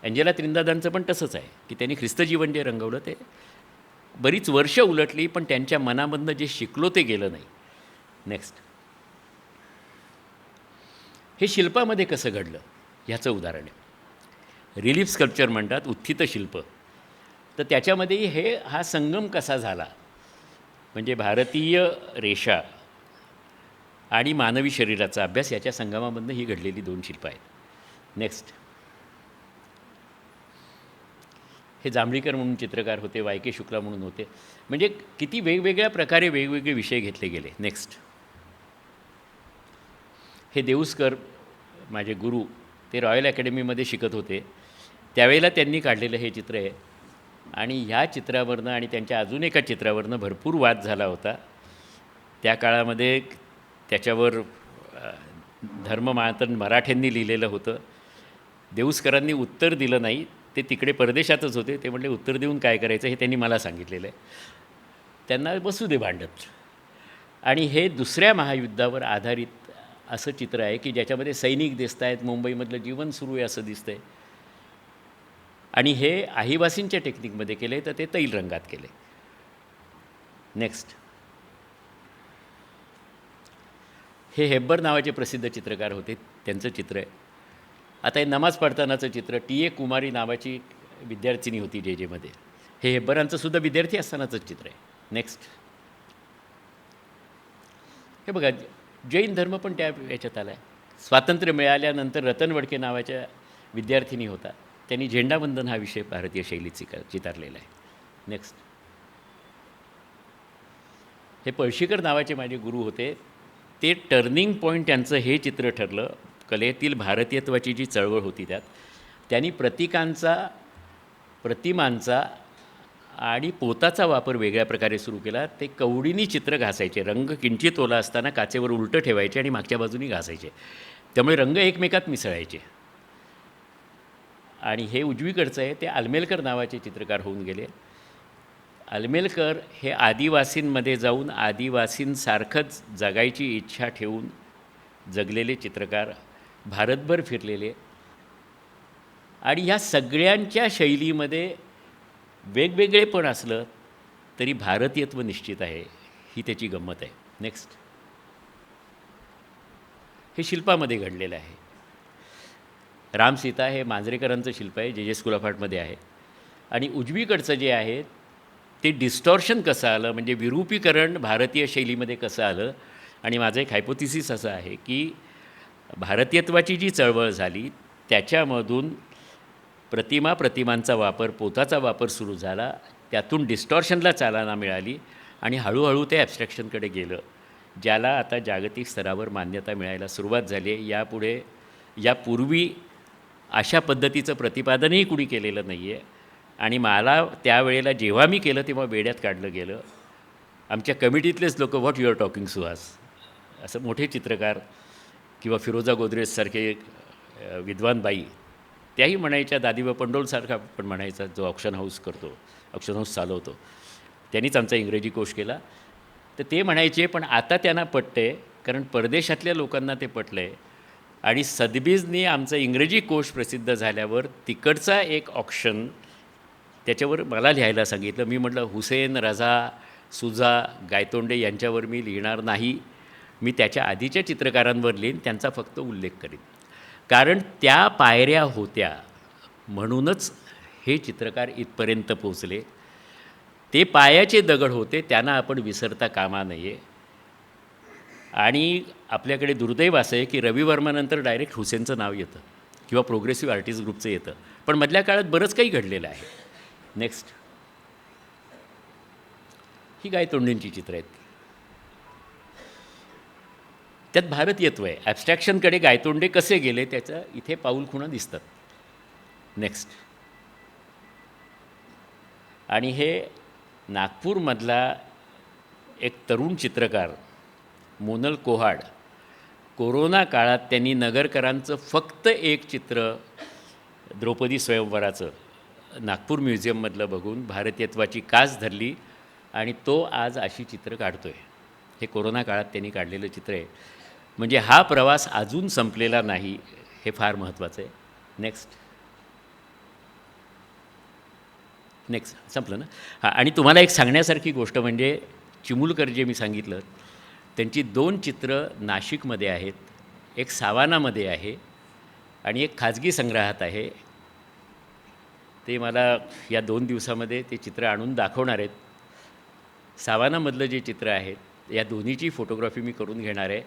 अँजेला त्रिंदादांचं पण तसंच आहे की त्यांनी ख्रिस्तजीवन जे रंगवलं ते बरीच वर्ष उलटली, पण त्यांच्या मनामधनं जे शिकलो ते गेलं नाही. नेक्स्ट. हे शिल्पामध्ये कसं घडलं ह्याचं उदाहरण आहे. रिलीफ स्कल्पचर म्हणतात, उत्थित शिल्प. तर त्याच्यामध्ये हा संगम कसा झाला, म्हणजे भारतीय रेषा आणि मानवी शरीराचा अभ्यास याच्या संगमामधनं ही घडलेली 2 शिल्पं आहेत. नेक्स्ट. हे जांभळीकर म्हणून चित्रकार होते, वाय के शुक्ला म्हणून होते. म्हणजे किती वेगवेगळ्या प्रकारे वेगवेगळे विषय घेतले गेले. नेक्स्ट. हे देऊस्कर माझे गुरु, ते रॉयल अकॅडमीमध्ये शिकत होते त्यावेळेला त्यांनी काढलेलं हे चित्र आहे. आणि ह्या चित्रावरनं आणि त्यांच्या अजून एका चित्रावरनं भरपूर वाद झाला होता. त्या काळामध्ये त्याच्यावर धर्ममातन मराठ्यांनी लिहिलेलं होतं. देऊस्करांनी उत्तर दिलं नाही, ते तिकडे परदेशातच होते. ते म्हटले उत्तर देऊन काय करायचं हे त्यांनी मला सांगितलेलं आहे. त्यांना बसू दे भांडत. आणि हे दुसऱ्या महायुद्धावर आधारित असं चित्र आहे की ज्याच्यामध्ये सैनिक दिसत आहेत, मुंबईमधलं जीवन सुरू आहे असं दिसतं आहे. आणि हे आहिवासींच्या टेक्निकमध्ये केले, तर ते तैल रंगात केले. नेक्स्ट. हे हेब्बर नावाचे प्रसिद्ध चित्रकार होते, त्यांचं चित्र आहे. आता हे नमाज पडतानाचं चित्र, टी.ए. कुमारी नावाची विद्यार्थिनी होती जे जेमध्ये. हे हेब्बरांचं सुद्धा विद्यार्थी असतानाचंच चित्र आहे. नेक्स्ट. हे बघा, जैन धर्म पण त्या याच्यात आला आहे. स्वातंत्र्य मिळाल्यानंतर रतन वडके नावाच्या विद्यार्थिनी होता, त्यांनी झेंडावंदन हा विषय भारतीय शैलीत चितारलेला आहे. नेक्स्ट. हे पळशीकर नावाचे माझे गुरु होते, ते टर्निंग पॉईंट त्यांचं हे चित्र ठरलं. कलेतील भारतीयत्वाची जी चळवळ होती त्यात त्यांनी प्रतिमांचा आणि पोताचा वापर वेगळ्या प्रकारे सुरू केला. ते कवडीनी चित्र घासायचे, रंग किंचित ओला असताना काचेवर उलटं ठेवायचे आणि मागच्या बाजूनी घासायचे, त्यामुळे रंग एकमेकात मिसळायचे. आणि हे उजवीकडचं आहे, ते आलमेलकर नावाचे चित्रकार होऊन गेले. आलमेलकर हे आदिवासींमध्ये जाऊन आदिवासींसारखंच जगायची इच्छा ठेवून जगलेले चित्रकार, भारतभर फिरलेले. आणि ह्या सगळ्यांच्या शैलीमध्ये वेगवेगळेपण असलं तरी भारतीयत्व निश्चित आहे, ही त्याची गंमत आहे. नेक्स्ट. हे शिल्पामध्ये घडलेलं आहे. रामसीता हे मांजरेकरांचं शिल्प आहे, जे स्कूल ऑफ आर्टमध्ये आहे. आणि उजवीकडचं जे आहे ते डिस्टॉर्शन कसं आलं, म्हणजे विरूपीकरण भारतीय शैलीमध्ये कसं आलं. आणि माझं एक हायपोथिसिस असं आहे की भारतीयत्वाची जी चळवळ झाली त्याच्यामधून प्रतिमांचा वापर, पोताचा वापर सुरू झाला, त्यातून डिस्टॉर्शनला चालना मिळाली आणि हळूहळू ते ॲब्स्ट्रॅक्शनकडे गेलं, ज्याला आता जागतिक स्तरावर मान्यता मिळायला सुरुवात झाली आहे. यापूर्वी अशा पद्धतीचं प्रतिपादनही कुणी केलेलं नाही आहे. आणि मला त्यावेळेला जेव्हा मी केलं तेव्हा वेड्यात काढलं गेलं. आमच्या कमिटीतलेच लोक, what you are talking Suhas, असं मोठे चित्रकार किंवा फिरोजा गोदरेजसारखे विद्वान बाई, त्याही म्हणायच्या. दादीबा पंडोलसारखा पण म्हणायचा, जो ऑक्शन हाऊस चालवतो, त्यांनीच आमचा इंग्रजी कोश केला. तर ते म्हणायचे, पण आता त्यांना पटतं आहे कारण परदेशातल्या लोकांना ते पटलं आहे. आणि सदबीजनी आमचा इंग्रजी कोश प्रसिद्ध झाल्यावर तिकडचा एक ऑक्शन त्याच्यावर मला लिहायला सांगितलं. मी म्हटलं हुसेन रजा सुजा, गायतोंडे यांच्यावर मी लिहिणार नाही. मी त्याच्या आधीच्या चित्रकारांवर लिहीन, त्यांचा फक्त उल्लेख करीन. कारण त्या पायऱ्या होत्या म्हणूनच हे चित्रकार इथपर्यंत पोचले. ते पायाचे दगड होते, त्यांना आपण विसरता कामा नये. आणि आपल्याकडे दुर्दैव असं आहे की रवी वर्मानंतर डायरेक्ट हुसेनचं नाव येतं किंवा प्रोग्रेसिव्ह आर्टिस्ट ग्रुपचं येतं. पण मधल्या काळात बरंच काही घडलेलं आहे. नेक्स्ट, ही गायतोंडेंची चित्र आहेत. त्यात भारतीयत्व आहे. ॲबस्ट्रॅक्शनकडे गायतोंडे कसे गेले त्याचं इथे पाऊलखुणा दिसतात. नेक्स्ट, आणि हे नागपूरमधला एक तरुण चित्रकार मोनल कोहाड, कोरोना काळात त्यांनी नगरकरांचं फक्त एक चित्र द्रौपदी स्वयंवराचं नागपूर म्युझियममधलं बघून भारतीयत्वाची कास धरली आणि तो आज अशी चित्र काढतो आहे. हे कोरोना काळात त्यांनी काढलेलं चित्र आहे. म्हणजे हा प्रवास अजून संपलेला नाही, हे फार महत्त्वाचं आहे. नेक्स्ट संपलं ना. हां, आणि तुम्हाला एक सांगण्यासारखी गोष्ट म्हणजे चिमुलकर जे मी सांगितलं त्यांची 2 चित्र नाशिकमध्ये आहेत. एक सावानामध्ये आहे आणि एक खाजगी संग्रहात आहे. ते मला या 2 दिवसामध्ये ते चित्र आणून दाखवणार आहेत. सावानामधलं जे चित्र आहे या दोन्हीची फोटोग्राफी मी करून घेणार आहे.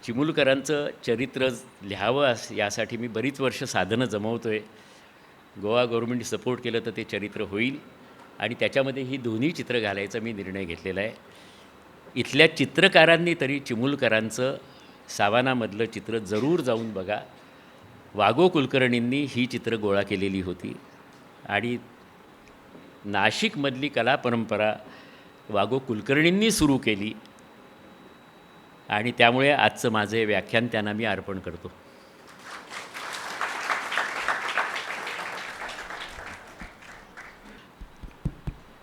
चिमुलकरांचं चरित्र लिहावं यासाठी मी बरीच वर्ष साधनं जमवतो आहे. गोवा गव्हर्नमेंट सपोर्ट केलं तर ते चरित्र होईल आणि त्याच्यामध्ये ही दोन्ही चित्र घालायचा मी निर्णय घेतलेला आहे. इथल्या चित्रकारांनी तरी चिमुलकरांचं सावानामधलं चित्र जरूर जाऊन बघा. वागो कुलकर्णींनी ही चित्र गोळा केलेली होती आणि नाशिकमधली कला परंपरा वागो कुलकर्णींनी सुरू केली आणि त्यामुळे आजचं माझं हे व्याख्यान त्यांना मी अर्पण करतो.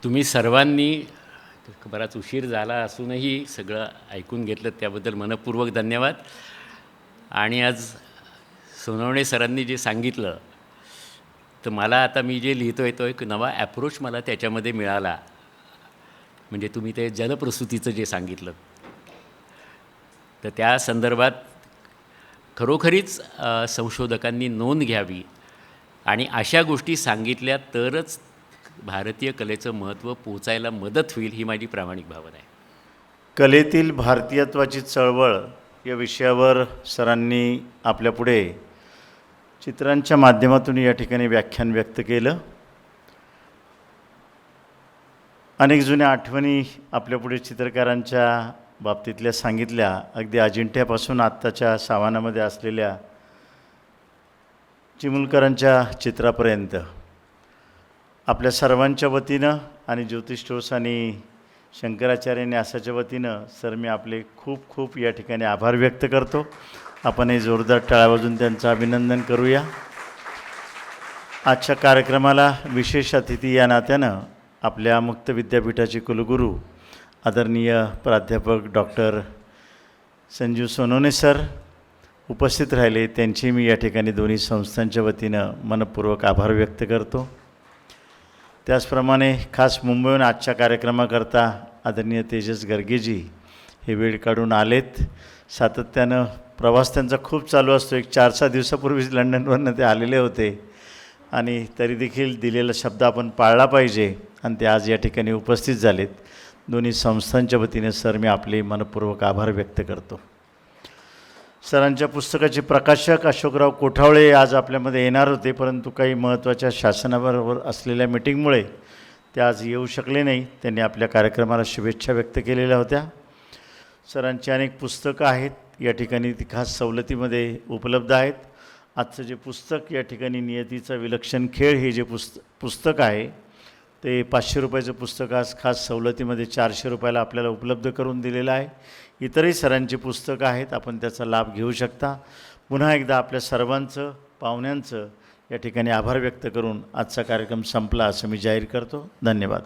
तुम्ही सर्वांनी बराच उशीर झाला असूनही सगळं ऐकून घेतलं त्याबद्दल मनपूर्वक धन्यवाद. आणि आज सोनवणे सरांनी जे सांगितलं तर मला आता मी जे लिहितो आहे तो एक नवा ॲप्रोच मला त्याच्यामध्ये मिळाला. म्हणजे तुम्ही ते जलप्रसूतीचं जे सांगितलं तर त्या संदर्भात खरोखरीच संशोधकांनी नोंद घ्यावी आणि अशा गोष्टी सांगितल्या तरच भारतीय कलेचं महत्त्व पोचायला मदत होईल, ही माझी प्रामाणिक भावना आहे. कलेतील भारतीयत्वाची चळवळ या विषयावर सरांनी आपल्यापुढे चित्रांच्या माध्यमातून या ठिकाणी व्याख्यान व्यक्त केलं. अनेक जुन्या आठवणी आपल्यापुढे चित्रकारांच्या बाबतीतल्या सांगितल्या. अगदी अजिंठ्यापासून आत्ताच्या सावानामध्ये असलेल्या चिमुलकरांच्या चित्रापर्यंत आपल्या सर्वांच्या वतीनं आणि ज्योतिष ठोस आणि शंकराचार्य न्यासाच्या वतीनं सर मी आपले खूप खूप या ठिकाणी आभार व्यक्त करतो. आपण हे जोरदार टाळ्या वाजवून त्यांचं अभिनंदन करूया. आजच्या कार्यक्रमाला विशेष अतिथी या नात्यानं आपल्या मुक्त विद्यापीठाचे कुलगुरू आदरणीय प्राध्यापक डॉक्टर संजीव सोनवणे सर उपस्थित राहिले. त्यांची मी या ठिकाणी दोन्ही संस्थांच्या वतीनं मनपूर्वक आभार व्यक्त करतो. त्याचप्रमाणे खास मुंबईहून आजच्या कार्यक्रमाकरता आदरणीय तेजस गर्गेजी हे वेळ काढून आलेत. सातत्यानं प्रवास त्यांचा खूप चालू असतो. एक 4-6 दिवसापूर्वीच लंडनवरनं ते आलेले होते आणि तरी देखील दिलेला शब्द आपण पाळला पाहिजे आणि ते आज या ठिकाणी उपस्थित झालेत. दोन्ही संस्थांच्या वतीने सर मी आपले मनपूर्वक आभार व्यक्त करतो. सरांच्या पुस्तकाचे प्रकाशक अशोकराव कोठावळे आज आपल्यामध्ये येणार होते, परंतु काही महत्त्वाच्या शासनाबरोबर असलेल्या मिटिंगमुळे ते आज येऊ शकले नाही. त्यांनी आपल्या कार्यक्रमाला शुभेच्छा व्यक्त केलेल्या होत्या. सरांची अनेक पुस्तकं आहेत या ठिकाणी, ती खास सवलतीमध्ये उपलब्ध आहेत. आजचं जे पुस्तक या ठिकाणी नियतीचा विलक्षण खेळ हे जे पुस्तक आहे ते 500 रुपयाचं पुस्तक आज खास सवलतीमध्ये 400 रुपयाला आपल्याला उपलब्ध करून दिलेलं आहे. इतरही सरांची पुस्तकं आहेत, आपण त्याचा लाभ घेऊ शकता. पुन्हा एकदा आपल्या सर्वांचं पाहुण्यांचं या ठिकाणी आभार व्यक्त करून आजचा कार्यक्रम संपला असं मी जाहीर करतो. धन्यवाद.